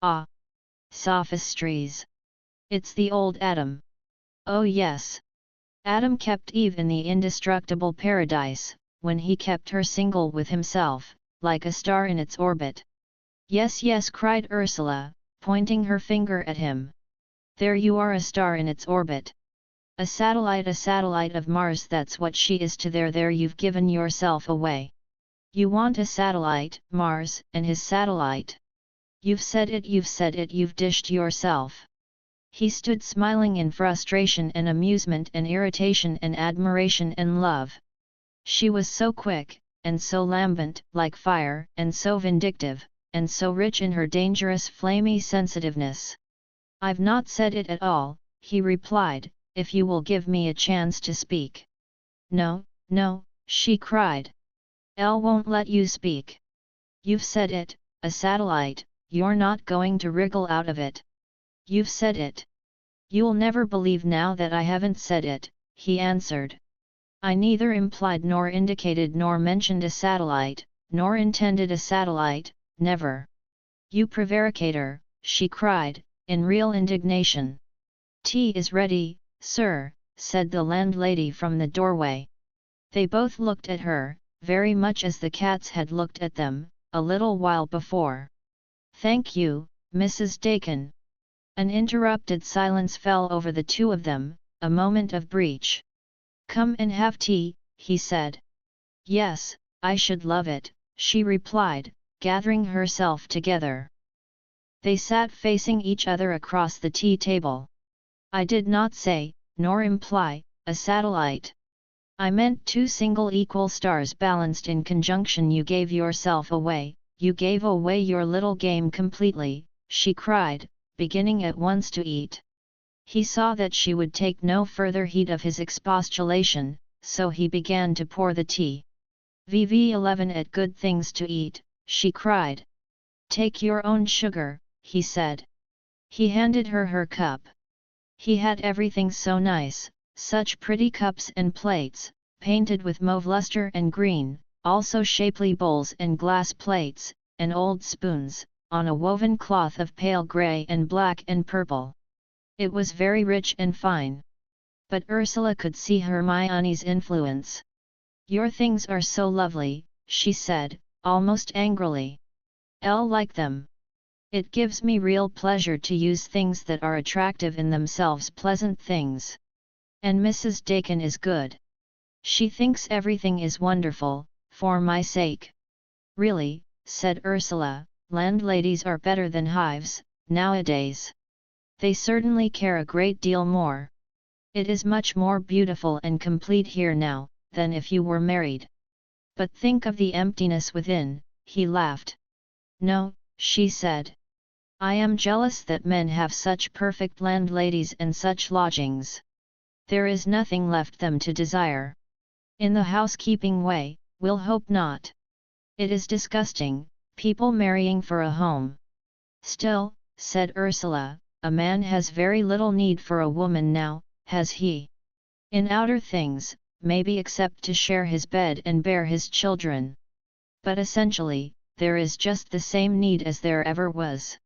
Ah! Sophistries! It's the old Adam. Oh yes! Adam kept Eve in the indestructible paradise, when he kept her single with himself, like a star in its orbit." "Yes, yes," cried Ursula, pointing her finger at him. "There you are, a star in its orbit. A satellite of Mars, that's what she is to there you've given yourself away. You want a satellite, Mars, and his satellite. You've said it, you've dished yourself." He stood smiling in frustration and amusement and irritation and admiration and love. She was so quick, and so lambent like fire, and so vindictive, and so rich in her dangerous flamy sensitiveness. "I've not said it at all," he replied, "if you will give me a chance to speak." "No, no," she cried. "Elle won't let you speak. You've said it, a satellite, you're not going to wriggle out of it. You've said it." "You'll never believe now that I haven't said it," he answered. "I neither implied nor indicated nor mentioned a satellite, nor intended a satellite, never." "You prevaricator," she cried, in real indignation. "Tea is ready, sir," said the landlady from the doorway. They both looked at her, very much as the cats had looked at them, a little while before. "Thank you, Mrs. Dakin." An interrupted silence fell over the two of them, a moment of breach. "Come and have tea," he said. "Yes, I should love it," she replied, gathering herself together. They sat facing each other across the tea table. "I did not say, nor imply, a satellite. I meant two single equal stars balanced in conjunction. You gave yourself away, you gave away your little game completely," she cried, beginning at once to eat. He saw that she would take no further heed of his expostulation, so he began to pour the tea. VV11 at good things to eat, she cried. Take your own sugar, he said. He handed her cup. He had everything so nice, such pretty cups and plates, painted with mauve luster and green, also shapely bowls and glass plates, and old spoons, on a woven cloth of pale grey and black and purple. It was very rich and fine. But Ursula could see Hermione's influence. Your things are so lovely, she said, almost angrily. I'll like them. It gives me real pleasure to use things that are attractive in themselves, pleasant things. And Mrs. Dakin is good. She thinks everything is wonderful, for my sake. Really, said Ursula, landladies are better than hives, nowadays. They certainly care a great deal more. It is much more beautiful and complete here now, than if you were married. But think of the emptiness within, he laughed. No, she said. I am jealous that men have such perfect landladies and such lodgings. There is nothing left them to desire. In the housekeeping way, we'll hope not. It is disgusting, people marrying for a home. Still, said Ursula, a man has very little need for a woman now, has he? In outer things, maybe except to share his bed and bear his children. But essentially, there is just the same need as there ever was.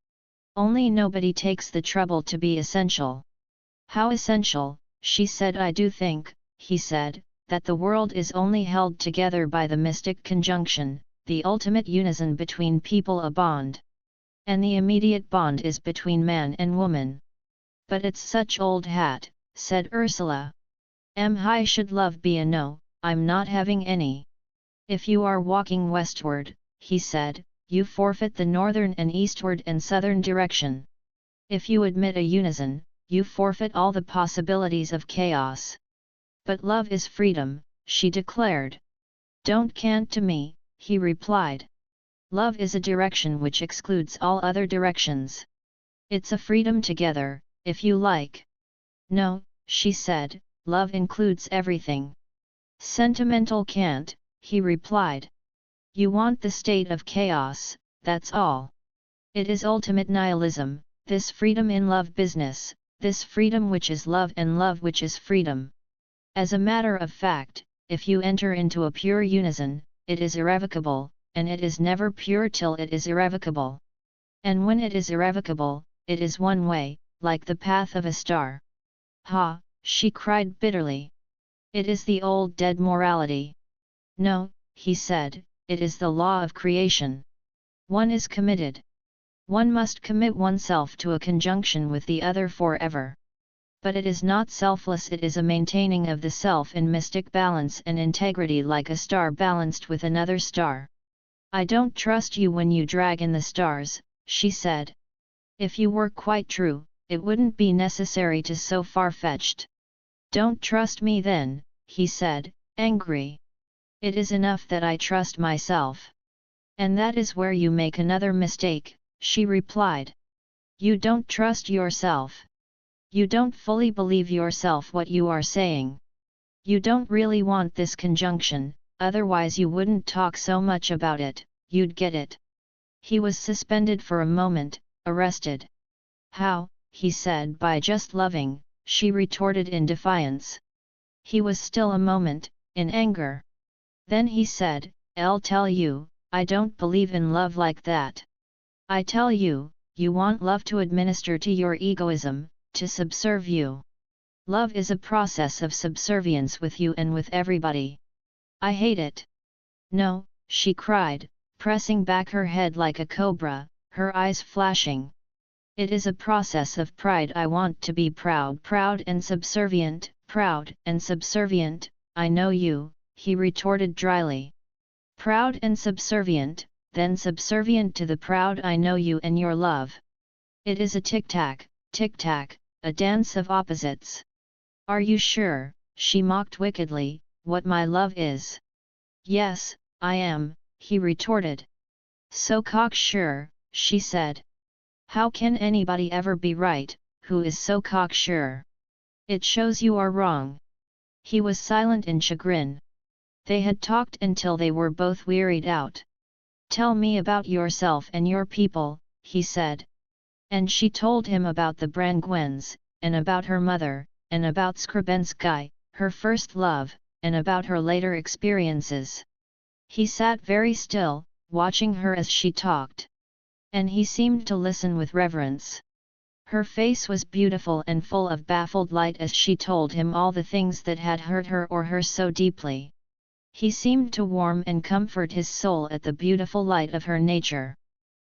Only nobody takes the trouble to be essential. How essential, she said. I do think, he said, that the world is only held together by the mystic conjunction, the ultimate unison between people, a bond. And the immediate bond is between man and woman. But it's such old hat, said Ursula. I should love be a no, I'm not having any. If you are walking westward, he said, you forfeit the northern and eastward and southern direction. If you admit a unison, you forfeit all the possibilities of chaos. But love is freedom, she declared. Don't cant to me, he replied. Love is a direction which excludes all other directions. It's a freedom together, if you like. No, she said, love includes everything. Sentimental cant, he replied. You want the state of chaos, that's all. It is ultimate nihilism, this freedom in love business, this freedom which is love and love which is freedom. As a matter of fact, if you enter into a pure unison, it is irrevocable, and it is never pure till it is irrevocable. And when it is irrevocable, it is one way, like the path of a star. Ha, she cried bitterly. It is the old dead morality. No, he said, it is the law of creation. One is committed. One must commit oneself to a conjunction with the other forever. But it is not selfless, it is a maintaining of the self in mystic balance and integrity, like a star balanced with another star. I don't trust you when you drag in the stars, she said. If you were quite true, it wouldn't be necessary to so far-fetched. Don't trust me then, he said, angry. It is enough that I trust myself. And that is where you make another mistake, she replied. You don't trust yourself. You don't fully believe yourself what you are saying. You don't really want this conjunction, otherwise you wouldn't talk so much about it, you'd get it. He was suspended for a moment, arrested. How, he said. By just loving, she retorted in defiance. He was still a moment, in anger. Then he said, I'll tell you, I don't believe in love like that. I tell you, you want love to administer to your egoism, to subserve you. Love is a process of subservience with you and with everybody. I hate it. No, she cried, pressing back her head like a cobra, her eyes flashing. It is a process of pride. I want to be proud, proud and subservient, I know you, he retorted dryly. Proud and subservient, then subservient to the proud I know you and your love. It is a tic-tac, a dance of opposites. Are you sure, she mocked wickedly, what my love is? Yes, I am, he retorted. So cocksure, she said. How can anybody ever be right, who is so cocksure? It shows you are wrong. He was silent in chagrin. They had talked until they were both wearied out. "Tell me about yourself and your people," he said. And she told him about the Brangwens, and about her mother, and about Skrubensky, her first love, and about her later experiences. He sat very still, watching her as she talked. And he seemed to listen with reverence. Her face was beautiful and full of baffled light as she told him all the things that had hurt her or her so deeply. He seemed to warm and comfort his soul at the beautiful light of her nature.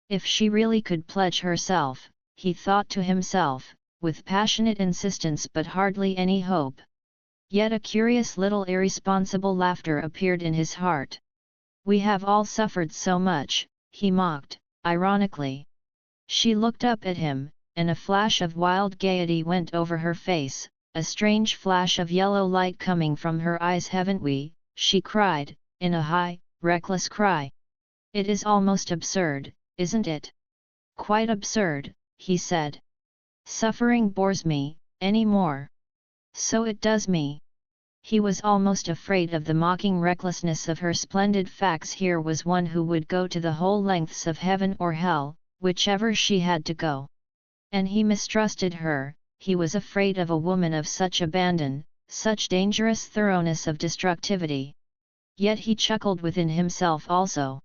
If she really could pledge herself, he thought to himself, with passionate insistence but hardly any hope. Yet a curious little irresponsible laughter appeared in his heart. "We have all suffered so much," he mocked, ironically. She looked up at him, and a flash of wild gaiety went over her face, a strange flash of yellow light coming from her eyes. "Haven't we?" she cried, in a high, reckless cry. "It is almost absurd, isn't it?" "Quite absurd," he said. "Suffering bores me, any more. So it does me." He was almost afraid of the mocking recklessness of her splendid facts. Here was one who would go to the whole lengths of heaven or hell, whichever she had to go. And he mistrusted her. He was afraid of a woman of such abandon, such dangerous thoroughness of destructivity. Yet he chuckled within himself also.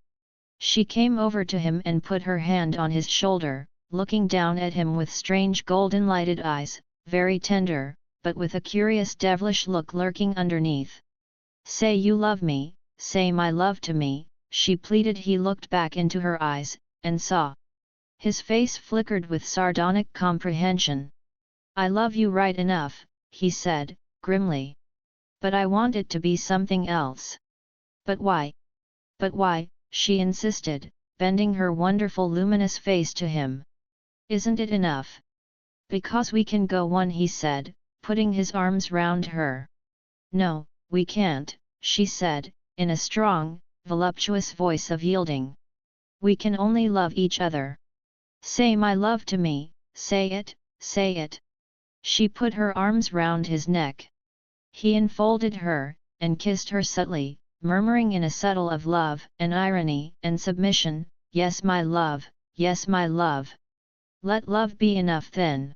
She came over to him and put her hand on his shoulder, looking down at him with strange golden-lighted eyes, very tender, but with a curious devilish look lurking underneath. "Say you love me, say my love to me," she pleaded. He looked back into her eyes, and saw. His face flickered with sardonic comprehension. "I love you right enough," he said, grimly. "But I want it to be something else." "But why? But why?" she insisted, bending her wonderful luminous face to him. "Isn't it enough?" "Because we can go on," he said, putting his arms round her. "No, we can't," she said, in a strong, voluptuous voice of yielding. "We can only love each other. Say my love to me, say it, say it." She put her arms round his neck. He enfolded her, and kissed her subtly, murmuring in a subtle of love and irony and submission, "Yes my love, yes my love. Let love be enough then.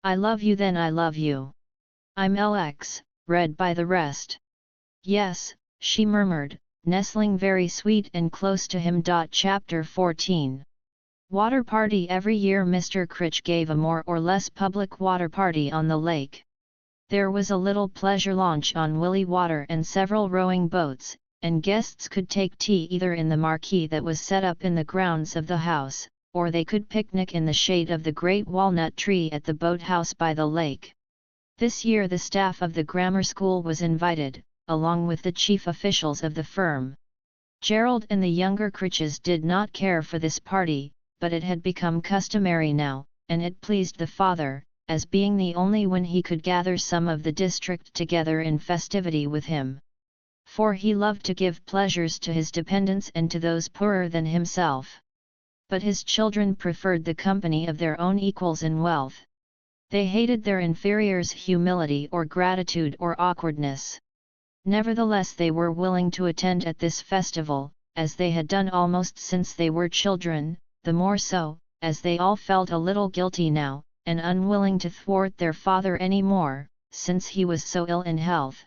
I love you then I love you. I'm LX, read by the rest." "Yes," she murmured, nestling very sweet and close to him. Chapter 14. Water party. Every year Mr. Critch gave a more or less public water party on the lake. There was a little pleasure launch on Willey Water and several rowing boats, and guests could take tea either in the marquee that was set up in the grounds of the house, or they could picnic in the shade of the great walnut tree at the boathouse by the lake. This year the staff of the grammar school was invited, along with the chief officials of the firm. Gerald and the younger Critches did not care for this party, but it had become customary now, and it pleased the father, as being the only one he could gather some of the district together in festivity with him. For he loved to give pleasures to his dependents and to those poorer than himself. But his children preferred the company of their own equals in wealth. They hated their inferiors' humility or gratitude or awkwardness. Nevertheless they were willing to attend at this festival, as they had done almost since they were children, the more so, as they all felt a little guilty now, and unwilling to thwart their father any more, since he was so ill in health.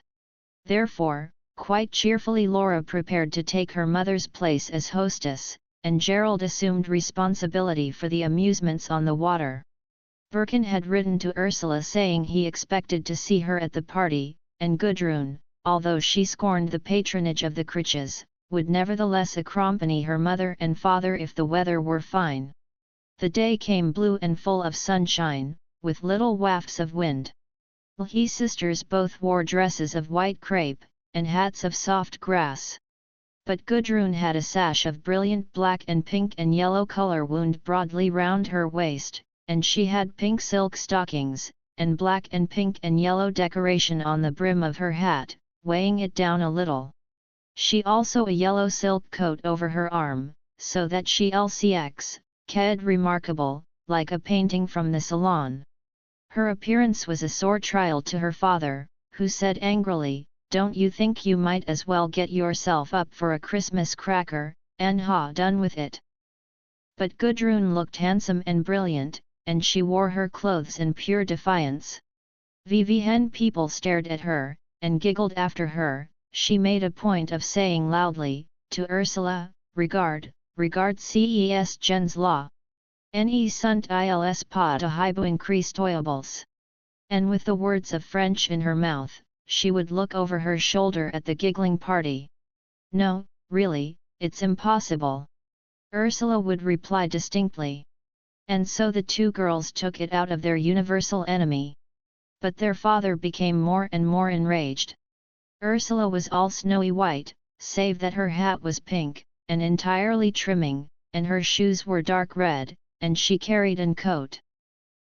Therefore, quite cheerfully Laura prepared to take her mother's place as hostess, and Gerald assumed responsibility for the amusements on the water. Birkin had written to Ursula saying he expected to see her at the party, and Gudrun, although she scorned the patronage of the Critches, would nevertheless accompany her mother and father if the weather were fine. The day came blue and full of sunshine, with little wafts of wind. The He sisters both wore dresses of white crepe, and hats of soft grass. But Gudrun had a sash of brilliant black and pink and yellow color wound broadly round her waist, and she had pink silk stockings, and black and pink and yellow decoration on the brim of her hat, weighing it down a little. She also a yellow silk coat over her arm, so that she lcx, ked remarkable, like a painting from the salon. Her appearance was a sore trial to her father, who said angrily, don't you think you might as well get yourself up for a Christmas cracker, and ha done with it? But Gudrun looked handsome and brilliant, and she wore her clothes in pure defiance. Vivienne people stared at her, and giggled after her. She made a point of saying loudly, to Ursula, regard ces gens là. Ne sunt ils pas de hiboux Christoyables. And with the words of French in her mouth, she would look over her shoulder at the giggling party. No, really, it's impossible, Ursula would reply distinctly. And so the two girls took it out of their universal enemy. But their father became more and more enraged. Ursula was all snowy white, save that her hat was pink, and entirely trimming, and her shoes were dark red, and she carried an coat.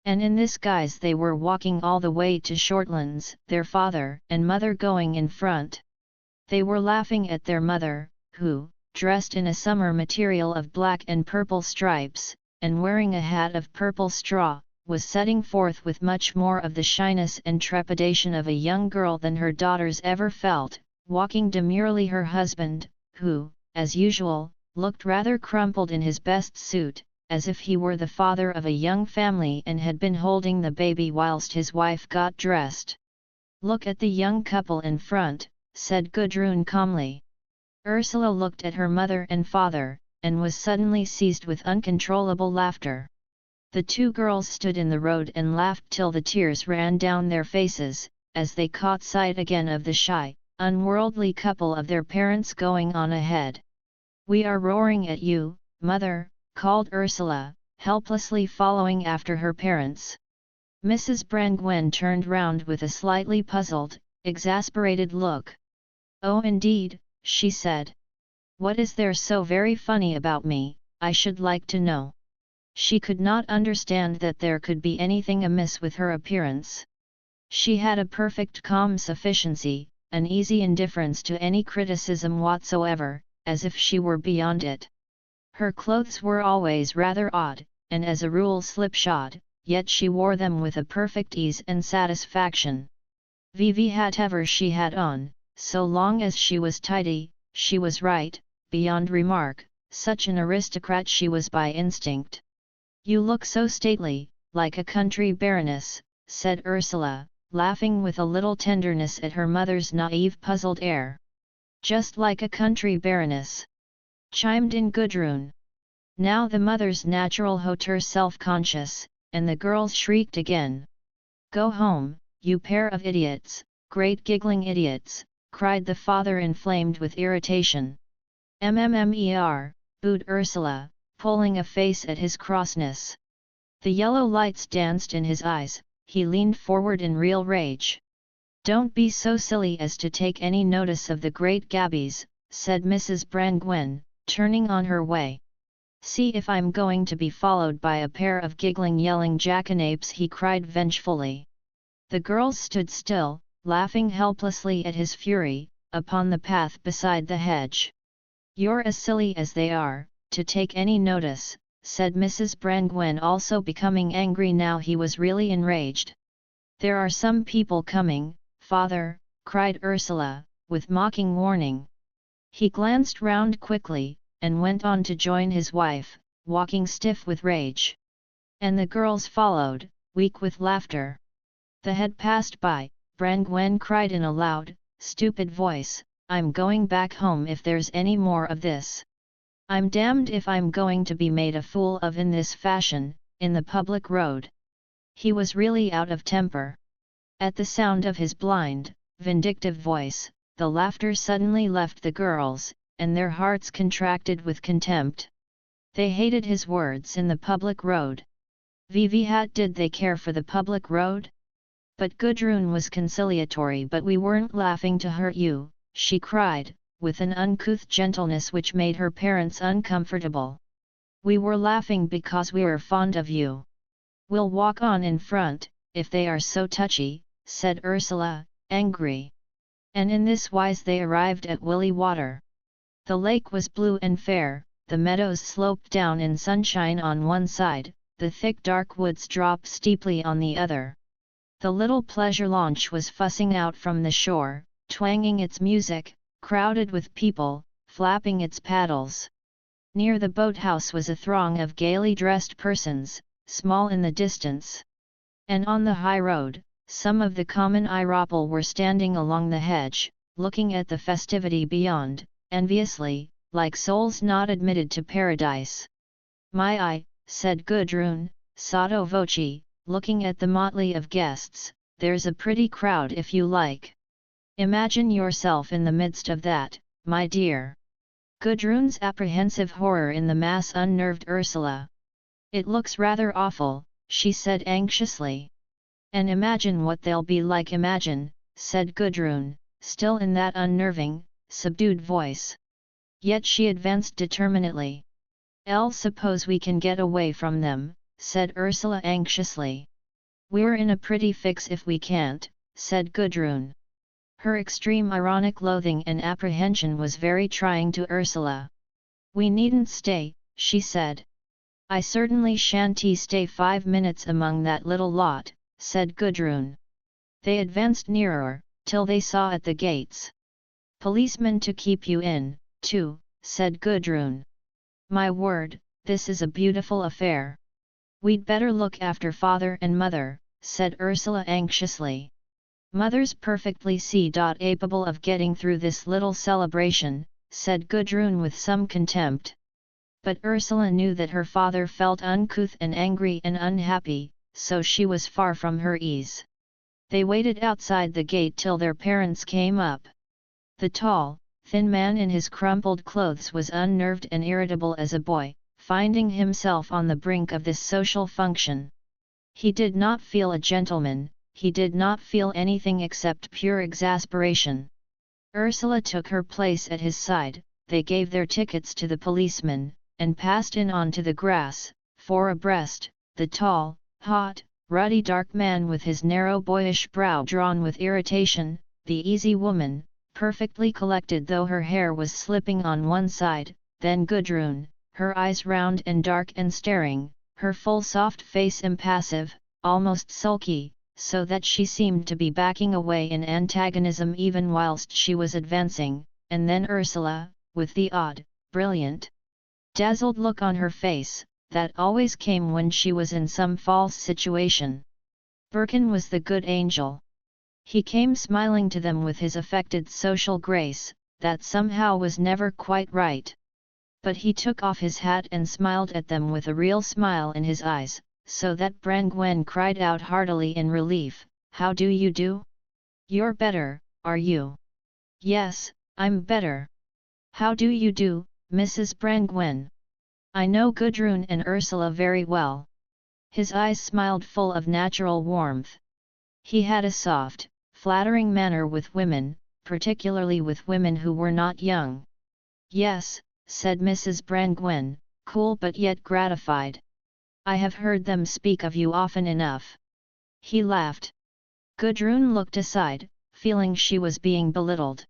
And in this guise they were walking all the way to Shortlands, their father and mother going in front. They were laughing at their mother, who, dressed in a summer material of black and purple stripes, and wearing a hat of purple straw, was setting forth with much more of the shyness and trepidation of a young girl than her daughters ever felt, walking demurely her husband, who, as usual, looked rather crumpled in his best suit, as if he were the father of a young family and had been holding the baby whilst his wife got dressed. "Look at the young couple in front," said Gudrun calmly. Ursula looked at her mother and father, and was suddenly seized with uncontrollable laughter. The two girls stood in the road and laughed till the tears ran down their faces, as they caught sight again of the shy, unworldly couple of their parents going on ahead. "We are roaring at you, mother," called Ursula, helplessly following after her parents. Mrs. Brangwen turned round with a slightly puzzled, exasperated look. "Oh indeed," she said. "What is there so very funny about me, I should like to know?" She could not understand that there could be anything amiss with her appearance. She had a perfect calm sufficiency, an easy indifference to any criticism whatsoever, as if she were beyond it. Her clothes were always rather odd, and as a rule slipshod, yet she wore them with a perfect ease and satisfaction. Whatever she had on, so long as she was tidy, she was right, beyond remark, such an aristocrat she was by instinct. "You look so stately, like a country baroness," said Ursula, laughing with a little tenderness at her mother's naive puzzled air. "Just like a country baroness," chimed in Gudrun. Now the mother's natural hauteur self-conscious, and the girls shrieked again. "Go home, you pair of idiots, great giggling idiots," cried the father inflamed with irritation. "Mmmer," booed Ursula, pulling a face at his crossness. The yellow lights danced in his eyes, he leaned forward in real rage. "Don't be so silly as to take any notice of the great gabbies," said Mrs. Brangwen, turning on her way. "See if I'm going to be followed by a pair of giggling yelling jackanapes," he cried vengefully. The girls stood still, laughing helplessly at his fury, upon the path beside the hedge. "You're as silly as they are, to take any notice," said Mrs. Brangwen, also becoming angry now he was really enraged. "There are some people coming, father," cried Ursula, with mocking warning. He glanced round quickly, and went on to join his wife, walking stiff with rage. And the girls followed, weak with laughter. The head passed by, Brangwen cried in a loud, stupid voice, "I'm going back home if there's any more of this. I'm damned if I'm going to be made a fool of in this fashion, in the public road." He was really out of temper. At the sound of his blind, vindictive voice, the laughter suddenly left the girls, and their hearts contracted with contempt. They hated his words in the public road. What did they care for the public road? But Gudrun was conciliatory. "But we weren't laughing to hurt you," she cried, with an uncouth gentleness which made her parents uncomfortable. "We were laughing because we were fond of you. We'll walk on in front, if they are so touchy," said Ursula, angry. And in this wise they arrived at Willey Water. The lake was blue and fair, the meadows sloped down in sunshine on one side, the thick dark woods dropped steeply on the other. The little pleasure launch was fussing out from the shore, twanging its music, crowded with people, flapping its paddles. Near the boathouse was a throng of gaily dressed persons, small in the distance. And on the high road, some of the common Irople were standing along the hedge, looking at the festivity beyond, enviously, like souls not admitted to paradise. My eye, said Gudrun, sotto voce, looking at the motley of guests, there's a pretty crowd if you like. Imagine yourself in the midst of that, my dear. Gudrun's apprehensive horror in the mass unnerved Ursula. It looks rather awful, she said anxiously. And imagine what they'll be like. Imagine, said Gudrun, still in that unnerving, subdued voice. Yet she advanced determinedly. Suppose we can get away from them, said Ursula anxiously. We're in a pretty fix if we can't, said Gudrun. Her extreme ironic loathing and apprehension was very trying to Ursula. We needn't stay, she said. I certainly shan't stay 5 minutes among that little lot, said Gudrun. They advanced nearer, till they saw at the gates. Policemen to keep you in, too, said Gudrun. My word, this is a beautiful affair. We'd better look after father and mother, said Ursula anxiously. Mother's perfectly capable of getting through this little celebration, said Gudrun with some contempt. But Ursula knew that her father felt uncouth and angry and unhappy, so she was far from her ease. They waited outside the gate till their parents came up. The tall, thin man in his crumpled clothes was unnerved and irritable as a boy, finding himself on the brink of this social function. He did not feel a gentleman, he did not feel anything except pure exasperation. Ursula took her place at his side, they gave their tickets to the policeman, and passed in onto the grass, four abreast, the tall, hot, ruddy dark man with his narrow boyish brow drawn with irritation, the easy woman, perfectly collected though her hair was slipping on one side, then Gudrun, her eyes round and dark and staring, her full soft face impassive, almost sulky, so that she seemed to be backing away in antagonism even whilst she was advancing, and then Ursula, with the odd, brilliant, dazzled look on her face, that always came when she was in some false situation. Birkin was the good angel. He came smiling to them with his affected social grace, that somehow was never quite right. But he took off his hat and smiled at them with a real smile in his eyes, so that Brangwen cried out heartily in relief, "How do you do? You're better, are you?" "Yes, I'm better. How do you do, Mrs. Brangwen? I know Gudrun and Ursula very well." His eyes smiled full of natural warmth. He had a soft, flattering manner with women, particularly with women who were not young. "Yes," said Mrs. Brangwen, cool but yet gratified. "I have heard them speak of you often enough." He laughed. Gudrun looked aside, feeling she was being belittled.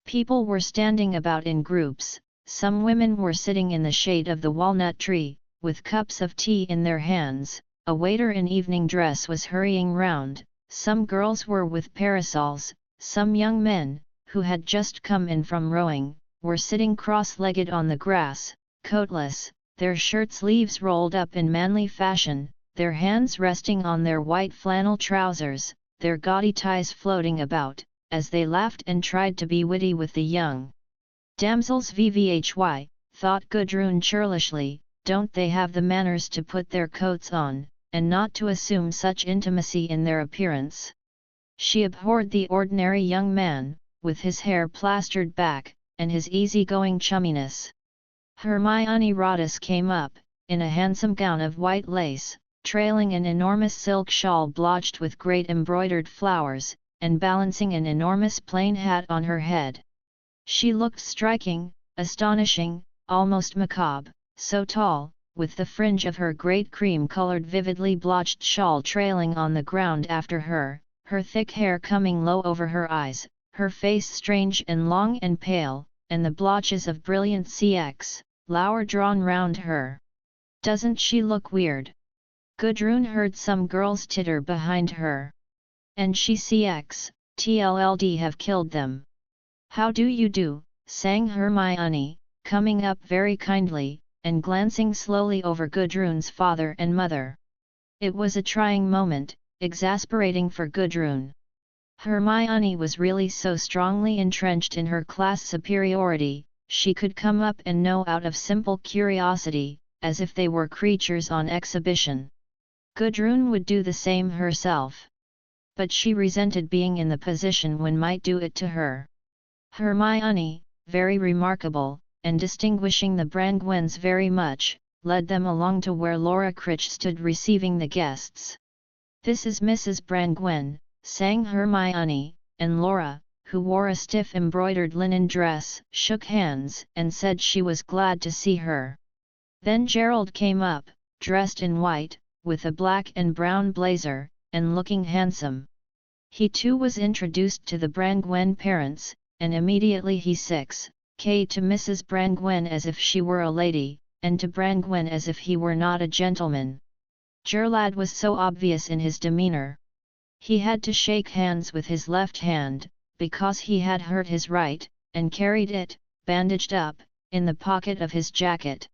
People were standing about in groups, some women were sitting in the shade of the walnut tree, with cups of tea in their hands, a waiter in evening dress was hurrying round, some girls were with parasols, some young men, who had just come in from rowing, were sitting cross-legged on the grass, coatless, their shirt sleeves rolled up in manly fashion, their hands resting on their white flannel trousers, their gaudy ties floating about, as they laughed and tried to be witty with the young damsels. Vvhy, thought Gudrun churlishly, don't they have the manners to put their coats on, and not to assume such intimacy in their appearance? She abhorred the ordinary young man, with his hair plastered back, and his easy-going chumminess. Hermione Roddice came up, in a handsome gown of white lace, trailing an enormous silk shawl blotched with great embroidered flowers, and balancing an enormous plain hat on her head. She looked striking, astonishing, almost macabre, so tall, with the fringe of her great cream-coloured vividly blotched shawl trailing on the ground after her, her thick hair coming low over her eyes, her face strange and long and pale, and the blotches of brilliant CX, flower drawn round her. "Doesn't she look weird?" Gudrun heard some girls titter behind her. "And she CX, TLLD have killed them. How do you do, sang Hermione, coming up very kindly, and glancing slowly over Gudrun's father and mother. It was a trying moment, exasperating for Gudrun. Hermione was really so strongly entrenched in her class superiority, she could come up and know out of simple curiosity, as if they were creatures on exhibition. Gudrun would do the same herself. But she resented being in the position when might do it to her. Hermione, very remarkable, and distinguishing the Brangwens very much, led them along to where Laura Critch stood receiving the guests. "This is Mrs. Brangwen," sang Hermione, and Laura, who wore a stiff embroidered linen dress, shook hands and said she was glad to see her. Then Gerald came up, dressed in white, with a black and brown blazer, and looking handsome. He too was introduced to the Brangwen parents, and immediately he 6K to Mrs. Brangwen as if she were a lady, and to Brangwen as if he were not a gentleman. Gerlad was so obvious in his demeanour. He had to shake hands with his left hand, because he had hurt his right, and carried it, bandaged up, in the pocket of his jacket.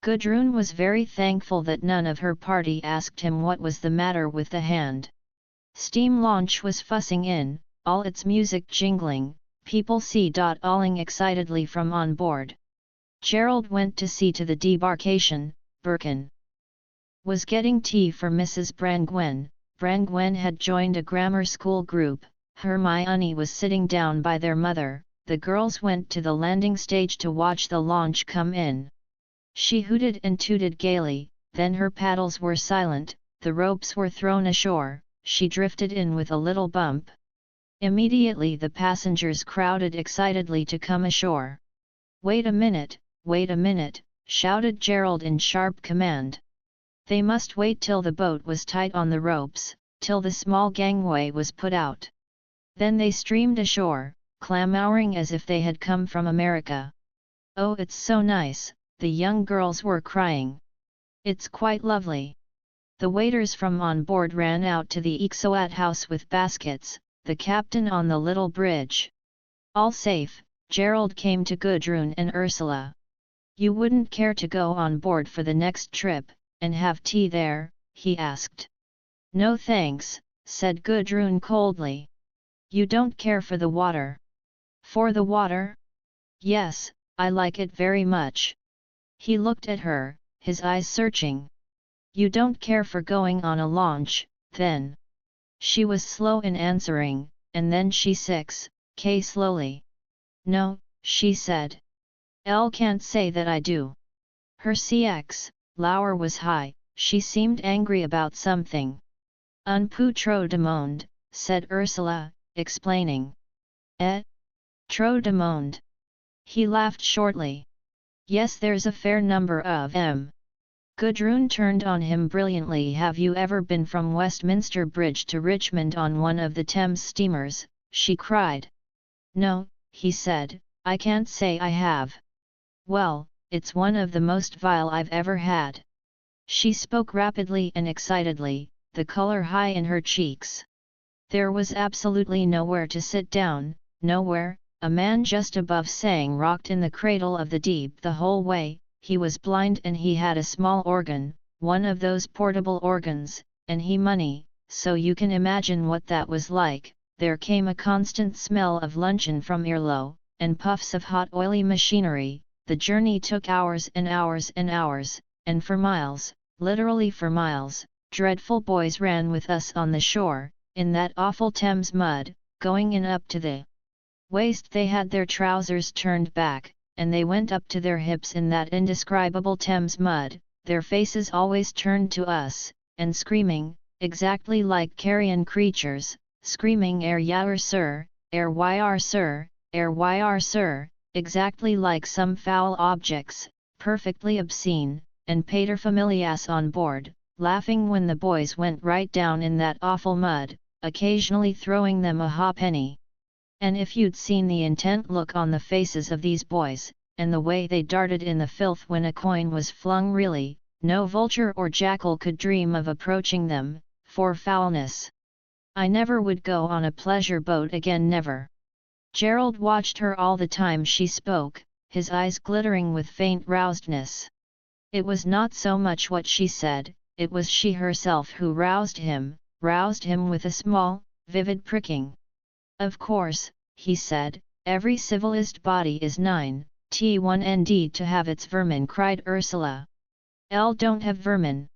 Gudrun was very thankful that none of her party asked him what was the matter with the hand. Steam launch was fussing in, all its music jingling, people alling excitedly from on board. Gerald went to see to the debarkation. Birkin was getting tea for Mrs. Brangwen. Brangwen had joined a grammar school group. Hermione was sitting down by their mother. The girls went to the landing stage to watch the launch come in. She hooted and tooted gaily, then her paddles were silent, the ropes were thrown ashore, she drifted in with a little bump. Immediately the passengers crowded excitedly to come ashore. Wait a minute," shouted Gerald in sharp command. They must wait till the boat was tight on the ropes, till the small gangway was put out. Then they streamed ashore, clamouring as if they had come from America. "Oh, it's so nice," the young girls were crying. "It's quite lovely." The waiters from on board ran out to the Ixoat house with baskets, the captain on the little bridge. "All safe," Gerald came to Gudrun and Ursula. "You wouldn't care to go on board for the next trip, and have tea there?" he asked. "No thanks," said Gudrun coldly. "You don't care for the water?" "For the water? Yes, I like it very much." He looked at her, his eyes searching. "You don't care for going on a launch, then?" She was slow in answering, and then she 6K slowly. "No," she said. "L can't say that I do." Her CX, lower was high, she seemed angry about something. "Un peu trop de monde," said Ursula, explaining. Trop de monde." He laughed shortly. "Yes, there's a fair number of them." Gudrun turned on him brilliantly. "Have you ever been from Westminster Bridge to Richmond on one of the Thames steamers?" she cried. "No," he said, "I can't say I have." "Well, it's one of the most vile I've ever had." She spoke rapidly and excitedly, the color high in her cheeks. There was absolutely nowhere to sit down, nowhere. A man just above sang rocked in the cradle of the deep the whole way. He was blind and he had a small organ, one of those portable organs, and he money, so you can imagine what that was like. There came a constant smell of luncheon from earlow, and puffs of hot oily machinery. The journey took hours and hours and hours, and for miles, literally for miles, dreadful boys ran with us on the shore, in that awful Thames mud, going in up to the waist. They had their trousers turned back, and they went up to their hips in that indescribable Thames mud, their faces always turned to us, and screaming, exactly like carrion creatures, screaming "Air yar sir, air yar sir, air yar sir," exactly like some foul objects, perfectly obscene, and paterfamilias on board, laughing when the boys went right down in that awful mud, occasionally throwing them a halfpenny. And if you'd seen the intent look on the faces of these boys, and the way they darted in the filth when a coin was flung, really, no vulture or jackal could dream of approaching them, for foulness. I never would go on a pleasure boat again, never. Gerald watched her all the time she spoke, his eyes glittering with faint rousedness. It was not so much what she said, it was she herself who roused him with a small, vivid pricking. Of course, he said, every civilized body is 9T1ND to have its vermin, cried Ursula. L don't have vermin.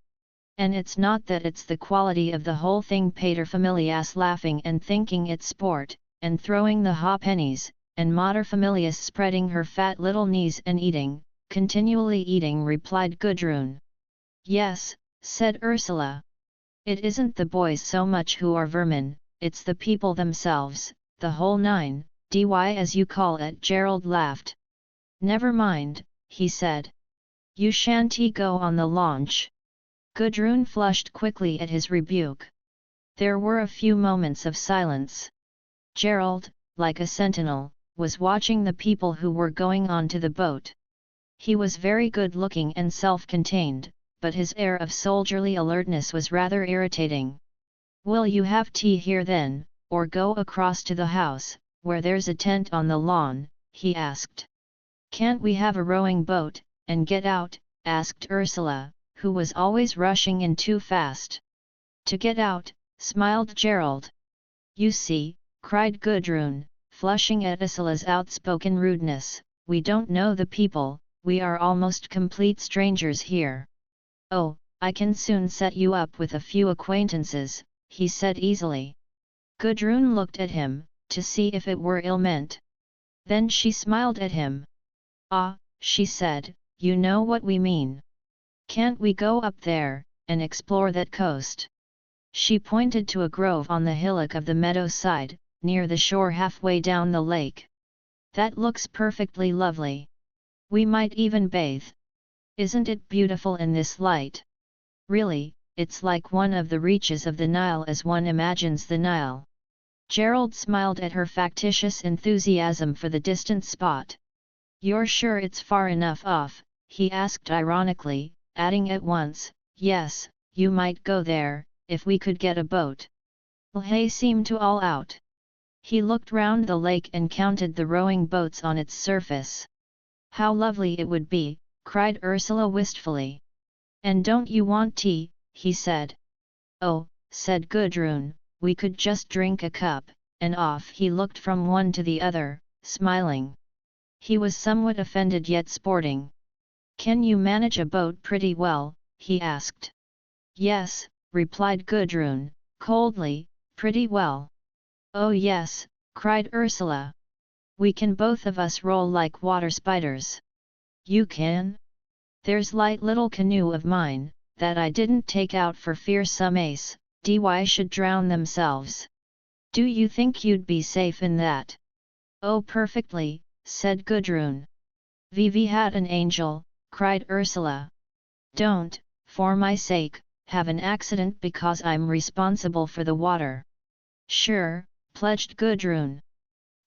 And it's not that, it's the quality of the whole thing, paterfamilias, laughing and thinking it sport, and throwing the halfpennies, and materfamilias spreading her fat little knees and eating, continually eating, replied Gudrun. Yes, said Ursula. It isn't the boys so much who are vermin, it's the people themselves, the whole 9dy as you call it. Gerald laughed. Never mind, he said. You shan't go on the launch. Gudrun flushed quickly at his rebuke. There were a few moments of silence. Gerald, like a sentinel, was watching the people who were going on to the boat. He was very good-looking and self-contained, but his air of soldierly alertness was rather irritating. Will you have tea here then, or go across to the house, where there's a tent on the lawn? He asked. Can't we have a rowing boat, and get out? Asked Ursula, who was always rushing in too fast. To get out, smiled Gerald. You see, cried Gudrun, flushing at Ursula's outspoken rudeness, we don't know the people, we are almost complete strangers here. Oh, I can soon set you up with a few acquaintances, he said easily. Gudrun looked at him, to see if it were ill-meant. Then she smiled at him. Ah, she said, you know what we mean. Can't we go up there, and explore that coast? She pointed to a grove on the hillock of the meadow side, near the shore halfway down the lake. That looks perfectly lovely. We might even bathe. Isn't it beautiful in this light? Really, it's like one of the reaches of the Nile as one imagines the Nile. Gerald smiled at her factitious enthusiasm for the distant spot. You're sure it's far enough off? He asked ironically, adding at once, yes, you might go there, if we could get a boat. Lhe seemed to all out. He looked round the lake and counted the rowing boats on its surface. How lovely it would be, cried Ursula wistfully. And don't you want tea? He said. Oh, said Gudrun, we could just drink a cup, and off he looked from one to the other, smiling. He was somewhat offended yet sporting. Can you manage a boat pretty well? He asked. Yes, replied Gudrun, coldly, pretty well. Oh yes, cried Ursula. We can both of us roll like water spiders. You can? There's light little canoe of mine, that I didn't take out for fear some dy should drown themselves. Do you think you'd be safe in that? Oh perfectly, said Gudrun. Vivi had an angel, cried Ursula. Don't, for my sake, have an accident because I'm responsible for the water. Sure, pledged Gudrun.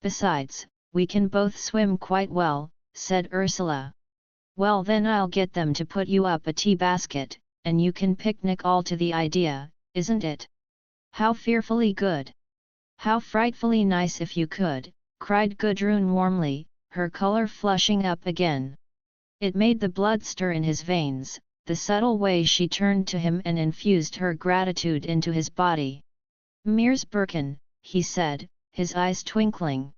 Besides, we can both swim quite well, said Ursula. Well then I'll get them to put you up a tea basket, and you can picnic all to the idea, isn't it? How fearfully good! How frightfully nice if you could, cried Gudrun warmly, her color flushing up again. It made the blood stir in his veins, the subtle way she turned to him and infused her gratitude into his body. Mears Birkin, he said, his eyes twinkling.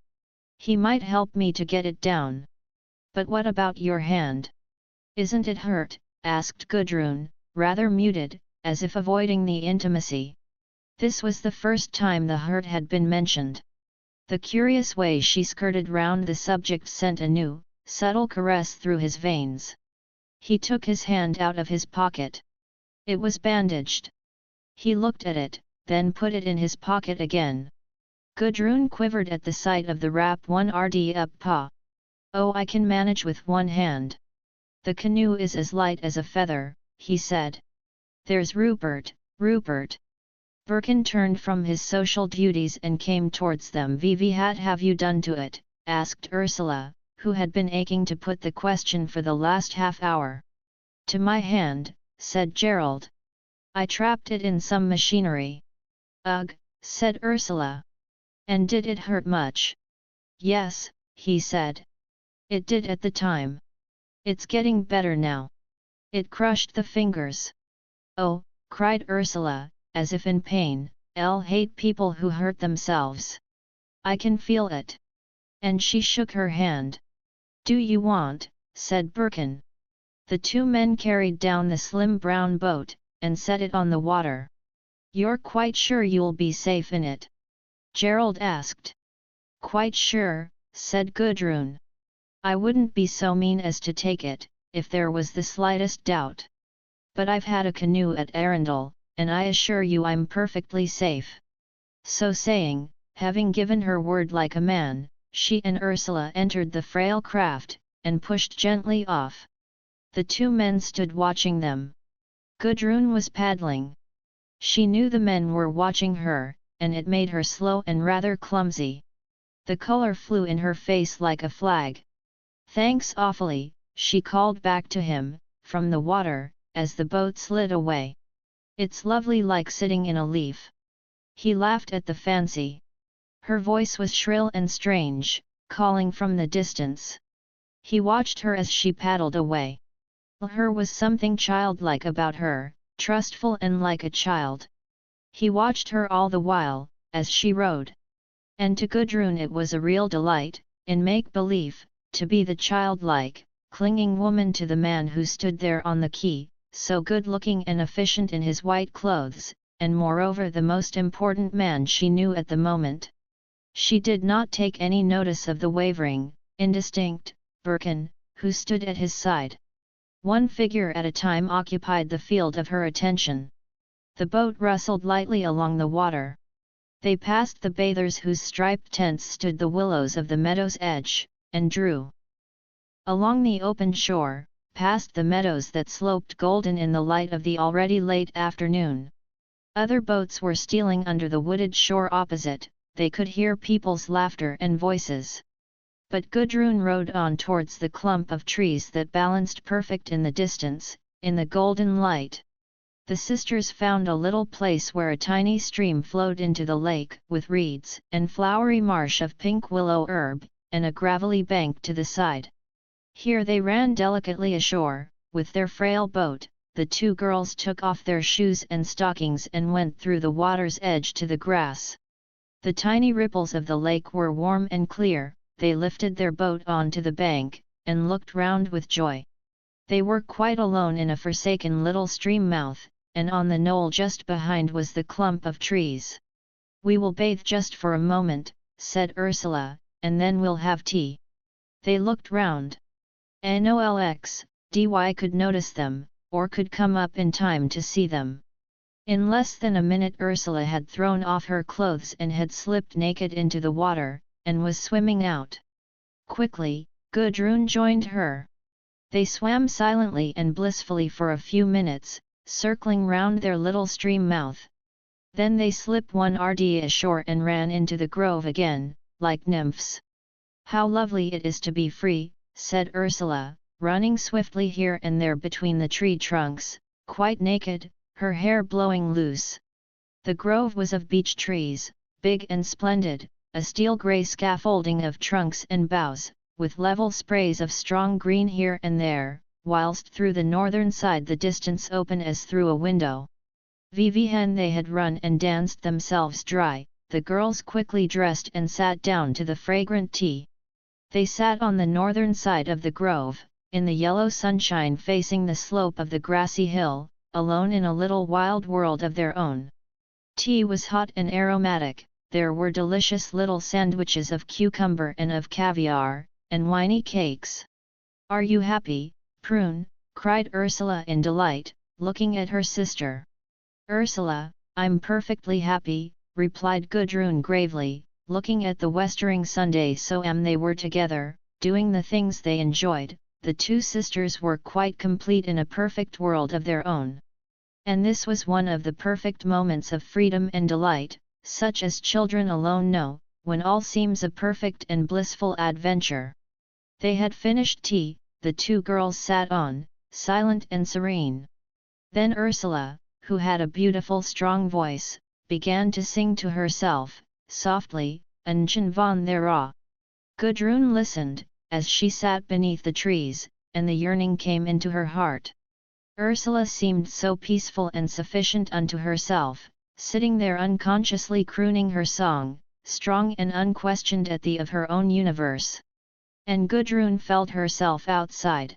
He might help me to get it down. But what about your hand? Isn't it hurt? Asked Gudrun, rather muted, as if avoiding the intimacy. This was the first time the hurt had been mentioned. The curious way she skirted round the subject sent a new, subtle caress through his veins. He took his hand out of his pocket. It was bandaged. He looked at it, then put it in his pocket again. Gudrun quivered at the sight of the wrap one rd up paw. Oh, I can manage with one hand. The canoe is as light as a feather, he said. There's Rupert, Rupert. Birkin turned from his social duties and came towards them. Vivi, have you done to it? Asked Ursula, who had been aching to put the question for the last half hour. To my hand, said Gerald. I trapped it in some machinery. Ugh, said Ursula. And did it hurt much? Yes, he said. It did at the time. It's getting better now. It crushed the fingers. Oh, cried Ursula, as if in pain, I'll hate people who hurt themselves. I can feel it. And she shook her hand. Do you want, said Birkin. The two men carried down the slim brown boat, and set it on the water. You're quite sure you'll be safe in it? Gerald asked. Quite sure, said Gudrun. I wouldn't be so mean as to take it, if there was the slightest doubt. But I've had a canoe at Arundel, and I assure you I'm perfectly safe. So saying, having given her word like a man, she and Ursula entered the frail craft, and pushed gently off. The two men stood watching them. Gudrun was paddling. She knew the men were watching her, and it made her slow and rather clumsy. The color flew in her face like a flag. Thanks awfully, she called back to him, from the water, as the boat slid away. It's lovely like sitting in a leaf. He laughed at the fancy. Her voice was shrill and strange, calling from the distance. He watched her as she paddled away. There was something childlike about her, trustful and like a child. He watched her all the while, as she rowed. And to Gudrun it was a real delight, in make-believe, to be the childlike, clinging woman to the man who stood there on the quay, so good-looking and efficient in his white clothes, and moreover the most important man she knew at the moment. She did not take any notice of the wavering, indistinct, Birkin, who stood at his side. One figure at a time occupied the field of her attention. The boat rustled lightly along the water. They passed the bathers whose striped tents stood the willows of the meadow's edge, and drew along the open shore, past the meadows that sloped golden in the light of the already late afternoon. Other boats were stealing under the wooded shore opposite, they could hear people's laughter and voices. But Gudrun rowed on towards the clump of trees that balanced perfect in the distance, in the golden light. The sisters found a little place where a tiny stream flowed into the lake, with reeds and flowery marsh of pink willow herb, and a gravelly bank to the side. Here they ran delicately ashore, with their frail boat. The two girls took off their shoes and stockings and went through the water's edge to the grass. The tiny ripples of the lake were warm and clear. They lifted their boat onto the bank, and looked round with joy. They were quite alone in a forsaken little stream mouth, and on the knoll just behind was the clump of trees. We will bathe just for a moment, said Ursula, and then we'll have tea. They looked round. Nolx, could notice them, or could come up in time to see them. In less than a minute Ursula had thrown off her clothes and had slipped naked into the water, and was swimming out. Quickly, Gudrun joined her. They swam silently and blissfully for a few minutes, circling round their little stream mouth. Then they slipped one RD ashore and ran into the grove again, like nymphs. How lovely it is to be free, said Ursula, running swiftly here and there between the tree trunks, quite naked, her hair blowing loose. The grove was of beech trees, big and splendid, a steel-grey scaffolding of trunks and boughs, with level sprays of strong green here and there, whilst through the northern side the distance open as through a window. Vivian they had run and danced themselves dry, the girls quickly dressed and sat down to the fragrant tea. They sat on the northern side of the grove, in the yellow sunshine facing the slope of the grassy hill, alone in a little wild world of their own. Tea was hot and aromatic, there were delicious little sandwiches of cucumber and of caviar, and winey cakes. Are you happy, Prune? Cried Ursula in delight, looking at her sister. Ursula, I'm perfectly happy, replied Gudrun gravely, looking at the westering Sunday. So they were together, doing the things they enjoyed. The two sisters were quite complete in a perfect world of their own. And this was one of the perfect moments of freedom and delight, such as children alone know, when all seems a perfect and blissful adventure. They had finished tea, the two girls sat on, silent and serene. Then Ursula, who had a beautiful strong voice, began to sing to herself, softly, Unchen van thera. Gudrun listened, as she sat beneath the trees, and the yearning came into her heart. Ursula seemed so peaceful and sufficient unto herself, sitting there unconsciously crooning her song, strong and unquestioned at the of her own universe. And Gudrun felt herself outside.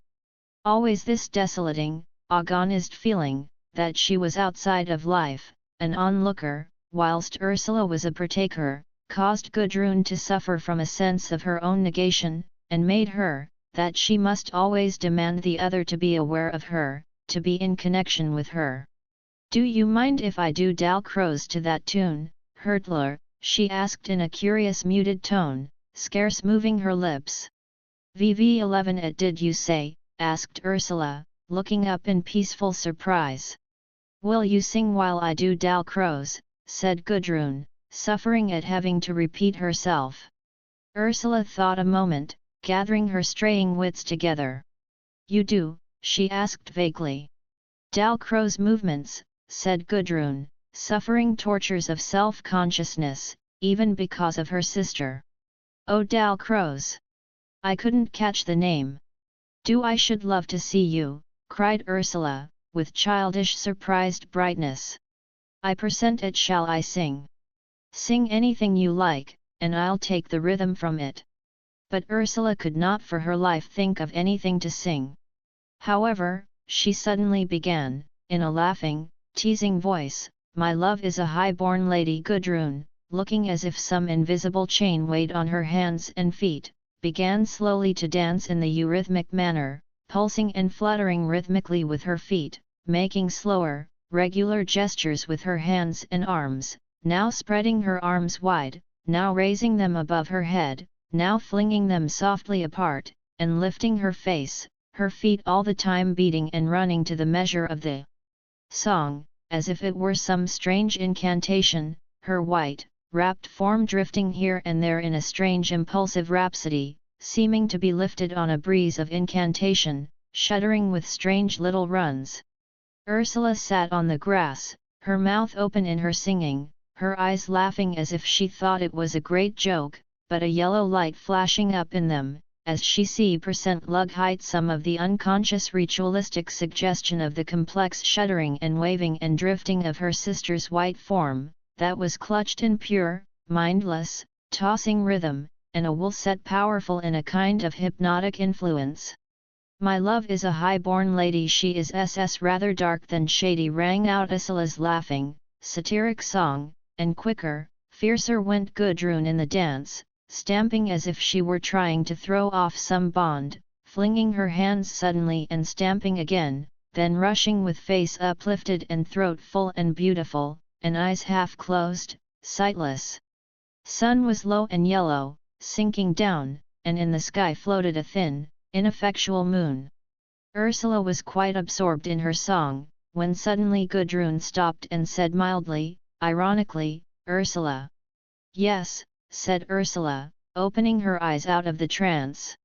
Always this desolating, agonized feeling, that she was outside of life, an onlooker, whilst Ursula was a partaker, caused Gudrun to suffer from a sense of her own negation, and made her, that she must always demand the other to be aware of her, to be in connection with her. "Do you mind if I do Dalcroze to that tune, Hurtler?" she asked in a curious muted tone, scarce moving her lips. "VV11 at did you say?" asked Ursula, looking up in peaceful surprise. "Will you sing while I do Dalcroze?" said Gudrun, suffering at having to repeat herself. Ursula thought a moment, gathering her straying wits together. "You do?" she asked vaguely. "Dalcroze movements," said Gudrun, suffering tortures of self-consciousness, even because of her sister. "Oh, Dalcroze! I couldn't catch the name." "Do I should love to see you," cried Ursula, with childish surprised brightness. "I persent it shall I sing." "Sing anything you like, and I'll take the rhythm from it." But Ursula could not for her life think of anything to sing. However, she suddenly began, in a laughing, teasing voice, "My love is a high-born lady." Gudrun, looking as if some invisible chain weighed on her hands and feet, began slowly to dance in the eurythmic manner, pulsing and fluttering rhythmically with her feet, making slower, regular gestures with her hands and arms, now spreading her arms wide, now raising them above her head, now flinging them softly apart, and lifting her face, her feet all the time beating and running to the measure of the song, as if it were some strange incantation, her white, wrapped form drifting here and there in a strange impulsive rhapsody, seeming to be lifted on a breeze of incantation, shuddering with strange little runs. Ursula sat on the grass, her mouth open in her singing, her eyes laughing as if she thought it was a great joke, but a yellow light flashing up in them, as she lug height some of the unconscious ritualistic suggestion of the complex shuddering and waving and drifting of her sister's white form, that was clutched in pure, mindless, tossing rhythm, and a will set powerful in a kind of hypnotic influence. "My love is a high-born lady, she is rather dark than shady," rang out Ursula's laughing, satiric song, and quicker, fiercer went Gudrun in the dance, stamping as if she were trying to throw off some bond, flinging her hands suddenly and stamping again, then rushing with face uplifted and throat full and beautiful, and eyes half closed, sightless. Sun was low and yellow, sinking down, and in the sky floated a thin, ineffectual moon. Ursula was quite absorbed in her song, when suddenly Gudrun stopped and said mildly, ironically, "Ursula." "Yes," said Ursula, opening her eyes out of the trance.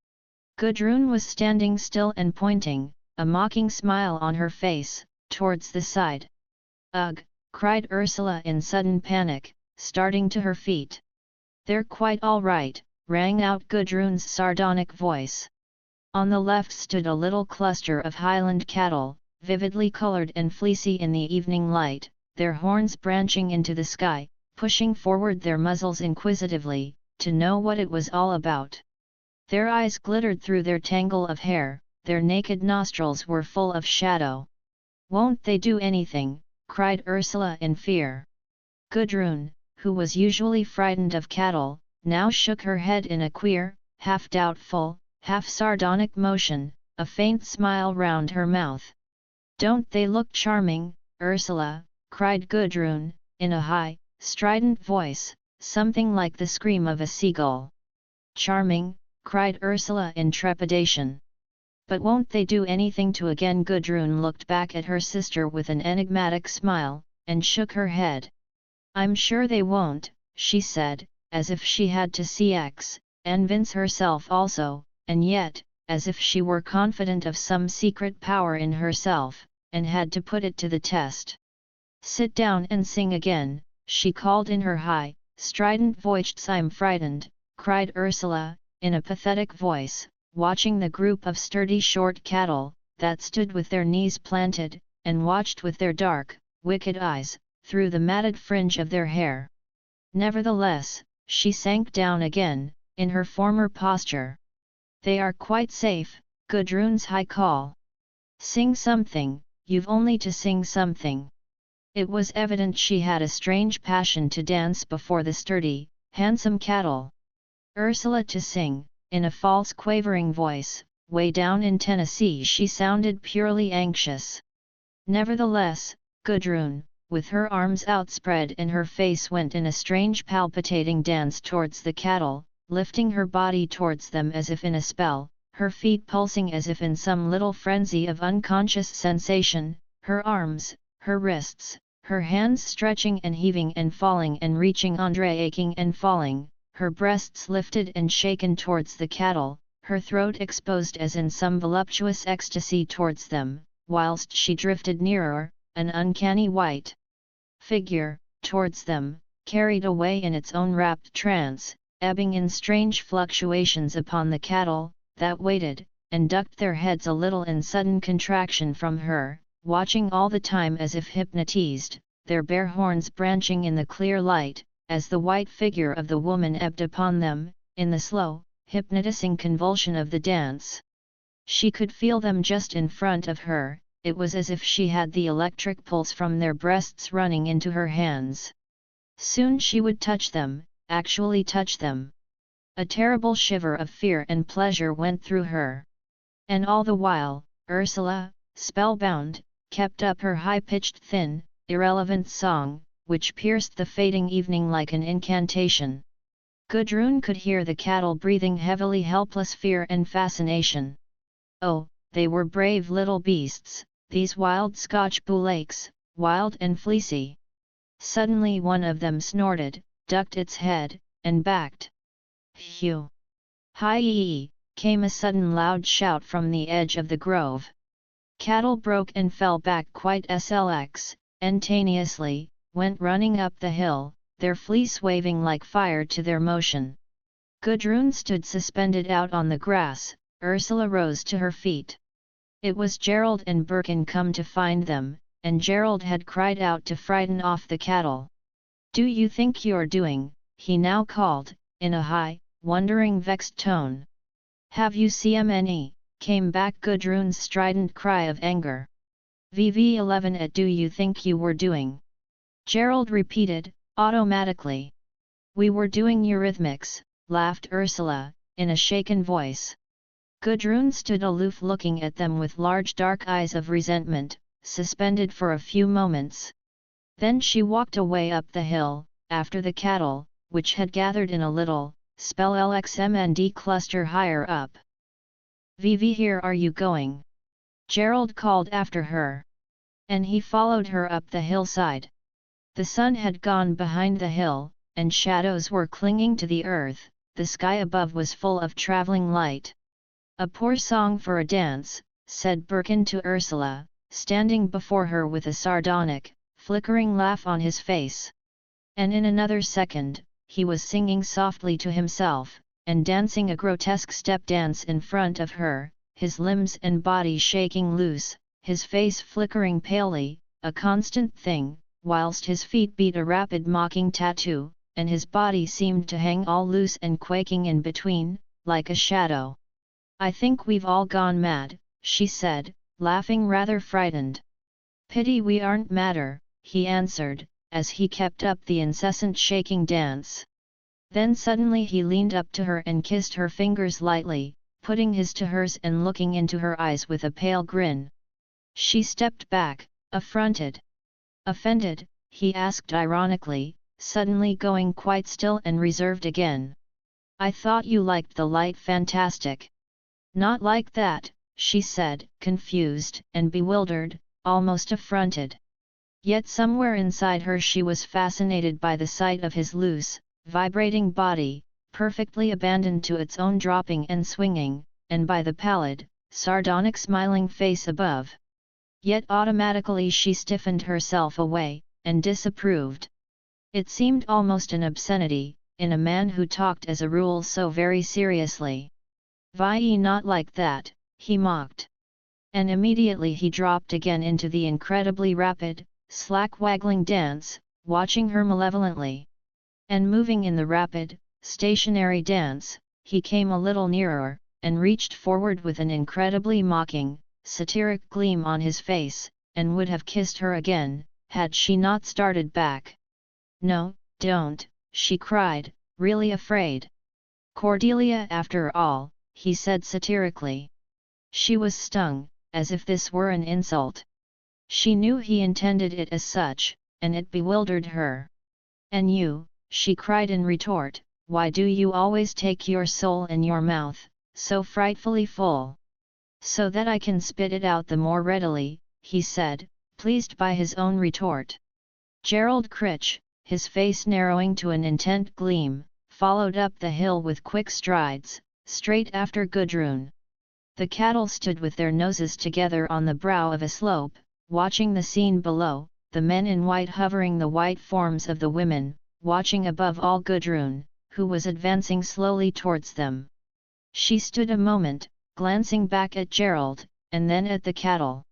Gudrun was standing still and pointing, a mocking smile on her face, towards the side. "Ugh!" cried Ursula in sudden panic, starting to her feet. "They're quite all right," rang out Gudrun's sardonic voice. On the left stood a little cluster of Highland cattle, vividly coloured and fleecy in the evening light, their horns branching into the sky, pushing forward their muzzles inquisitively, to know what it was all about. Their eyes glittered through their tangle of hair, their naked nostrils were full of shadow. "Won't they do anything?" cried Ursula in fear. Gudrun, who was usually frightened of cattle, now shook her head in a queer, half doubtful, half sardonic motion, a faint smile round her mouth. "Don't they look charming, Ursula?" cried Gudrun, in a high, strident voice, something like the scream of a seagull. "Charming?" cried Ursula in trepidation. "But won't they do anything to?" Again Gudrun looked back at her sister with an enigmatic smile, and shook her head. "I'm sure they won't," she said, as if she had to convince herself also, and yet, as if she were confident of some secret power in herself, and had to put it to the test. "Sit down and sing again," she called in her high, strident voice. I'm frightened, cried Ursula, in a pathetic voice, watching the group of sturdy short cattle, that stood with their knees planted, and watched with their dark, wicked eyes, through the matted fringe of their hair. Nevertheless, she sank down again, in her former posture. They are quite safe, Gudrun's high call. Sing something, you've only to sing something. It was evident she had a strange passion to dance before the sturdy, handsome cattle. Ursula to sing, in a false quavering voice, way down in Tennessee she sounded purely anxious. Nevertheless, Gudrun, with her arms outspread and her face went in a strange palpitating dance towards the cattle, lifting her body towards them as if in a spell, her feet pulsing as if in some little frenzy of unconscious sensation, her arms, her wrists, her hands stretching and heaving and falling and reaching Andre aching and falling, her breasts lifted and shaken towards the cattle, her throat exposed as in some voluptuous ecstasy towards them, whilst she drifted nearer, an uncanny white figure, towards them, carried away in its own rapt trance, ebbing in strange fluctuations upon the cattle, that waited, and ducked their heads a little in sudden contraction from her, watching all the time as if hypnotized, their bare horns branching in the clear light, as the white figure of the woman ebbed upon them, in the slow, hypnotizing convulsion of the dance. She could feel them just in front of her, it was as if she had the electric pulse from their breasts running into her hands. Soon she would touch them, actually touch them. A terrible shiver of fear and pleasure went through her. And all the while, Ursula, spellbound, kept up her high-pitched thin, irrelevant song, which pierced the fading evening like an incantation. Gudrun could hear the cattle breathing heavily helpless fear and fascination. Oh, they were brave little beasts, these wild Scotch bullocks, wild and fleecy. Suddenly one of them snorted, ducked its head, and backed. Phew! Hi-yi! Came a sudden loud shout from the edge of the grove. Cattle broke and fell back quite instantaneously, went running up the hill, their fleece waving like fire to their motion. Gudrun stood suspended out on the grass. Ursula rose to her feet. It was Gerald and Birkin come to find them, and Gerald had cried out to frighten off the cattle. "Do you think you're doing?" he now called, in a high, wondering vexed tone. "Have you CMNE?" came back Gudrun's strident cry of anger. "VV11 at do you think you were doing?" Gerald repeated, automatically. "We were doing Eurythmics," laughed Ursula, in a shaken voice. Gudrun stood aloof looking at them with large dark eyes of resentment, suspended for a few moments. Then she walked away up the hill, after the cattle, which had gathered in a little, spell LXMND cluster higher up. "Vivi, here are you going?" Gerald called after her. And he followed her up the hillside. The sun had gone behind the hill, and shadows were clinging to the earth, the sky above was full of travelling light. "A poor song for a dance," said Birkin to Ursula, standing before her with a sardonic, flickering laugh on his face. And in another second, he was singing softly to himself, and dancing a grotesque step dance in front of her, his limbs and body shaking loose, his face flickering palely, a constant thing, whilst his feet beat a rapid mocking tattoo, and his body seemed to hang all loose and quaking in between, like a shadow. "I think we've all gone mad," she said, laughing rather frightened. "Pity we aren't madder," he answered, as he kept up the incessant shaking dance. Then suddenly he leaned up to her and kissed her fingers lightly, putting his to hers and looking into her eyes with a pale grin. She stepped back, affronted. "Offended?" he asked ironically, suddenly going quite still and reserved again. "I thought you liked the light fantastic." "Not like that," she said, confused and bewildered, almost affronted. Yet somewhere inside her she was fascinated by the sight of his loose, vibrating body, perfectly abandoned to its own dropping and swinging, and by the pallid, sardonic smiling face above. Yet automatically she stiffened herself away, and disapproved. It seemed almost an obscenity, in a man who talked as a rule so very seriously. "Why not like that?" he mocked. And immediately he dropped again into the incredibly rapid, slack-waggling dance, watching her malevolently. And moving in the rapid, stationary dance, he came a little nearer, and reached forward with an incredibly mocking, satiric gleam on his face, and would have kissed her again, had she not started back. "No, don't," she cried, really afraid. "Cordelia after all," he said satirically. She was stung, as if this were an insult. She knew he intended it as such, and it bewildered her. "And you," she cried in retort, "why do you always take your soul in your mouth, so frightfully full?" "So that I can spit it out the more readily," he said, pleased by his own retort. Gerald Critch, his face narrowing to an intent gleam, followed up the hill with quick strides, straight after Gudrun. The cattle stood with their noses together on the brow of a slope, watching the scene below, the men in white hovering the white forms of the women, watching above all Gudrun, who was advancing slowly towards them. She stood a moment, glancing back at Gerald, and then at the cattle.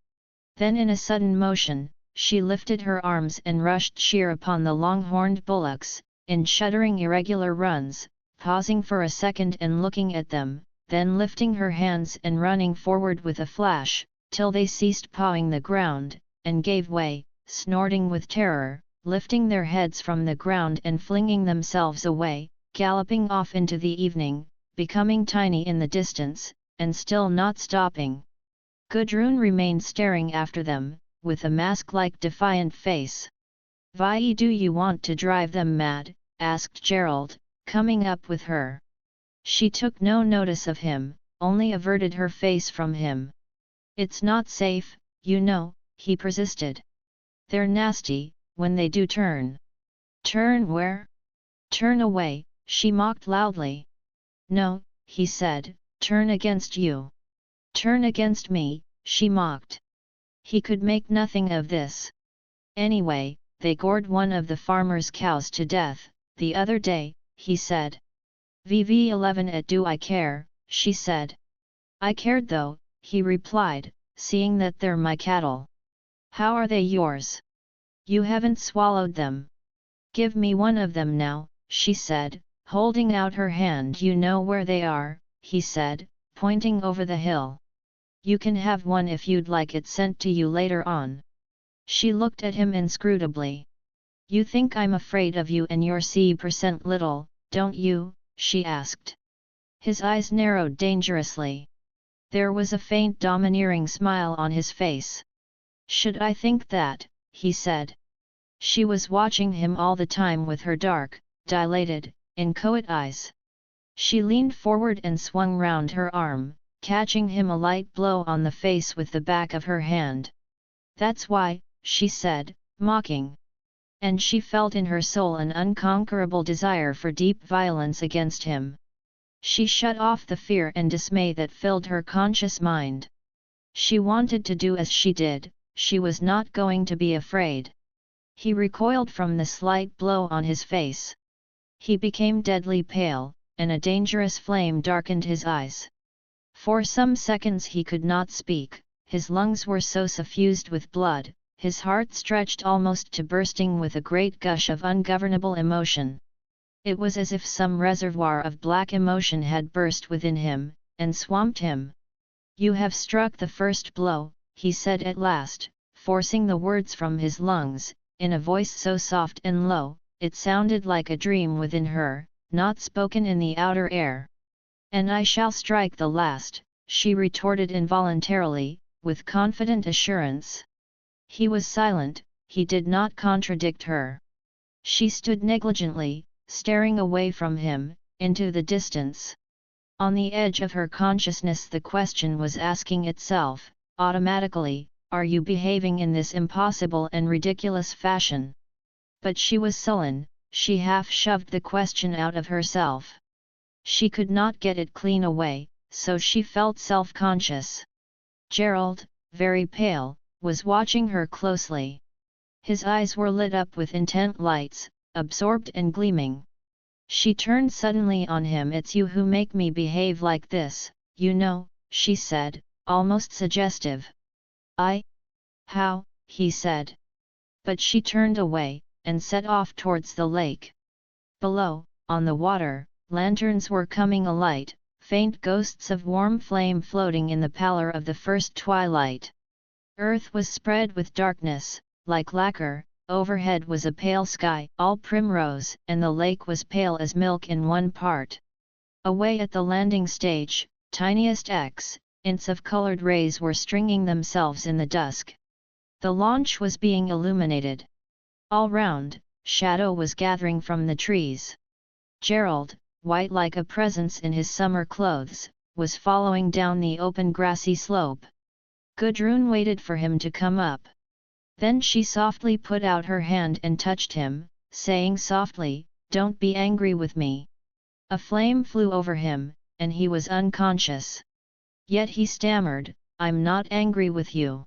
Then in a sudden motion, she lifted her arms and rushed sheer upon the long-horned bullocks, in shuddering irregular runs, pausing for a second and looking at them, then lifting her hands and running forward with a flash, till they ceased pawing the ground, and gave way, snorting with terror, lifting their heads from the ground and flinging themselves away, galloping off into the evening, becoming tiny in the distance, and still not stopping. Gudrun remained staring after them, with a mask-like defiant face. "Why do you want to drive them mad?" asked Gerald, coming up with her. She took no notice of him, only averted her face from him. "It's not safe, you know," he persisted. "They're nasty, when they do turn." "Turn where?" "Turn away," she mocked loudly. "No," he said, "turn against you." "Turn against me," she mocked. He could make nothing of this. "Anyway, they gored one of the farmer's cows to death, the other day," he said. "VV11 at do I care," she said. "I cared though," he replied, "seeing that they're my cattle." "How are they yours? You haven't swallowed them." "Give me one of them now," she said, holding out her hand. "You know where they are," he said, pointing over the hill. "You can have one if you'd like it sent to you later on." She looked at him inscrutably. "You think I'm afraid of you and your C% little, don't you?" she asked. His eyes narrowed dangerously. There was a faint domineering smile on his face. "Should I think that?" he said. She was watching him all the time with her dark, dilated, inchoate eyes. She leaned forward and swung round her arm, catching him a light blow on the face with the back of her hand. "That's why," she said, mocking. And she felt in her soul an unconquerable desire for deep violence against him. She shut off the fear and dismay that filled her conscious mind. She wanted to do as she did, she was not going to be afraid. He recoiled from the slight blow on his face. He became deadly pale, and a dangerous flame darkened his eyes. For some seconds he could not speak, his lungs were so suffused with blood, his heart stretched almost to bursting with a great gush of ungovernable emotion. It was as if some reservoir of black emotion had burst within him, and swamped him. "You have struck the first blow," he said at last, forcing the words from his lungs, in a voice so soft and low, it sounded like a dream within her, not spoken in the outer air. "And I shall strike the last," she retorted involuntarily, with confident assurance. He was silent, he did not contradict her. She stood negligently, staring away from him, into the distance. On the edge of her consciousness the question was asking itself, automatically, "Are you behaving in this impossible and ridiculous fashion?" But she was sullen, she half shoved the question out of herself. She could not get it clean away, so she felt self-conscious. Gerald, very pale, was watching her closely. His eyes were lit up with intent lights, absorbed and gleaming. She turned suddenly on him. "It's you who make me behave like this, you know," she said, almost suggestive. "I? How?" he said. But she turned away, and set off towards the lake. Below, on the water, lanterns were coming alight, faint ghosts of warm flame floating in the pallor of the first twilight. Earth was spread with darkness, like lacquer. Overhead was a pale sky, all primrose, and the lake was pale as milk in one part. Away at the landing stage, tiniest ints of colored rays were stringing themselves in the dusk. The launch was being illuminated. All round, shadow was gathering from the trees. Gerald, white like a presence in his summer clothes, was following down the open grassy slope. Gudrun waited for him to come up. Then she softly put out her hand and touched him, saying softly, "Don't be angry with me." A flame flew over him, and he was unconscious. Yet he stammered, "I'm not angry with you.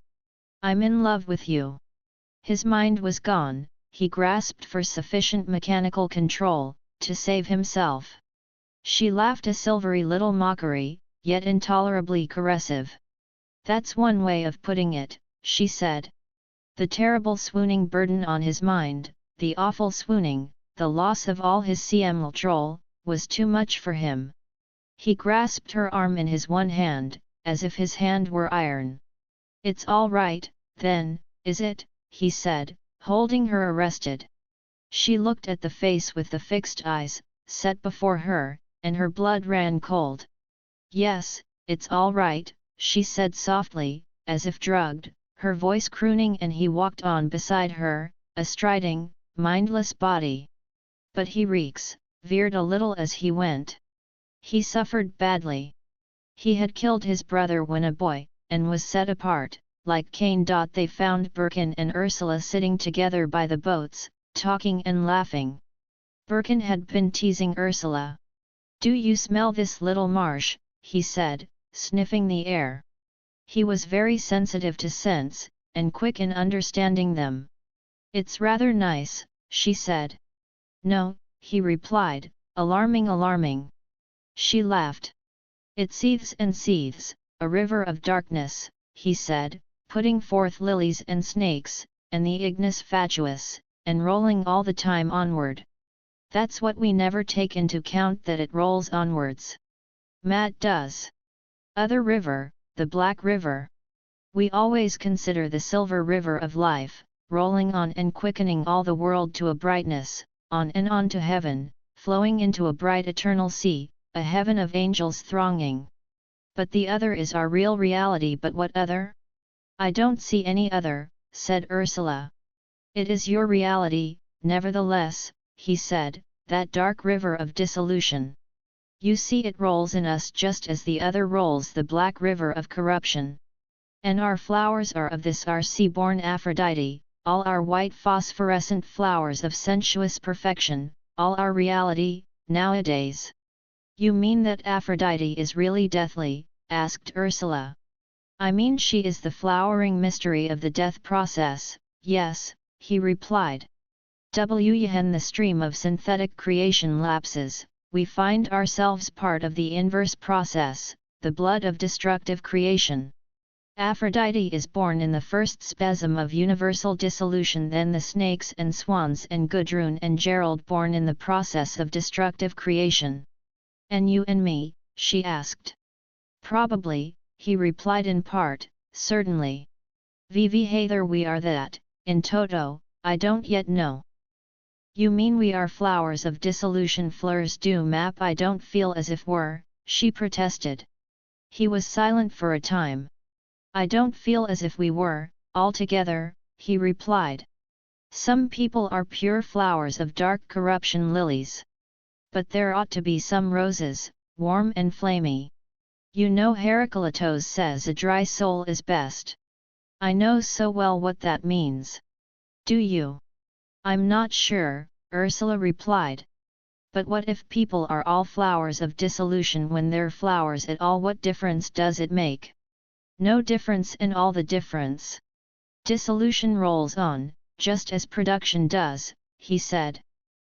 I'm in love with you." His mind was gone. He grasped for sufficient mechanical control, to save himself. She laughed a silvery little mockery, yet intolerably caressive. "That's one way of putting it," she said. The terrible swooning burden on his mind, the awful swooning, the loss of all his control, was too much for him. He grasped her arm in his one hand, as if his hand were iron. "It's all right, then, is it?" he said, holding her arrested. She looked at the face with the fixed eyes, set before her, and her blood ran cold. "Yes, it's all right," she said softly, as if drugged, her voice crooning, and he walked on beside her, a striding, mindless body. But he veered a little as he went. He suffered badly. He had killed his brother when a boy, and was set apart, like Cain. They found Birkin and Ursula sitting together by the boats, talking and laughing. Birkin had been teasing Ursula. "Do you smell this little marsh?" he said, sniffing the air. He was very sensitive to scents, and quick in understanding them. "It's rather nice," she said. "No," he replied, alarming. She laughed. "It seethes and seethes, a river of darkness," he said, putting forth lilies and snakes, and the ignis fatuus, and rolling all the time onward. That's what we never take into count, that it rolls onwards. Matt does. Other river, the Black River. We always consider the silver river of life, rolling on and quickening all the world to a brightness, on and on to heaven, flowing into a bright eternal sea, a heaven of angels thronging. But the other is our real reality. But what other? "I don't see any other," said Ursula. "It is your reality, nevertheless," he said, "that dark river of dissolution. You see, it rolls in us just as the other rolls, the black river of corruption. And our flowers are of this, our sea-born Aphrodite, all our white phosphorescent flowers of sensuous perfection, all our reality, nowadays." "You mean that Aphrodite is really deathly?" asked Ursula. "I mean she is the flowering mystery of the death process, yes," he replied. When the stream of synthetic creation lapses, we find ourselves part of the inverse process, the blood of destructive creation. Aphrodite is born in the first spasm of universal dissolution, then the snakes and swans and Gudrun and Gerald born in the process of destructive creation. "And you and me?" she asked. "Probably," he replied in part, "certainly. Whether we are that, in toto, I don't yet know." "You mean we are flowers of dissolution, fleurs du map?" "I don't feel as if we're," she protested. He was silent for a time. "I don't feel as if we were, altogether," he replied. "Some people are pure flowers of dark corruption, lilies. But there ought to be some roses, warm and flamy. You know Heraclitus says a dry soul is best." "I know so well what that means." "Do you?" "I'm not sure," Ursula replied. "But what if people are all flowers of dissolution when they're flowers at all? What difference does it make?" "No difference, and all the difference. Dissolution rolls on, just as production does," he said.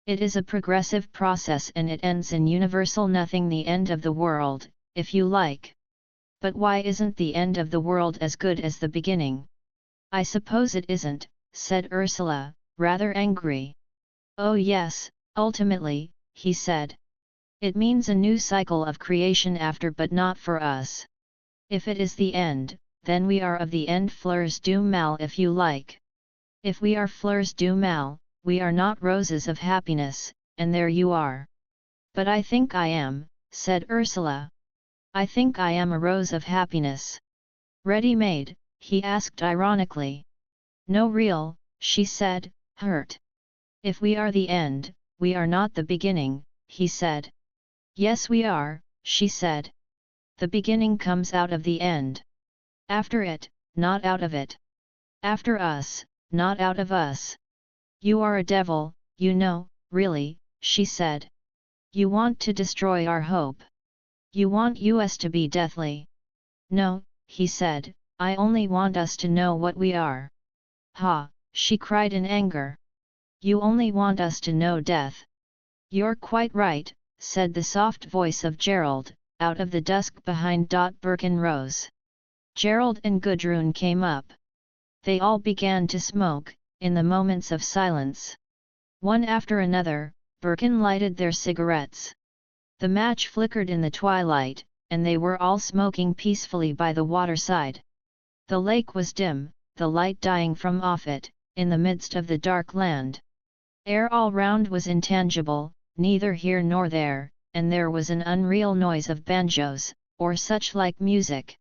It is a progressive process and it ends in universal nothing, the end of the world, if you like. But why isn't the end of the world as good as the beginning? I suppose it isn't, said Ursula, rather angry. Oh yes, ultimately, he said. It means a new cycle of creation after, but not for us. If it is the end, then we are of the end, fleurs du mal, if you like. If we are fleurs du mal, we are not roses of happiness, and there you are. But I think I am, said Ursula. I think I am a rose of happiness. Ready-made? He asked ironically. No, real, she said, hurt. If we are the end, we are not the beginning, he said. Yes we are, she said. The beginning comes out of the end. After it, not out of it. After us, not out of us. You are a devil, you know, really, she said. You want to destroy our hope. You want us to be deathly. No, he said, I only want us to know what we are. Ha, she cried in anger. You only want us to know death. You're quite right, said the soft voice of Gerald, out of the dusk behind. Birkin rose. Gerald and Gudrun came up. They all began to smoke, in the moments of silence. One after another, Birkin lighted their cigarettes. The match flickered in the twilight, and they were all smoking peacefully by the waterside. The lake was dim, the light dying from off it, in the midst of the dark land. Air all round was intangible, neither here nor there, and there was an unreal noise of banjos, or such like music.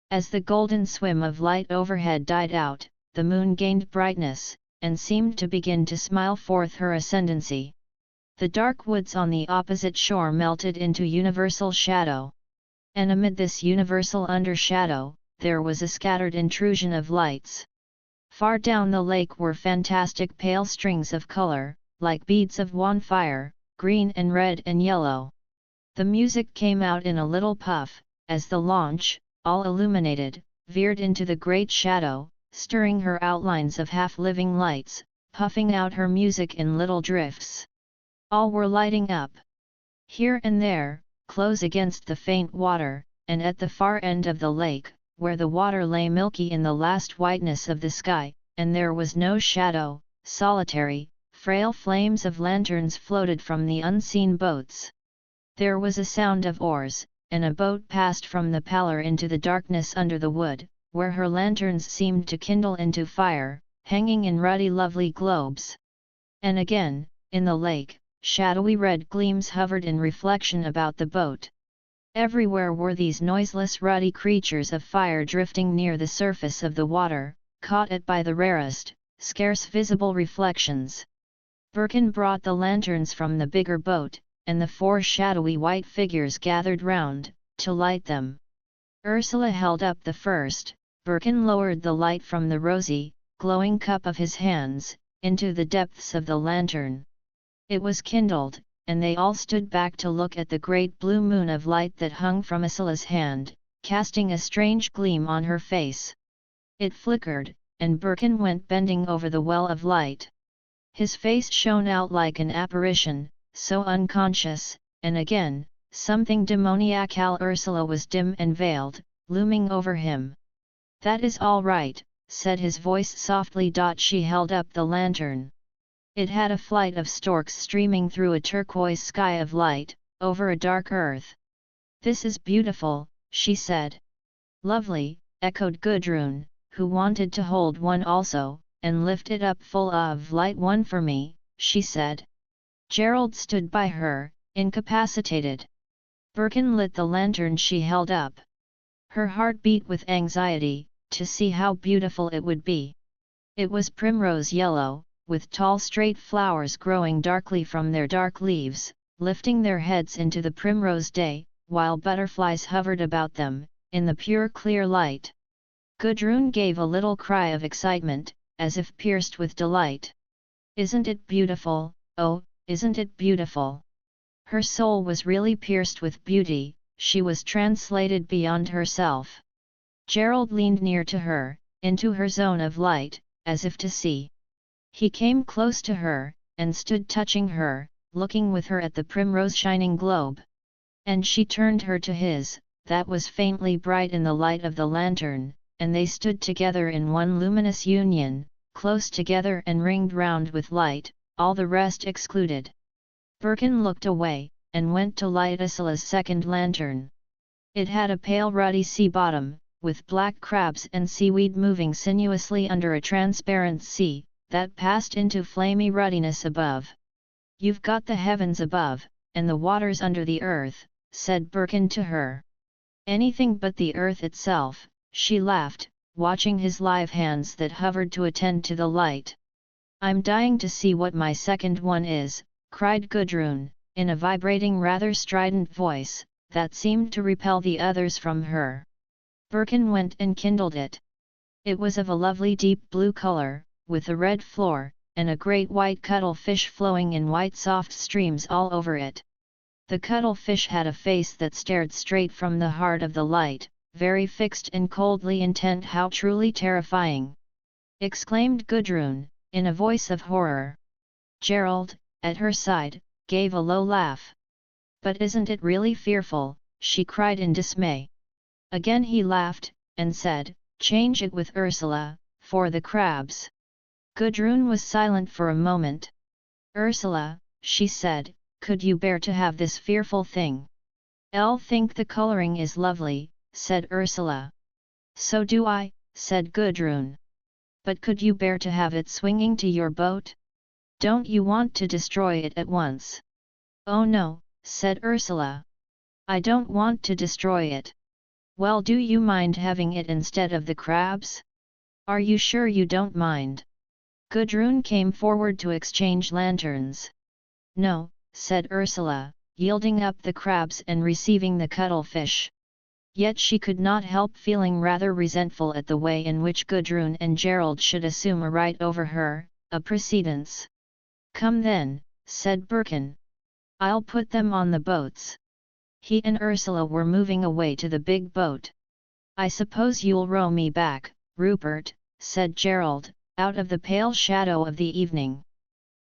As the golden swim of light overhead died out, the moon gained brightness, and seemed to begin to smile forth her ascendancy. The dark woods on the opposite shore melted into universal shadow. And amid this universal undershadow, there was a scattered intrusion of lights. Far down the lake were fantastic pale strings of color, like beads of wan fire, green and red and yellow. The music came out in a little puff, as the launch, all illuminated, veered into the great shadow, stirring her outlines of half-living lights, puffing out her music in little drifts. All were lighting up. Here and there, close against the faint water, and at the far end of the lake, where the water lay milky in the last whiteness of the sky, and there was no shadow, solitary, frail flames of lanterns floated from the unseen boats. There was a sound of oars, and a boat passed from the pallor into the darkness under the wood, where her lanterns seemed to kindle into fire, hanging in ruddy lovely globes. And again, in the lake, shadowy red gleams hovered in reflection about the boat. Everywhere were these noiseless ruddy creatures of fire drifting near the surface of the water, caught at by the rarest, scarce visible reflections. Birkin brought the lanterns from the bigger boat, and the four shadowy white figures gathered round, to light them. Ursula held up the first, Birkin lowered the light from the rosy, glowing cup of his hands, into the depths of the lantern. It was kindled, and they all stood back to look at the great blue moon of light that hung from Ursula's hand, casting a strange gleam on her face. It flickered, and Birkin went bending over the well of light. His face shone out like an apparition, so unconscious, and again, something demoniacal. Ursula was dim and veiled, looming over him. That is all right, said his voice softly. She held up the lantern. It had a flight of storks streaming through a turquoise sky of light, over a dark earth. This is beautiful, she said. Lovely, echoed Gudrun, who wanted to hold one also, and lift it up full of light. One for me, she said. Gerald stood by her, incapacitated. Birkin lit the lantern she held up. Her heart beat with anxiety, to see how beautiful it would be. It was primrose yellow, with tall straight flowers growing darkly from their dark leaves, lifting their heads into the primrose day, while butterflies hovered about them, in the pure clear light. Gudrun gave a little cry of excitement, as if pierced with delight. Isn't it beautiful, oh, isn't it beautiful? Her soul was really pierced with beauty, she was translated beyond herself. Gerald leaned near to her, into her zone of light, as if to see. He came close to her, and stood touching her, looking with her at the primrose shining globe. And she turned her to his, that was faintly bright in the light of the lantern, and they stood together in one luminous union, close together and ringed round with light, all the rest excluded. Birkin looked away, and went to light Ursula's second lantern. It had a pale ruddy sea bottom, with black crabs and seaweed moving sinuously under a transparent sea, that passed into flamy ruddiness above. "You've got the heavens above, and the waters under the earth," said Birkin to her. "Anything but the earth itself," she laughed, watching his live hands that hovered to attend to the light. "I'm dying to see what my second one is," cried Gudrun, in a vibrating rather strident voice, that seemed to repel the others from her. Birkin went and kindled it. It was of a lovely deep blue color, with a red floor, and a great white cuttlefish flowing in white soft streams all over it. The cuttlefish had a face that stared straight from the heart of the light, very fixed and coldly intent. "How truly terrifying!" exclaimed Gudrun, in a voice of horror. Gerald, at her side, gave a low laugh. "But isn't it really fearful?" she cried in dismay. Again he laughed, and said, "Change it with Ursula, for the crabs." Gudrun was silent for a moment. "Ursula," she said, "could you bear to have this fearful thing?" "I'll think the coloring is lovely," said Ursula. "So do I," said Gudrun. "But could you bear to have it swinging to your boat? Don't you want to destroy it at once?" "Oh no," said Ursula. "I don't want to destroy it." "Well, do you mind having it instead of the crabs? Are you sure you don't mind?" Gudrun came forward to exchange lanterns. "No," said Ursula, yielding up the crabs and receiving the cuttlefish. Yet she could not help feeling rather resentful at the way in which Gudrun and Gerald should assume a right over her, a precedence. "Come then," said Birkin. "I'll put them on the boats." He and Ursula were moving away to the big boat. "I suppose you'll row me back, Rupert," said Gerald, out of the pale shadow of the evening.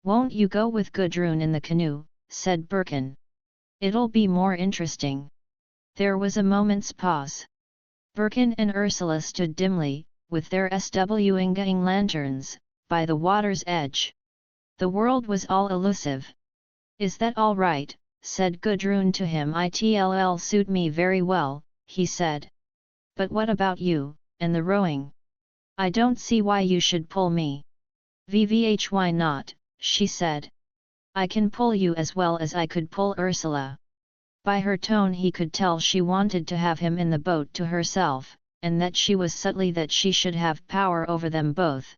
"Won't you go with Gudrun in the canoe?" said Birkin. "It'll be more interesting." There was a moment's pause. Birkin and Ursula stood dimly, with their swinging lanterns, by the water's edge. The world was all elusive. "Is that all right?" said Gudrun to him. "It'll suit me very well," he said. "But what about you, and the rowing? I don't see why you should pull me." "Why not?" she said. "I can pull you as well as I could pull Ursula." By her tone he could tell she wanted to have him in the boat to herself, and that she was subtly that she should have power over them both.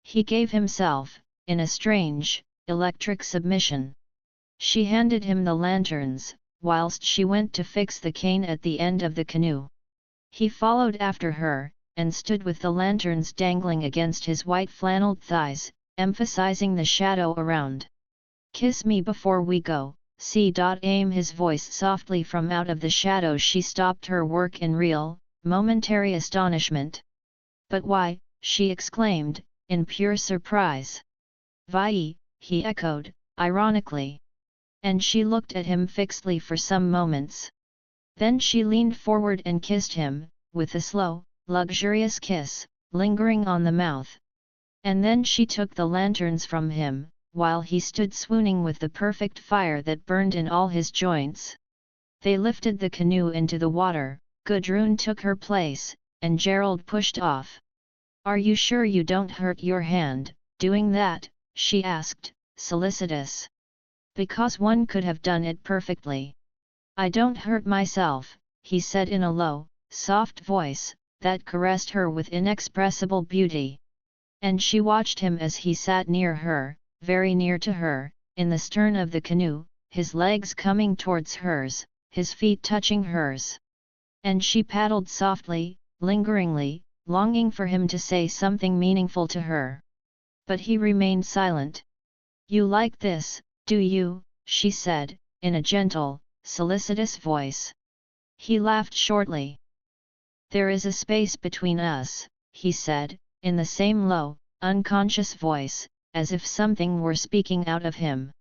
He gave himself, in a strange, electric submission. She handed him the lanterns, whilst she went to fix the cane at the end of the canoe. He followed after her, and stood with the lanterns dangling against his white flannelled thighs, emphasizing the shadow around. "Kiss me before we go." Aim his voice softly from out of the shadow. She stopped her work in real, momentary astonishment. "But why?" she exclaimed, in pure surprise. "Why?" he echoed, ironically. And she looked at him fixedly for some moments. Then she leaned forward and kissed him, with a slow, luxurious kiss, lingering on the mouth. And then she took the lanterns from him, while he stood swooning with the perfect fire that burned in all his joints. They lifted the canoe into the water, Gudrun took her place, and Gerald pushed off. "Are you sure you don't hurt your hand, doing that?" she asked, solicitous. "Because one could have done it perfectly." "I don't hurt myself," he said in a low, soft voice, that caressed her with inexpressible beauty. And she watched him as he sat near her, very near to her, in the stern of the canoe, his legs coming towards hers, his feet touching hers. And she paddled softly, lingeringly, longing for him to say something meaningful to her. But he remained silent. "You like this, do you?" she said, in a gentle, solicitous voice. He laughed shortly. "There is a space between us," he said, in the same low, unconscious voice, as if something were speaking out of him.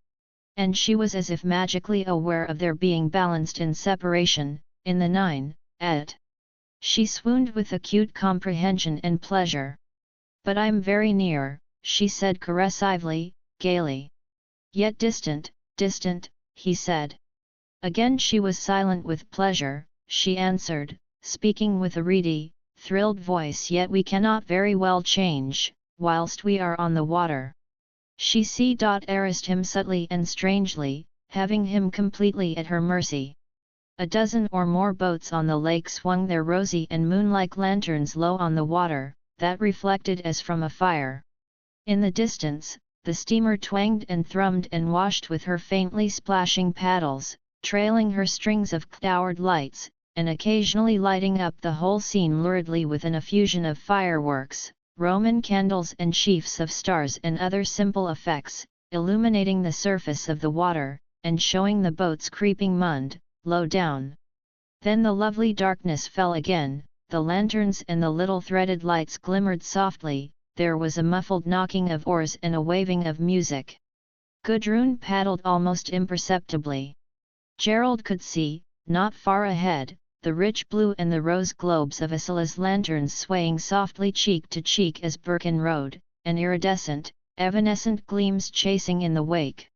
And she was as if magically aware of their being balanced in separation, in the nine, at. She swooned with acute comprehension and pleasure. "But I'm very near," she said caressively, gaily. "Yet distant, distant," he said. Again she was silent with pleasure. She answered, speaking with a reedy, thrilled voice, "Yet we cannot very well change, whilst we are on the water." She c.arrest him subtly and strangely, having him completely at her mercy. A dozen or more boats on the lake swung their rosy and moon-like lanterns low on the water, that reflected as from a fire. In the distance, the steamer twanged and thrummed and washed with her faintly splashing paddles, trailing her strings of cloud lights, and occasionally lighting up the whole scene luridly with an effusion of fireworks, Roman candles and sheafs of stars and other simple effects, illuminating the surface of the water, and showing the boats creeping low down. Then the lovely darkness fell again, the lanterns and the little threaded lights glimmered softly, there was a muffled knocking of oars and a waving of music. Gudrun paddled almost imperceptibly. Gerald could see, not far ahead, the rich blue and the rose globes of Ursula's lanterns swaying softly cheek to cheek as Birkin rowed, and iridescent, evanescent gleams chasing in the wake.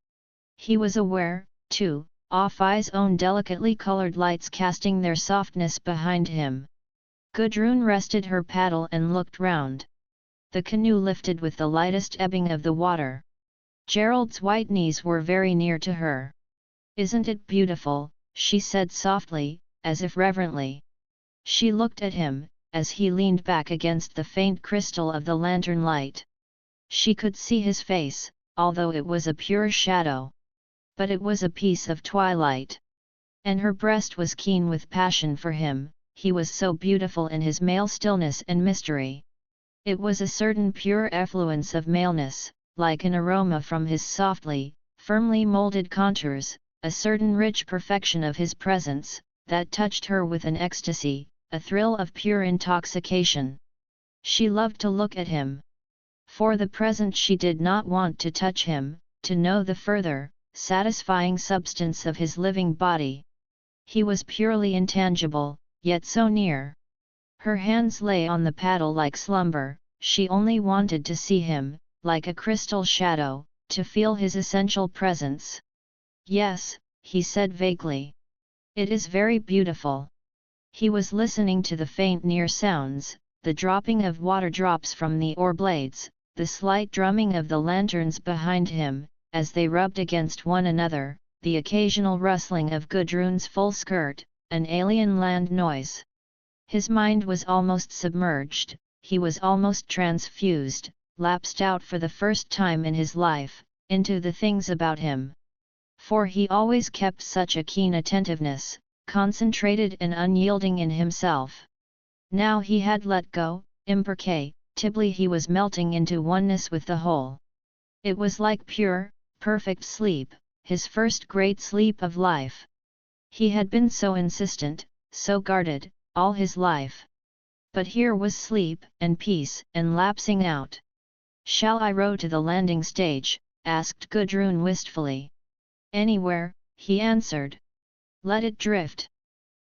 He was aware, too, of I's own delicately colored lights casting their softness behind him. Gudrun rested her paddle and looked round. The canoe lifted with the lightest ebbing of the water. Gerald's white knees were very near to her. "Isn't it beautiful?" she said softly, as if reverently. She looked at him, as he leaned back against the faint crystal of the lantern light. She could see his face, although it was a pure shadow. But it was a piece of twilight. And her breast was keen with passion for him, he was so beautiful in his male stillness and mystery. It was a certain pure effluence of maleness, like an aroma from his softly, firmly molded contours, a certain rich perfection of his presence, that touched her with an ecstasy, a thrill of pure intoxication. She loved to look at him. For the present she did not want to touch him, to know the further, satisfying substance of his living body. He was purely intangible, yet so near. Her hands lay on the paddle like slumber, she only wanted to see him, like a crystal shadow, to feel his essential presence. "Yes," he said vaguely. "It is very beautiful." He was listening to the faint near sounds, the dropping of water drops from the oar blades, the slight drumming of the lanterns behind him, as they rubbed against one another, the occasional rustling of Gudrun's full skirt, an alien land noise. His mind was almost submerged, he was almost transfused, lapsed out for the first time in his life, into the things about him. For he always kept such a keen attentiveness, concentrated and unyielding in himself. Now he had let go, imperceptibly he was melting into oneness with the whole. It was like pure, perfect sleep, his first great sleep of life. He had been so insistent, so guarded, all his life. But here was sleep and peace and lapsing out. "Shall I row to the landing stage?" asked Gudrun wistfully. "Anywhere," he answered. "Let it drift."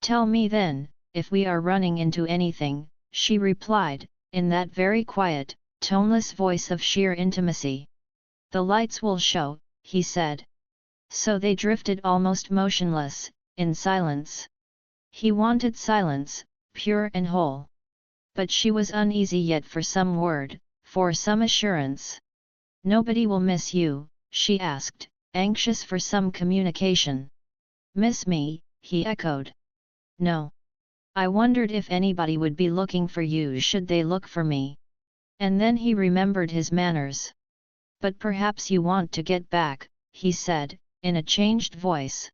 "Tell me then, if we are running into anything," she replied, in that very quiet, toneless voice of sheer intimacy. "The lights will show," he said. So they drifted almost motionless, in silence. He wanted silence, pure and whole. But she was uneasy yet for some word, for some assurance. "Nobody will miss you?" she asked, anxious for some communication. "Miss me?" he echoed. "No. I wondered if anybody would be looking for you should they look for me." And then he remembered his manners. "But perhaps you want to get back," he said, in a changed voice.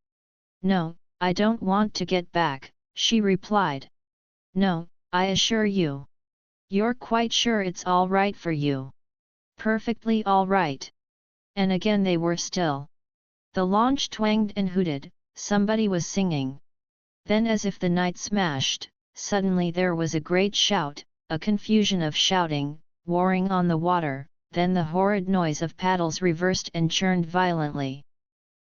"No, I don't want to get back," she replied. "No, I assure you. You're quite sure it's all right for you?" "Perfectly all right." And again they were still. The launch twanged and hooted, somebody was singing. Then, as if the night smashed, suddenly there was a great shout, a confusion of shouting, warring on the water, then the horrid noise of paddles reversed and churned violently.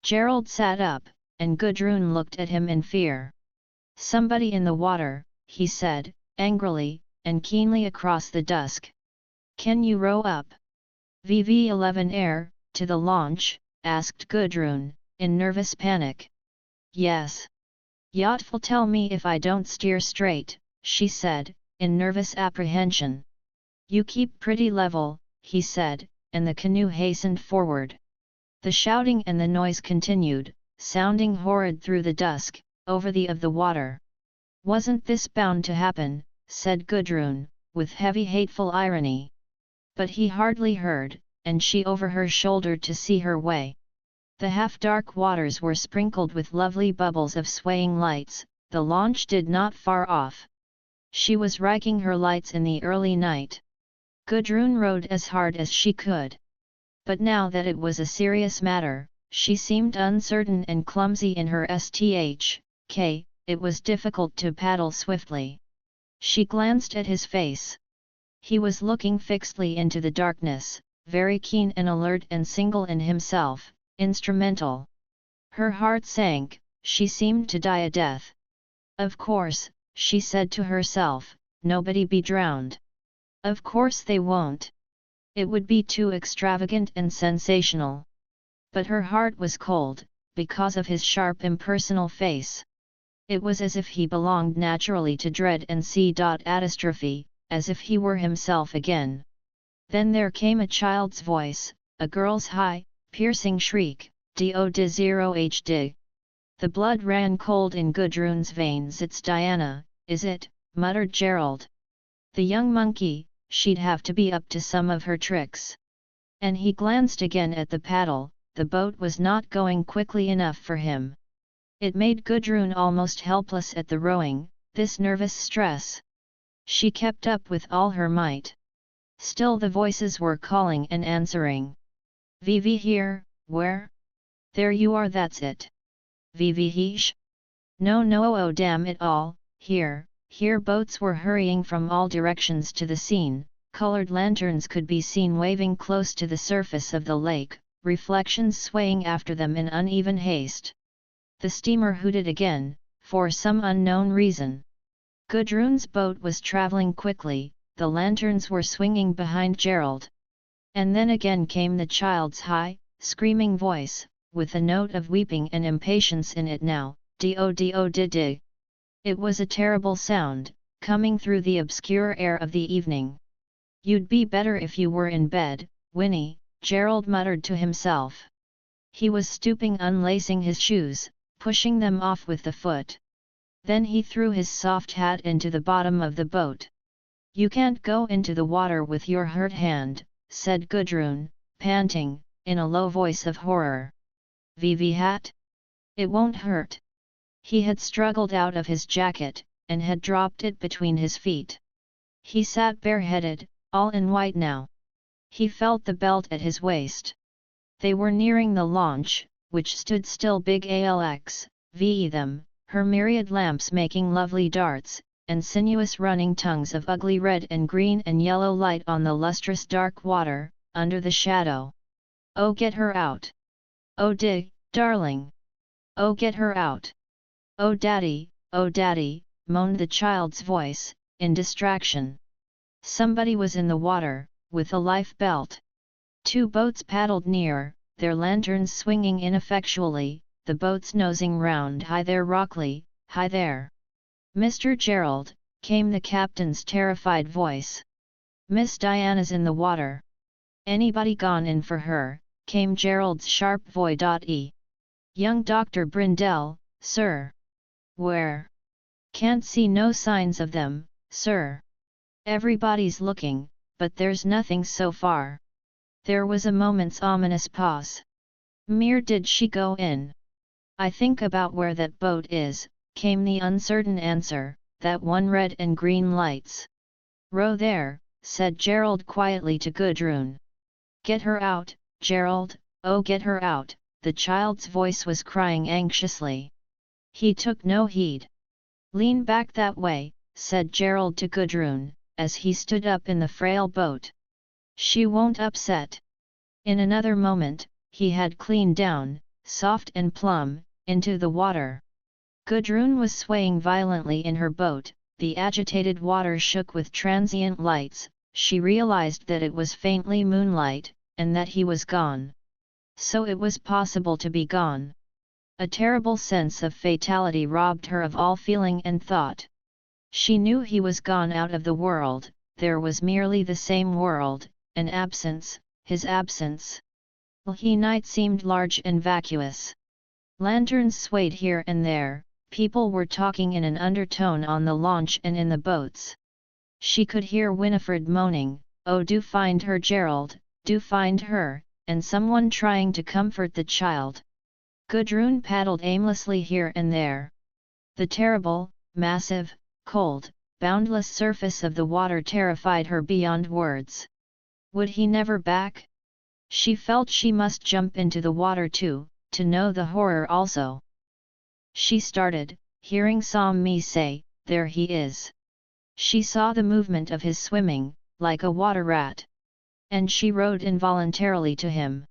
Gerald sat up, and Gudrun looked at him in fear. "Somebody in the water," he said, angrily, and keenly across the dusk. "Can you row up? VV11 Air, to the launch?" asked Gudrun, in nervous panic. "Yes. Yacht'll tell me if I don't steer straight," she said, in nervous apprehension. "You keep pretty level," he said, and the canoe hastened forward. The shouting and the noise continued, sounding horrid through the dusk, over the of the water. "Wasn't this bound to happen?" said Gudrun, with heavy hateful irony. But he hardly heard, and she over her shoulder to see her way. The half-dark waters were sprinkled with lovely bubbles of swaying lights, the launch did not far off. She was riking her lights in the early night. Gudrun rowed as hard as she could. But now that it was a serious matter, she seemed uncertain and clumsy in her sthk, it was difficult to paddle swiftly. She glanced at his face. He was looking fixedly into the darkness, very keen and alert and single in himself, instrumental. Her heart sank, she seemed to die a death. "Of course," she said to herself, "nobody be drowned. Of course they won't. It would be too extravagant and sensational." But her heart was cold, because of his sharp impersonal face. It was as if he belonged naturally to dread and catastrophe, as if he were himself again. Then there came a child's voice, a girl's high, piercing shriek, "Do-0-H-D." The blood ran cold in Gudrun's veins. "It's Diana, is it?" muttered Gerald. "The young monkey, she'd have to be up to some of her tricks." And he glanced again at the paddle, the boat was not going quickly enough for him. It made Gudrun almost helpless at the rowing, this nervous stress. She kept up with all her might. Still the voices were calling and answering. "Vivi here, where? There you are, that's it. Vivi heesh? No no, oh damn it all, here." Here boats were hurrying from all directions to the scene, colored lanterns could be seen waving close to the surface of the lake, reflections swaying after them in uneven haste. The steamer hooted again, for some unknown reason. Gudrun's boat was traveling quickly, the lanterns were swinging behind Gerald. And then again came the child's high, screaming voice, with a note of weeping and impatience in it now, "Do-do-do-di-di." It was a terrible sound, coming through the obscure air of the evening. "You'd be better if you were in bed, Winnie," Gerald muttered to himself. He was stooping, unlacing his shoes, pushing them off with the foot. Then he threw his soft hat into the bottom of the boat. "You can't go into the water with your hurt hand," said Gudrun, panting, in a low voice of horror. "Vivi hat? It won't hurt." He had struggled out of his jacket, and had dropped it between his feet. He sat bareheaded, all in white now. He felt the belt at his waist. They were nearing the launch, which stood still, big ALX, them, her myriad lamps making lovely darts, and sinuous running tongues of ugly red and green and yellow light on the lustrous dark water, under the shadow. "Oh, get her out! Oh, darling! Oh, get her out! Oh, daddy, moaned the child's voice, in distraction. Somebody was in the water, with a life belt. Two boats paddled near, their lanterns swinging ineffectually, the boats nosing round. "Hi there, Rockley, hi there. Mr. Gerald," came the captain's terrified voice. "Miss Diana's in the water. Anybody gone in for her?" came Gerald's sharp voice. "Young Dr. Brindell, sir." "Where?" "Can't see no signs of them, sir. Everybody's looking, but there's nothing so far." There was a moment's ominous pause. "Mere did she go in?" "I think about where that boat is," came the uncertain answer, "that one red and green lights." "Row there," said Gerald quietly to Gudrun. "Get her out, Gerald, oh get her out," the child's voice was crying anxiously. He took no heed. "Lean back that way," said Gerald to Gudrun, as he stood up in the frail boat. She won't upset. In another moment, he had cleaned down, soft and plumb, into the water. Gudrun was swaying violently in her boat, the agitated water shook with transient lights. She realized that it was faintly moonlight, and that he was gone. So it was possible to be gone. A terrible sense of fatality robbed her of all feeling and thought. She knew he was gone out of the world, there was merely the same world, an absence, his absence. The night seemed large and vacuous. Lanterns swayed here and there, people were talking in an undertone on the launch and in the boats. She could hear Winifred moaning, "Oh, do find her, Gerald, do find her," and someone trying to comfort the child. Gudrun paddled aimlessly here and there. The terrible, massive, cold, boundless surface of the water terrified her beyond words. Would he never back? She felt she must jump into the water too, to know the horror also. She started, hearing Sam say, "There he is." She saw the movement of his swimming, like a water rat. And she rowed involuntarily to him.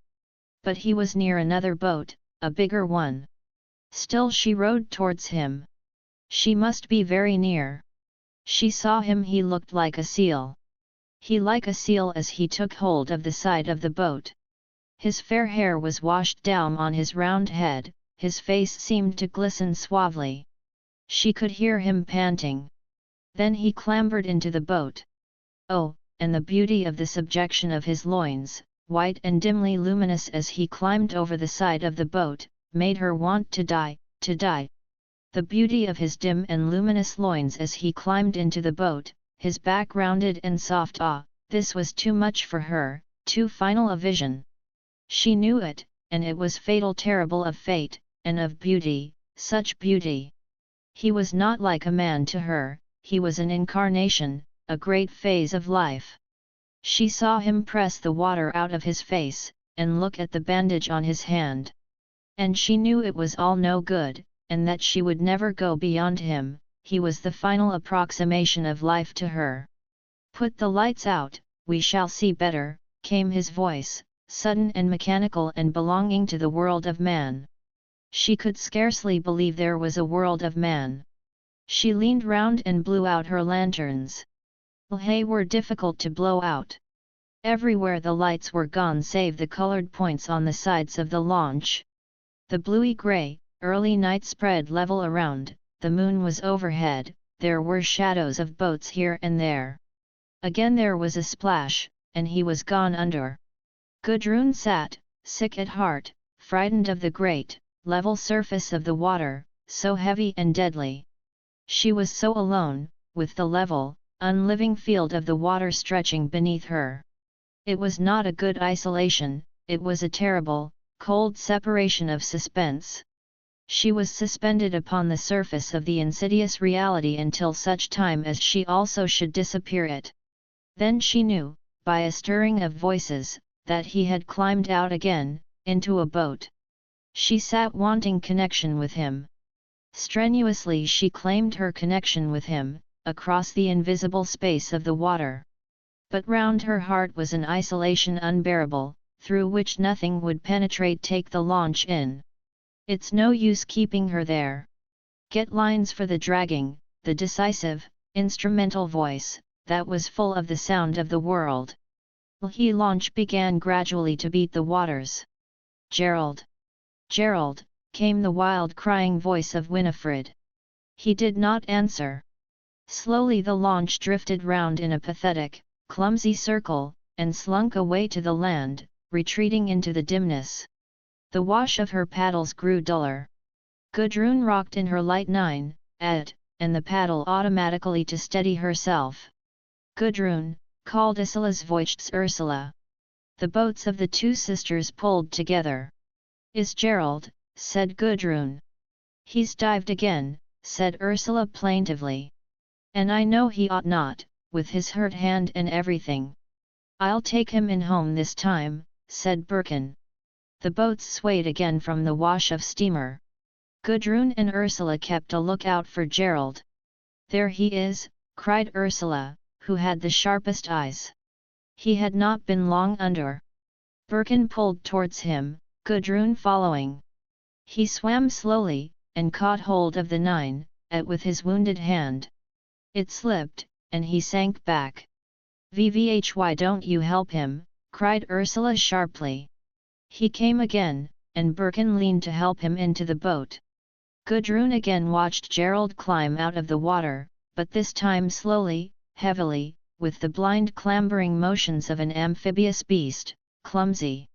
But he was near another boat, a bigger one. Still she rowed towards him. She must be very near. She saw him, he looked like a seal. He like a seal as he took hold of the side of the boat. His fair hair was washed down on his round head, his face seemed to glisten suavely. She could hear him panting. Then he clambered into the boat. Oh, and the beauty of the subjection of his loins, white and dimly luminous as he climbed over the side of the boat, made her want to die, to die. The beauty of his dim and luminous loins as he climbed into the boat, his back rounded and soft. This was too much for her, too final a vision. She knew it, and it was fatal, terrible of fate, and of beauty, such beauty. He was not like a man to her, he was an incarnation, a great phase of life. She saw him press the water out of his face, and look at the bandage on his hand. And she knew it was all no good, and that she would never go beyond him, he was the final approximation of life to her. "Put the lights out, we shall see better," came his voice, sudden and mechanical and belonging to the world of man. She could scarcely believe there was a world of man. She leaned round and blew out her lanterns. They were difficult to blow out. Everywhere the lights were gone save the colored points on the sides of the launch. The bluey-grey, early night spread level around, the moon was overhead, there were shadows of boats here and there. Again there was a splash, and he was gone under. Gudrun sat, sick at heart, frightened of the great, level surface of the water, so heavy and deadly. She was so alone, with the level, unliving field of the water stretching beneath her. It was not a good isolation, it was a terrible, cold separation of suspense. She was suspended upon the surface of the insidious reality until such time as she also should disappear it. Then she knew, by a stirring of voices, that he had climbed out again, into a boat. She sat wanting connection with him. Strenuously she claimed her connection with him, across the invisible space of the water. But round her heart was an isolation unbearable, through which nothing would penetrate. Take the launch in. It's no use keeping her there. Get lines for the dragging, the decisive, instrumental voice, that was full of the sound of the world. The launch began gradually to beat the waters. "Gerald! Gerald!" came the wild crying voice of Winifred. He did not answer. Slowly the launch drifted round in a pathetic, clumsy circle, and slunk away to the land, retreating into the dimness. The wash of her paddles grew duller. Gudrun rocked in her light 9, and the paddle automatically to steady herself. "Gudrun," called Ursula's voice. Ursula. The boats of the two sisters pulled together. "Is Gerald," said Gudrun. "He's dived again," said Ursula plaintively. "And I know he ought not, with his hurt hand and everything." "I'll take him in home this time," said Birkin. The boats swayed again from the wash of steamer. Gudrun and Ursula kept a lookout for Gerald. "There he is," cried Ursula, who had the sharpest eyes. He had not been long under. Birkin pulled towards him, Gudrun following. He swam slowly, and caught hold of the with his wounded hand. It slipped, and he sank back. "Vvhy don't you help him?" cried Ursula sharply. He came again, and Birkin leaned to help him into the boat. Gudrun again watched Gerald climb out of the water, but this time slowly, heavily, with the blind clambering motions of an amphibious beast, clumsy.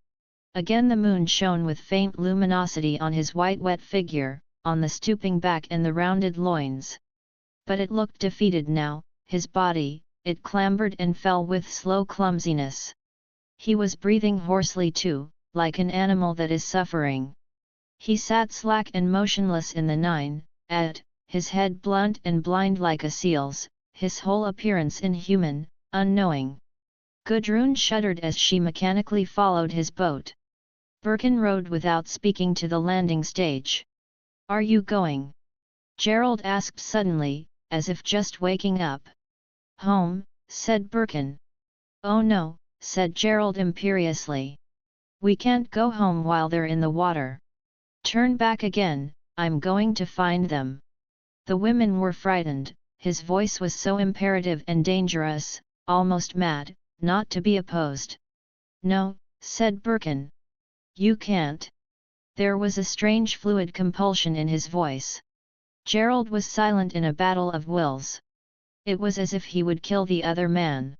Again the moon shone with faint luminosity on his white wet figure, on the stooping back and the rounded loins. But it looked defeated now, his body, it clambered and fell with slow clumsiness. He was breathing hoarsely too, like an animal that is suffering. He sat slack and motionless in the his head blunt and blind like a seal's, his whole appearance inhuman, unknowing. Gudrun shuddered as she mechanically followed his boat. Birkin rowed without speaking to the landing stage. "Are you going?" Gerald asked suddenly, as if just waking up. "Home," said Birkin. "Oh no," said Gerald imperiously. "We can't go home while they're in the water. Turn back again, I'm going to find them." The women were frightened, his voice was so imperative and dangerous, almost mad, not to be opposed. "No," said Birkin. "You can't." There was a strange fluid compulsion in his voice. Gerald was silent in a battle of wills. It was as if he would kill the other man.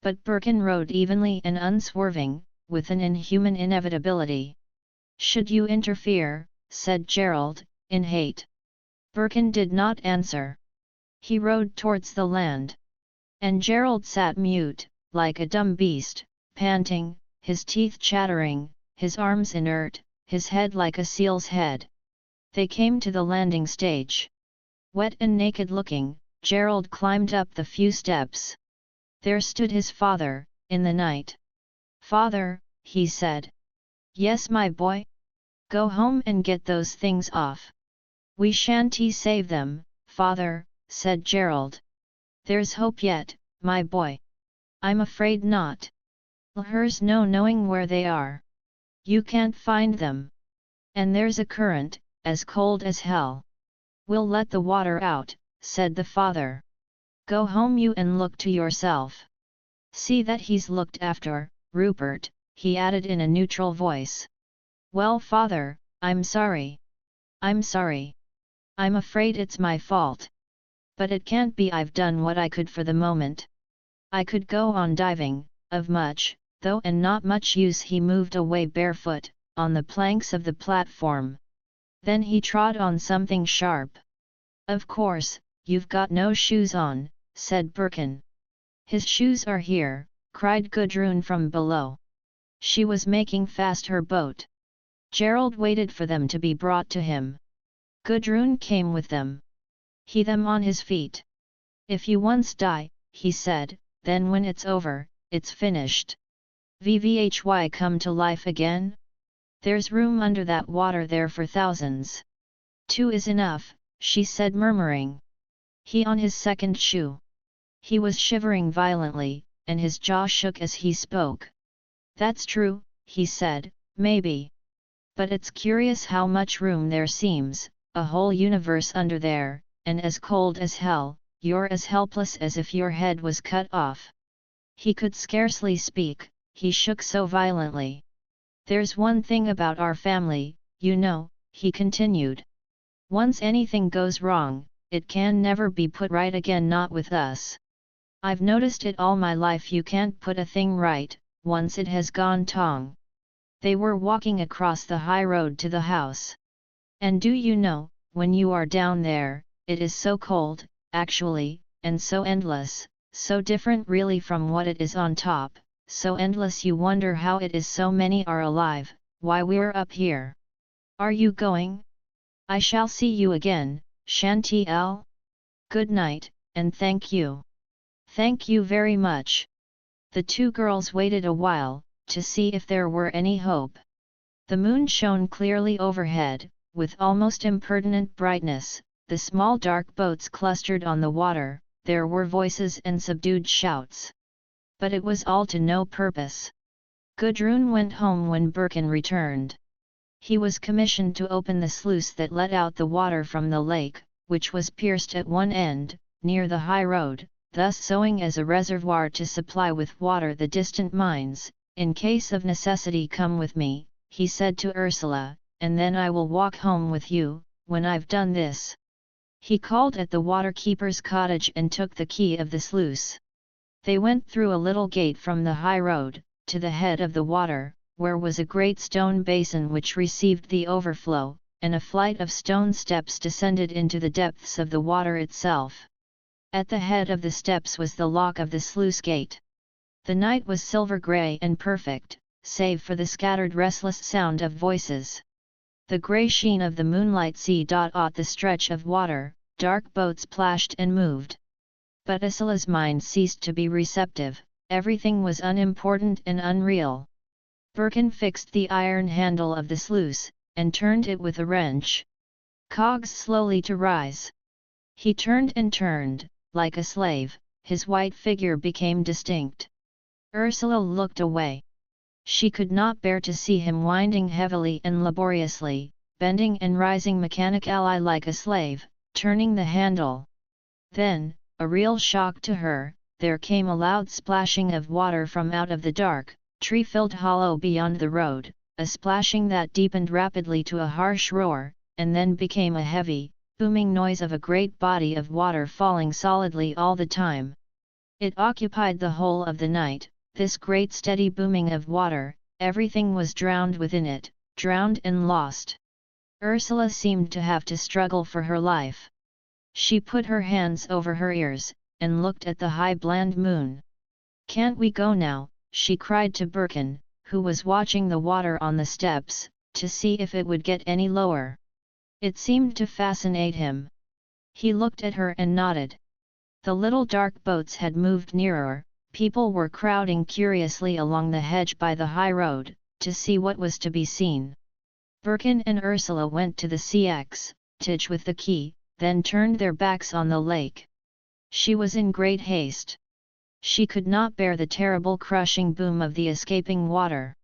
But Birkin rode evenly and unswerving, with an inhuman inevitability. "Should you interfere," said Gerald, in hate. Birkin did not answer. He rowed towards the land. And Gerald sat mute, like a dumb beast, panting, his teeth chattering, his arms inert, his head like a seal's head. They came to the landing stage. Wet and naked looking, Gerald climbed up the few steps. There stood his father, in the night. "Father," he said. "Yes, my boy? Go home and get those things off." "We shan't save them, father," said Gerald. "There's hope yet, my boy." "I'm afraid not. There's no knowing where they are. You can't find them. And there's a current, as cold as hell." "We'll let the water out," said the father. "Go home you and look to yourself. See that he's looked after, Rupert," he added in a neutral voice. "Well, father, I'm sorry. I'm sorry. I'm afraid it's my fault. But it can't be. I've done what I could for the moment. I could go on diving, of much, though, and not much use." He moved away barefoot, on the planks of the platform. Then he trod on something sharp. "Of course, you've got no shoes on," said Birkin. "His shoes are here," cried Gudrun from below. She was making fast her boat. Gerald waited for them to be brought to him. Gudrun came with them. He them on his feet. "If you once die," he said, "then when it's over, it's finished. Vvhy come to life again? There's room under that water there for thousands." "Two is enough," she said murmuring. He on his second shoe. He was shivering violently, and his jaw shook as he spoke. "That's true," he said, "maybe. But it's curious how much room there seems, a whole universe under there, and as cold as hell. You're as helpless as if your head was cut off." He could scarcely speak, he shook so violently. "There's one thing about our family, you know," he continued. "Once anything goes wrong, it can never be put right again, not with us. I've noticed it all my life. You can't put a thing right, once it has gone tong." They were walking across the high road to the house. "And do you know, when you are down there, it is so cold, actually, and so endless, so different really from what it is on top, so endless you wonder how it is so many are alive, why we're up here. Are you going? I shall see you again, shan't I? Good night, and thank you." "Thank you very much." The two girls waited a while, to see if there were any hope. The moon shone clearly overhead, with almost impertinent brightness. The small dark boats clustered on the water, there were voices and subdued shouts. But it was all to no purpose. Gudrun went home when Birkin returned. He was commissioned to open the sluice that let out the water from the lake, which was pierced at one end, near the high road, thus sewing as a reservoir to supply with water the distant mines. In case of necessity, come with me, he said to Ursula, and then I will walk home with you. When I've done this. He called at the waterkeeper's cottage and took the key of the sluice. They went through a little gate from the high road, to the head of the water, where was a great stone basin which received the overflow, and a flight of stone steps descended into the depths of the water itself. At the head of the steps was the lock of the sluice gate. The night was silver-grey and perfect, save for the scattered restless sound of voices. The grey sheen of the moonlight sea-dot the stretch of water, dark boats plashed and moved. But Ursula's mind ceased to be receptive, everything was unimportant and unreal. Birkin fixed the iron handle of the sluice, and turned it with a wrench. Cogs slowly to rise. He turned and turned, like a slave, his white figure became distinct. Ursula looked away. She could not bear to see him winding heavily and laboriously, bending and rising mechanically like a slave, turning the handle. Then, a real shock to her, there came a loud splashing of water from out of the dark, tree-filled hollow beyond the road, a splashing that deepened rapidly to a harsh roar, and then became a heavy, booming noise of a great body of water falling solidly all the time. It occupied the whole of the night. This great steady booming of water, everything was drowned within it, drowned and lost. Ursula seemed to have to struggle for her life. She put her hands over her ears, and looked at the high bland moon. "Can't we go now?" she cried to Birkin, who was watching the water on the steps, to see if it would get any lower. It seemed to fascinate him. He looked at her and nodded. The little dark boats had moved nearer. People were crowding curiously along the hedge by the high road, to see what was to be seen. Birkin and Ursula went to the cottage with the key, then turned their backs on the lake. She was in great haste. She could not bear the terrible crushing boom of the escaping water.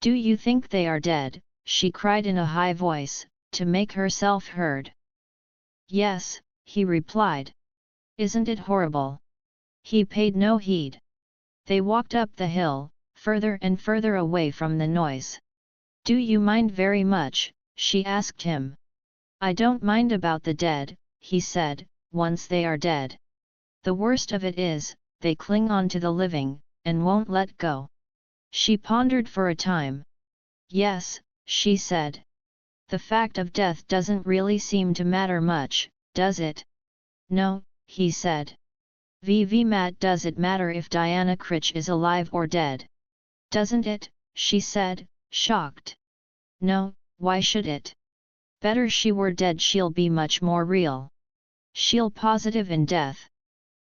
"Do you think they are dead?" she cried in a high voice, to make herself heard. "Yes," he replied. "Isn't it horrible?" He paid no heed. They walked up the hill, further and further away from the noise. "Do you mind very much?" she asked him. "I don't mind about the dead," he said, "once they are dead. The worst of it is, they cling on to the living, and won't let go." She pondered for a time. "Yes," she said. "The fact of death doesn't really seem to matter much, does it?" "No," he said. Mat, does it matter if Diana Critch is alive or dead?" "Doesn't it?" she said, shocked. "No, why should it? Better she were dead, she'll be much more real. She'll positive in death.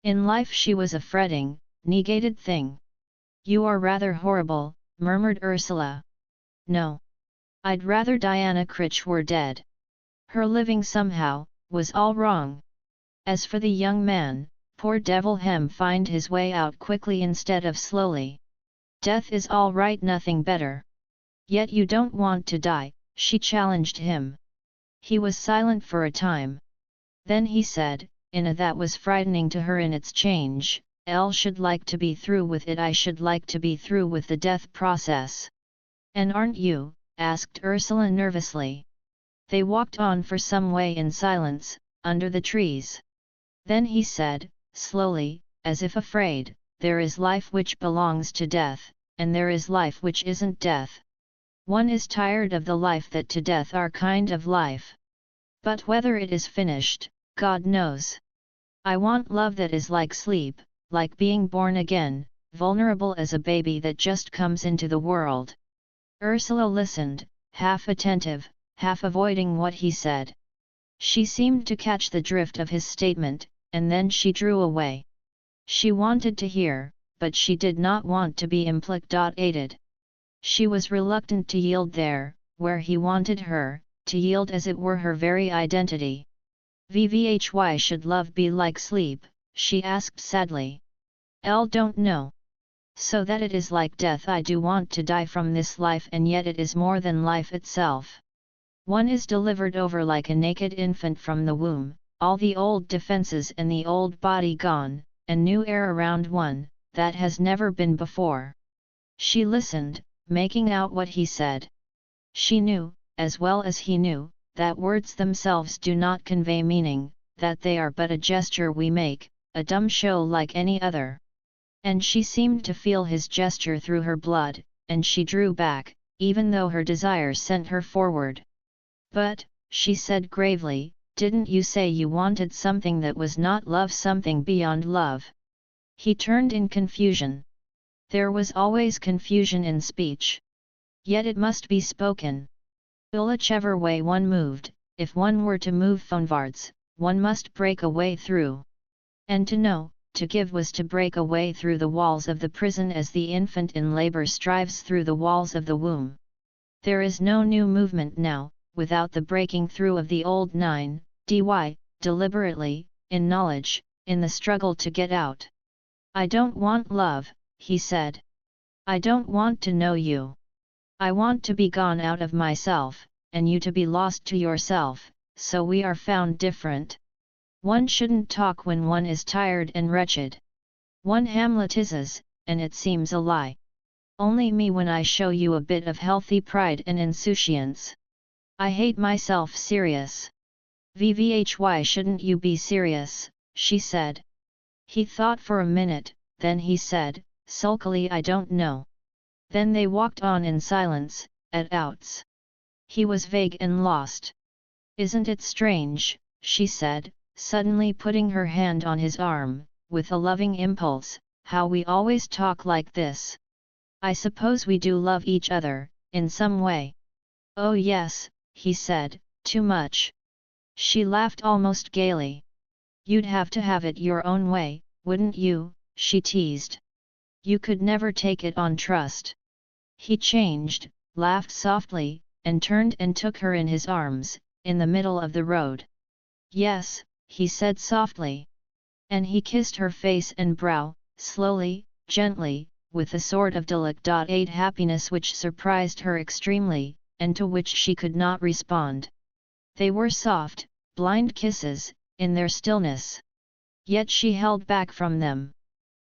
In life she was a fretting, negated thing." "You are rather horrible," murmured Ursula. "No. I'd rather Diana Critch were dead. Her living somehow, was all wrong. As for the young man, poor devil, him find his way out quickly instead of slowly. Death is all right, nothing better." "Yet you don't want to die," she challenged him. He was silent for a time. Then he said, in a that was frightening to her in its change, "I should like to be through with it, I should like to be through with the death process." "And aren't you?" asked Ursula nervously. They walked on for some way in silence, under the trees. Then he said, slowly, as if afraid, "There is life which belongs to death, and there is life which isn't death. One is tired of the life that to death are kind of life. But whether it is finished, God knows. I want love that is like sleep, like being born again, vulnerable as a baby that just comes into the world." Ursula listened, half attentive, half avoiding what he said. She seemed to catch the drift of his statement, and then she drew away. She wanted to hear, but she did not want to be implicated. She was reluctant to yield there, where he wanted her, to yield as it were her very identity. "Why should love be like sleep?" she asked sadly. "Don't know. So that it is like death. I do want to die from this life, and yet it is more than life itself. One is delivered over like a naked infant from the womb, all the old defenses and the old body gone, and new air around one, that has never been before. She listened, making out what he said. She knew, as well as he knew, that words themselves do not convey meaning, that they are but a gesture we make, a dumb show like any other. And she seemed to feel his gesture through her blood, and she drew back, even though her desires sent her forward. But, she said gravely, didn't you say you wanted something that was not love, something beyond love? He turned in confusion. There was always confusion in speech. Yet it must be spoken. Whichever way one moved, if one were to move forwards, one must break a way through. And to know, to give was to break a way through the walls of the prison as the infant in labor strives through the walls of the womb. There is no new movement now, without the breaking through of the old deliberately, in knowledge, in the struggle to get out. I don't want love, he said. I don't want to know you. I want to be gone out of myself, and you to be lost to yourself, so we are found different. One shouldn't talk when one is tired and wretched. One Hamletizes, and it seems a lie. Only me when I show you a bit of healthy pride and insouciance. I hate myself serious. Why shouldn't you be serious, she said. He thought for a minute, then he said, sulkily, I don't know. Then they walked on in silence, at outs. He was vague and lost. Isn't it strange, she said, suddenly putting her hand on his arm, with a loving impulse, how we always talk like this. I suppose we do love each other, in some way. Oh yes, he said, too much. She laughed almost gaily. You'd have to have it your own way, wouldn't you, she teased. You could never take it on trust. He changed, laughed softly, and turned and took her in his arms, in the middle of the road. Yes, he said softly. And he kissed her face and brow, slowly, gently, with a sort of delicate happiness which surprised her extremely, and to which she could not respond. They were soft, blind kisses, in their stillness. Yet she held back from them.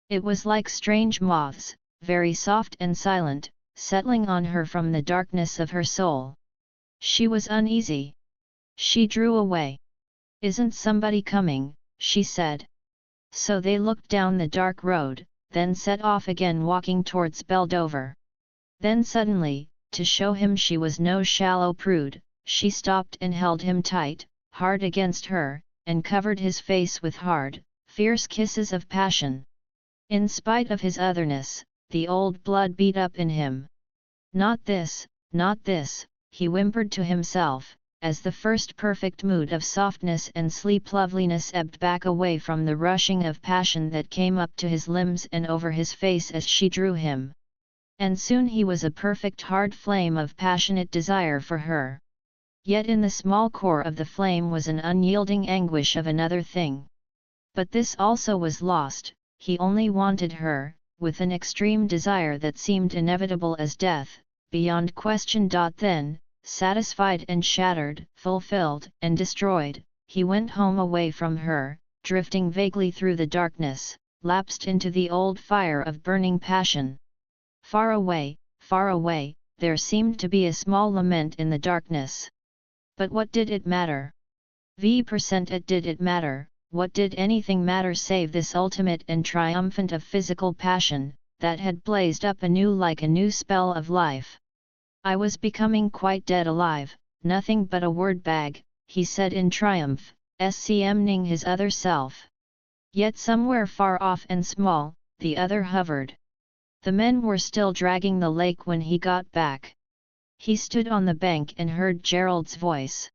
It was like strange moths, very soft and silent, settling on her from the darkness of her soul. She was uneasy. She drew away. Isn't somebody coming, she said. So they looked down the dark road, then set off again walking towards Beldover. Then suddenly, to show him she was no shallow prude, she stopped and held him tight, hard against her, and covered his face with hard, fierce kisses of passion. In spite of his otherness, the old blood beat up in him. Not this, he whimpered to himself, as the first perfect mood of softness and sleep loveliness ebbed back away from the rushing of passion that came up to his limbs and over his face as she drew him. And soon he was a perfect hard flame of passionate desire for her. Yet in the small core of the flame was an unyielding anguish of another thing. But this also was lost, he only wanted her, with an extreme desire that seemed inevitable as death, beyond question. Then, satisfied and shattered, fulfilled and destroyed, he went home away from her, drifting vaguely through the darkness, lapsed into the old fire of burning passion. Far away, there seemed to be a small lament in the darkness. But what did it matter? It did it matter, what did anything matter save this ultimate and triumphant of physical passion, that had blazed up anew like a new spell of life? I was becoming quite dead alive, nothing but a word bag, he said in triumph, scmning his other self. Yet somewhere far off and small, the other hovered. The men were still dragging the lake when he got back. He stood on the bank and heard Gerald's voice.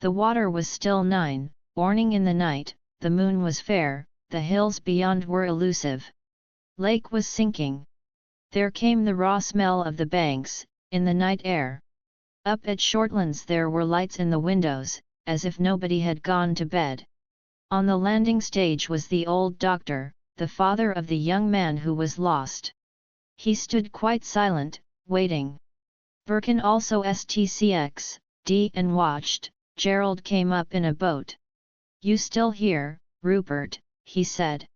The water was still 9, orning in the night, the moon was fair, the hills beyond were elusive. Lake was sinking. There came the raw smell of the banks, in the night air. Up at Shortlands there were lights in the windows, as if nobody had gone to bed. On the landing stage was the old doctor, the father of the young man who was lost. He stood quite silent, waiting. Birkin also stcxd and watched. Gerald came up in a boat. "You still here, Rupert?" he said.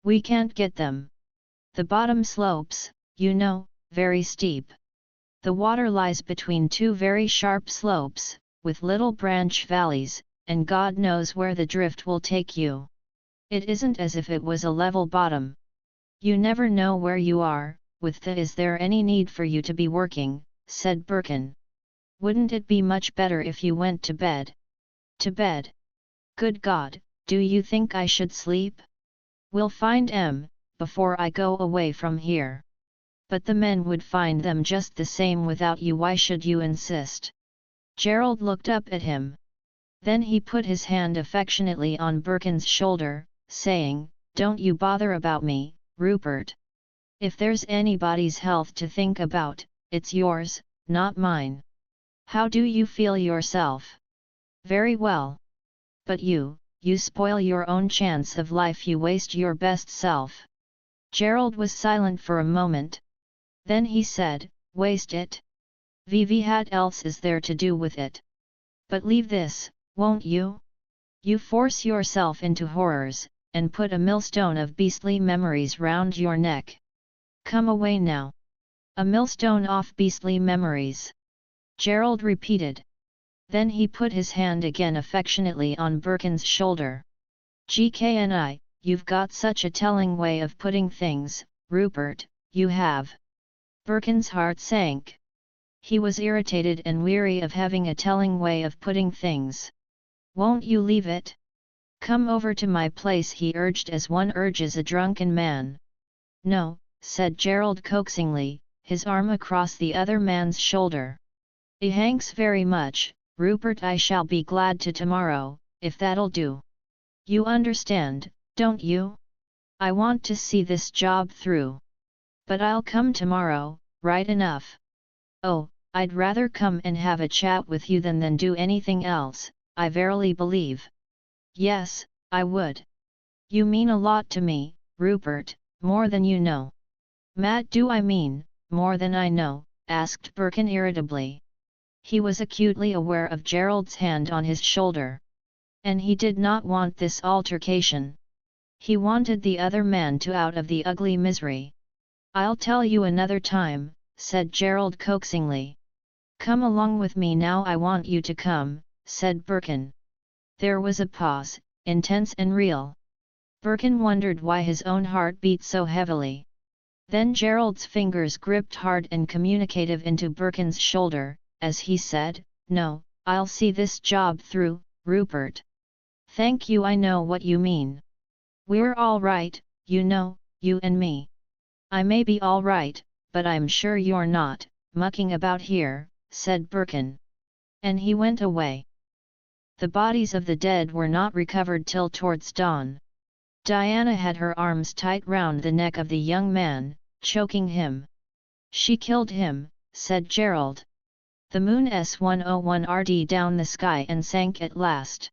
"We can't get them. The bottom slopes, you know, very steep. The water lies between two very sharp slopes, with little branch valleys, and God knows where the drift will take you. It isn't as if it was a level bottom. You never know where you are. With that, is there any need for you to be working?" said Birkin. "Wouldn't it be much better if you went to bed?" "To bed? Good God, do you think I should sleep? We'll find M, before I go away from here." "But the men would find them just the same without you. Why should you insist?" Gerald looked up at him. Then he put his hand affectionately on Birkin's shoulder, saying, "Don't you bother about me, Rupert. If there's anybody's health to think about, it's yours, not mine. How do you feel yourself?" "Very well. But you spoil your own chance of life. You waste your best self." Gerald was silent for a moment. Then he said, "Waste it? What else is there to do with it? But leave this, won't you? You force yourself into horrors, and put a millstone of beastly memories round your neck. Come away now." "A millstone of beastly memories," Gerald repeated. Then he put his hand again affectionately on Birkin's shoulder. "GKNI, you've got such a telling way of putting things, Rupert, you have." Birkin's heart sank. He was irritated and weary of having a telling way of putting things. "Won't you leave it? Come over to my place," he urged, as one urges a drunken man. "No," said Gerald coaxingly, his arm across the other man's shoulder. "Thanks very much, Rupert. I shall be glad to tomorrow, if that'll do. You understand, don't you? I want to see this job through. But I'll come tomorrow, right enough." "Oh, I'd rather come and have a chat with you than do anything else, I verily believe." "Yes, I would. You mean a lot to me, Rupert, more than you know." "Matt, do I mean more than I know?" asked Birkin irritably. He was acutely aware of Gerald's hand on his shoulder. And he did not want this altercation. He wanted the other man to out of the ugly misery. "I'll tell you another time," said Gerald coaxingly. "Come along with me now. "I want you to come," said Birkin. There was a pause, intense and real. Birkin wondered why his own heart beat so heavily. Then Gerald's fingers gripped hard and communicative into Birkin's shoulder, as he said, "No, I'll see this job through, Rupert." "Thank you, I know what you mean. We're all right, you know, you and me." "I may be all right, but I'm sure you're not, mucking about here," said Birkin. And he went away. The bodies of the dead were not recovered till towards dawn. Diana had her arms tight round the neck of the young man, choking him. "She killed him," said Gerald. The moon S101 rd down the sky and sank at last.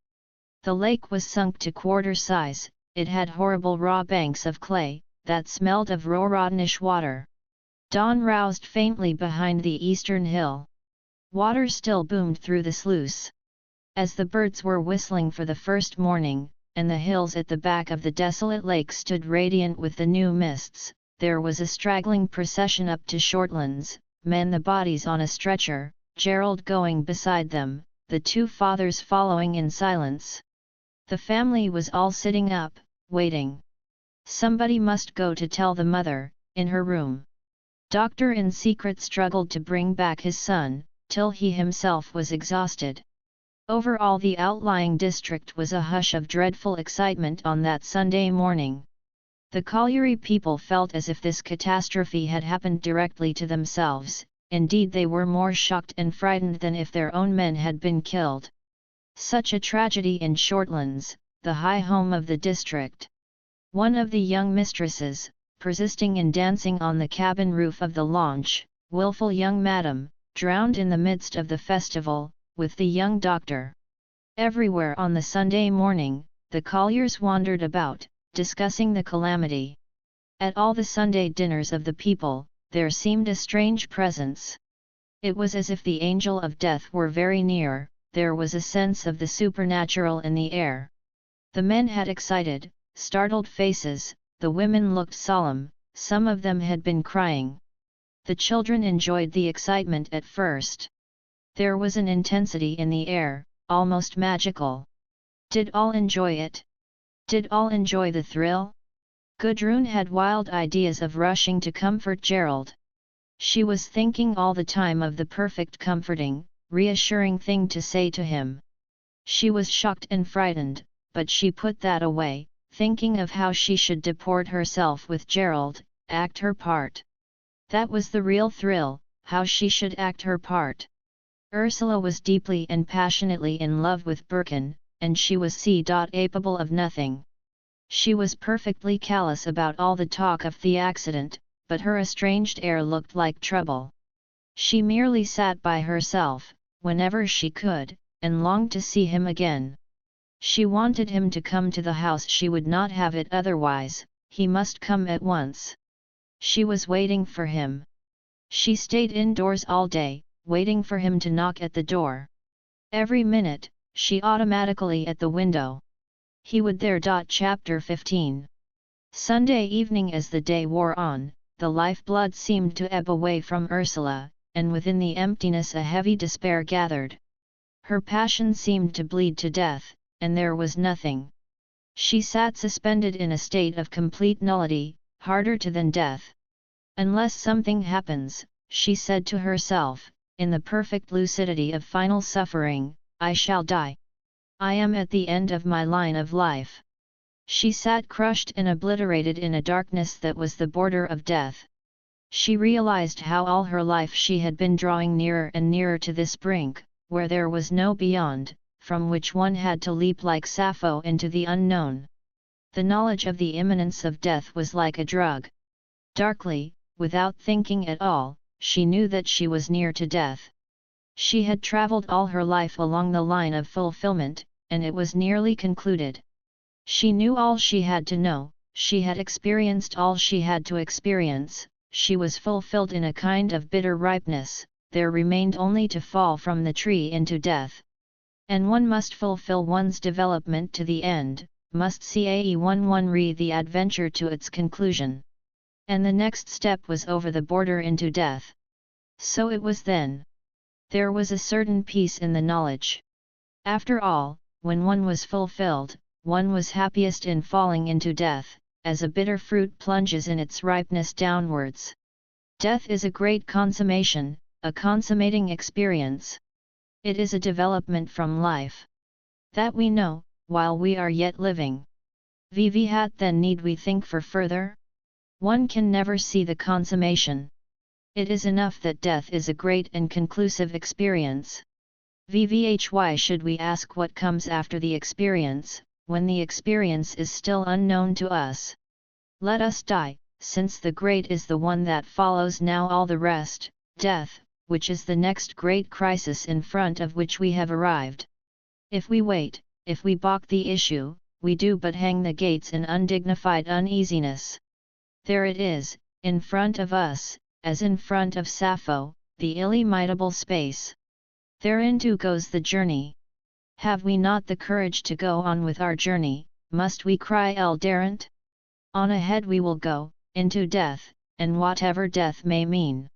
The lake was sunk to quarter size. It had horrible raw banks of clay, that smelled of raw rottenish water. Dawn roused faintly behind the eastern hill. Water still boomed through the sluice. As the birds were whistling for the first morning, and the hills at the back of the desolate lake stood radiant with the new mists, there was a straggling procession up to Shortlands, men, the bodies on a stretcher, Gerald going beside them, the two fathers following in silence. The family was all sitting up, waiting. Somebody must go to tell the mother, in her room. Doctor in secret struggled to bring back his son, till he himself was exhausted. Over all the outlying district was a hush of dreadful excitement on that Sunday morning. The colliery people felt as if this catastrophe had happened directly to themselves. Indeed, they were more shocked and frightened than if their own men had been killed. Such a tragedy in Shortlands, the high home of the district. One of the young mistresses, persisting in dancing on the cabin roof of the launch, wilful young madam, drowned in the midst of the festival, with the young doctor. Everywhere on the Sunday morning, the colliers wandered about, discussing the calamity. At all the Sunday dinners of the people, there seemed a strange presence. It was as if the angel of death were very near. There was a sense of the supernatural in the air. The men had excited, startled faces, the women looked solemn, some of them had been crying. The children enjoyed the excitement at first. There was an intensity in the air, almost magical. Did all enjoy it? Did all enjoy the thrill? Gudrun had wild ideas of rushing to comfort Gerald. She was thinking all the time of the perfect comforting, reassuring thing to say to him. She was shocked and frightened, but she put that away, thinking of how she should deport herself with Gerald, act her part. That was the real thrill, how she should act her part. Ursula was deeply and passionately in love with Birkin, and she was capable of nothing. She was perfectly callous about all the talk of the accident, but her estranged air looked like trouble. She merely sat by herself, whenever she could, and longed to see him again. She wanted him to come to the house. She would not have it otherwise, he must come at once. She was waiting for him. She stayed indoors all day, waiting for him to knock at the door. Every minute, she automatically at the window. He would there. Chapter 15. Sunday evening. As the day wore on, the lifeblood seemed to ebb away from Ursula, and within the emptiness a heavy despair gathered. Her passion seemed to bleed to death, and there was nothing. She sat suspended in a state of complete nullity, harder to than death. Unless something happens, she said to herself, in the perfect lucidity of final suffering, I shall die. I am at the end of my line of life. She sat crushed and obliterated in a darkness that was the border of death. She realized how all her life she had been drawing nearer and nearer to this brink, where there was no beyond, from which one had to leap like Sappho into the unknown. The knowledge of the imminence of death was like a drug. Darkly, without thinking at all, she knew that she was near to death. She had traveled all her life along the line of fulfillment, and it was nearly concluded. She knew all she had to know, she had experienced all she had to experience, she was fulfilled in a kind of bitter ripeness, there remained only to fall from the tree into death. And one must fulfill one's development to the end, must read the adventure to its conclusion. And the next step was over the border into death. So it was then. There was a certain peace in the knowledge. After all, when one was fulfilled, one was happiest in falling into death, as a bitter fruit plunges in its ripeness downwards. Death is a great consummation, a consummating experience. It is a development from life. That we know, while we are yet living. Vivat then need we think for further? One can never see the consummation. It is enough that death is a great and conclusive experience. Why should we ask what comes after the experience, when the experience is still unknown to us? Let us die, since the great is the one that follows now all the rest, death, which is the next great crisis in front of which we have arrived. If we wait, if we balk the issue, we do but hang the gates in undignified uneasiness. There it is, in front of us, as in front of Sappho, the illimitable space. Thereinto goes the journey. Have we not the courage to go on with our journey, must we cry El daren't? On ahead we will go, into death, and whatever death may mean.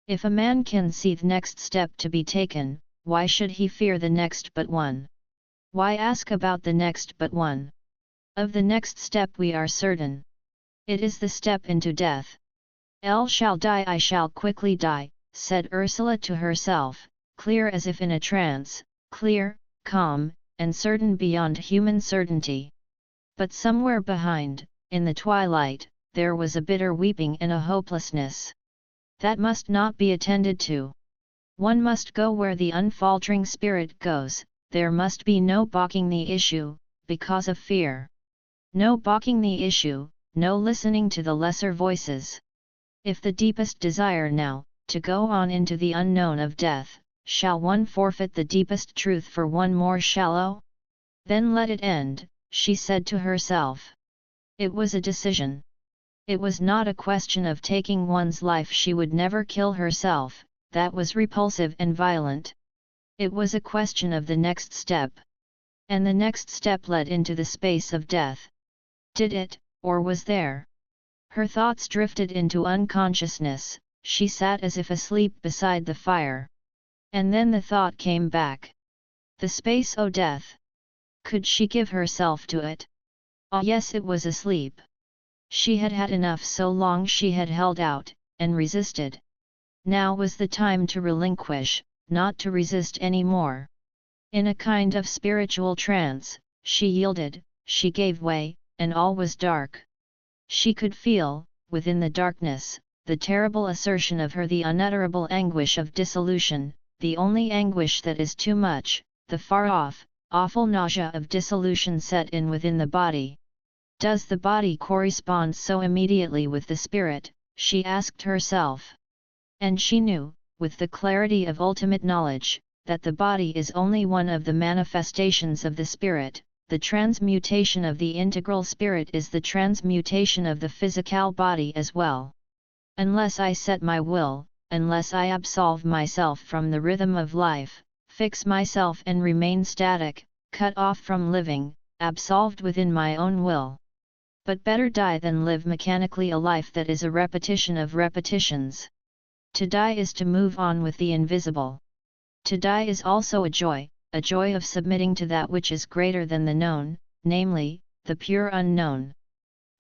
If a man can see the next step to be taken, why should he fear the next but one? Why ask about the next but one? Of the next step we are certain. It is the step into death. El shall die, I shall quickly die, said Ursula to herself, clear as if in a trance, clear, calm, and certain beyond human certainty. But somewhere behind, in the twilight, there was a bitter weeping and a hopelessness. That must not be attended to. One must go where the unfaltering spirit goes, there must be no balking the issue, because of fear. No balking the issue, no listening to the lesser voices. If the deepest desire now, to go on into the unknown of death, shall one forfeit the deepest truth for one more shallow? Then let it end, she said to herself. It was a decision. It was not a question of taking one's life. She would never kill herself, that was repulsive and violent. It was a question of the next step. And the next step led into the space of death. Did it, or was there? Her thoughts drifted into unconsciousness, she sat as if asleep beside the fire. And then the thought came back. The space, oh death! Could she give herself to it? Ah yes, it was asleep. She had had enough. So long she had held out, and resisted. Now was the time to relinquish, not to resist any more. In a kind of spiritual trance, she yielded, she gave way, and all was dark. She could feel, within the darkness, the terrible assertion of her, the unutterable anguish of dissolution, the only anguish that is too much, the far-off, awful nausea of dissolution set in within the body. Does the body correspond so immediately with the spirit, she asked herself. And she knew, with the clarity of ultimate knowledge, that the body is only one of the manifestations of the spirit. The transmutation of the integral spirit is the transmutation of the physical body as well. Unless I set my will, unless I absolve myself from the rhythm of life, fix myself and remain static, cut off from living, absolved within my own will. But better die than live mechanically a life that is a repetition of repetitions. To die is to move on with the invisible. To die is also a joy of submitting to that which is greater than the known, namely, the pure unknown.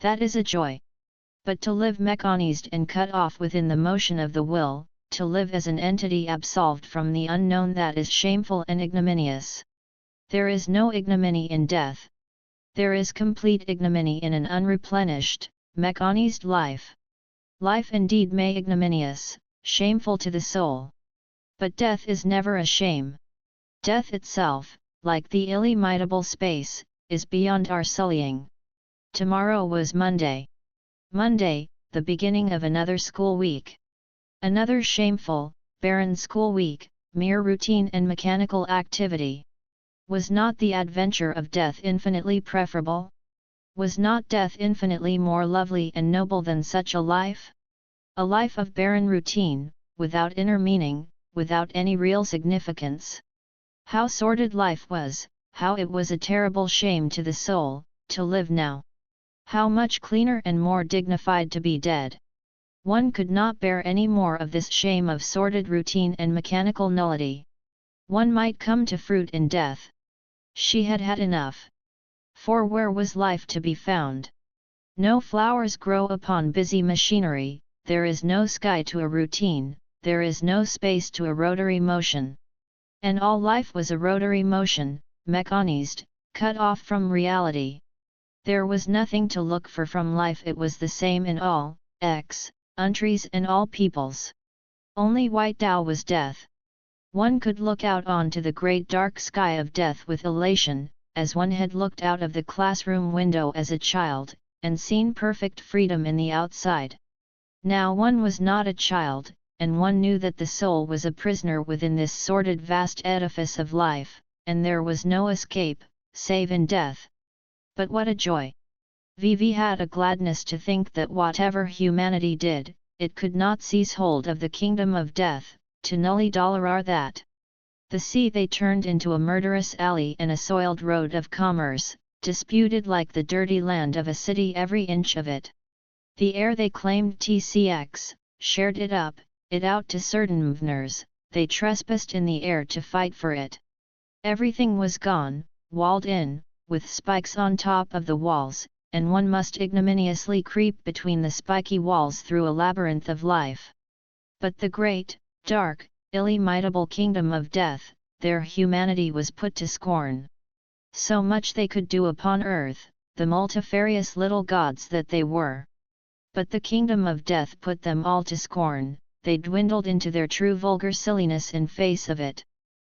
That is a joy. But to live mechanized and cut off within the motion of the will, to live as an entity absolved from the unknown, that is shameful and ignominious. There is no ignominy in death. There is complete ignominy in an unreplenished, mechanized life. Life indeed may ignominious, shameful to the soul. But death is never a shame. Death itself, like the illimitable space, is beyond our sullying. Tomorrow was Monday. Monday, the beginning of another school week. Another shameful, barren school week, mere routine and mechanical activity. Was not the adventure of death infinitely preferable? Was not death infinitely more lovely and noble than such a life? A life of barren routine, without inner meaning, without any real significance. How sordid life was, how it was a terrible shame to the soul, to live now. How much cleaner and more dignified to be dead. One could not bear any more of this shame of sordid routine and mechanical nullity. One might come to fruit in death. She had had enough. For where was life to be found? No flowers grow upon busy machinery, there is no sky to a routine, there is no space to a rotary motion. And all life was a rotary motion, mechanized, cut off from reality. There was nothing to look for from life. It was the same in all countries and all peoples. Only white Tao was death. One could look out onto the great dark sky of death with elation, as one had looked out of the classroom window as a child, and seen perfect freedom in the outside. Now one was not a child, and one knew that the soul was a prisoner within this sordid vast edifice of life, and there was no escape, save in death. But what a joy! Vivi had a gladness to think that whatever humanity did, it could not seize hold of the kingdom of death, to nulli dolorare that. The sea they turned into a murderous alley and a soiled road of commerce, disputed like the dirty land of a city every inch of it. The air they claimed TCX, shared it up, it out to certain mvners, they trespassed in the air to fight for it. Everything was gone, walled in, with spikes on top of the walls, and one must ignominiously creep between the spiky walls through a labyrinth of life. But the great, dark, illimitable kingdom of death, their humanity was put to scorn. So much they could do upon earth, the multifarious little gods that they were. But the kingdom of death put them all to scorn, they dwindled into their true vulgar silliness in face of it.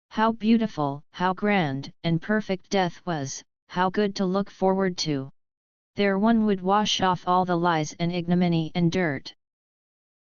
How beautiful, how grand and perfect death was, how good to look forward to! There one would wash off all the lies and ignominy and dirt.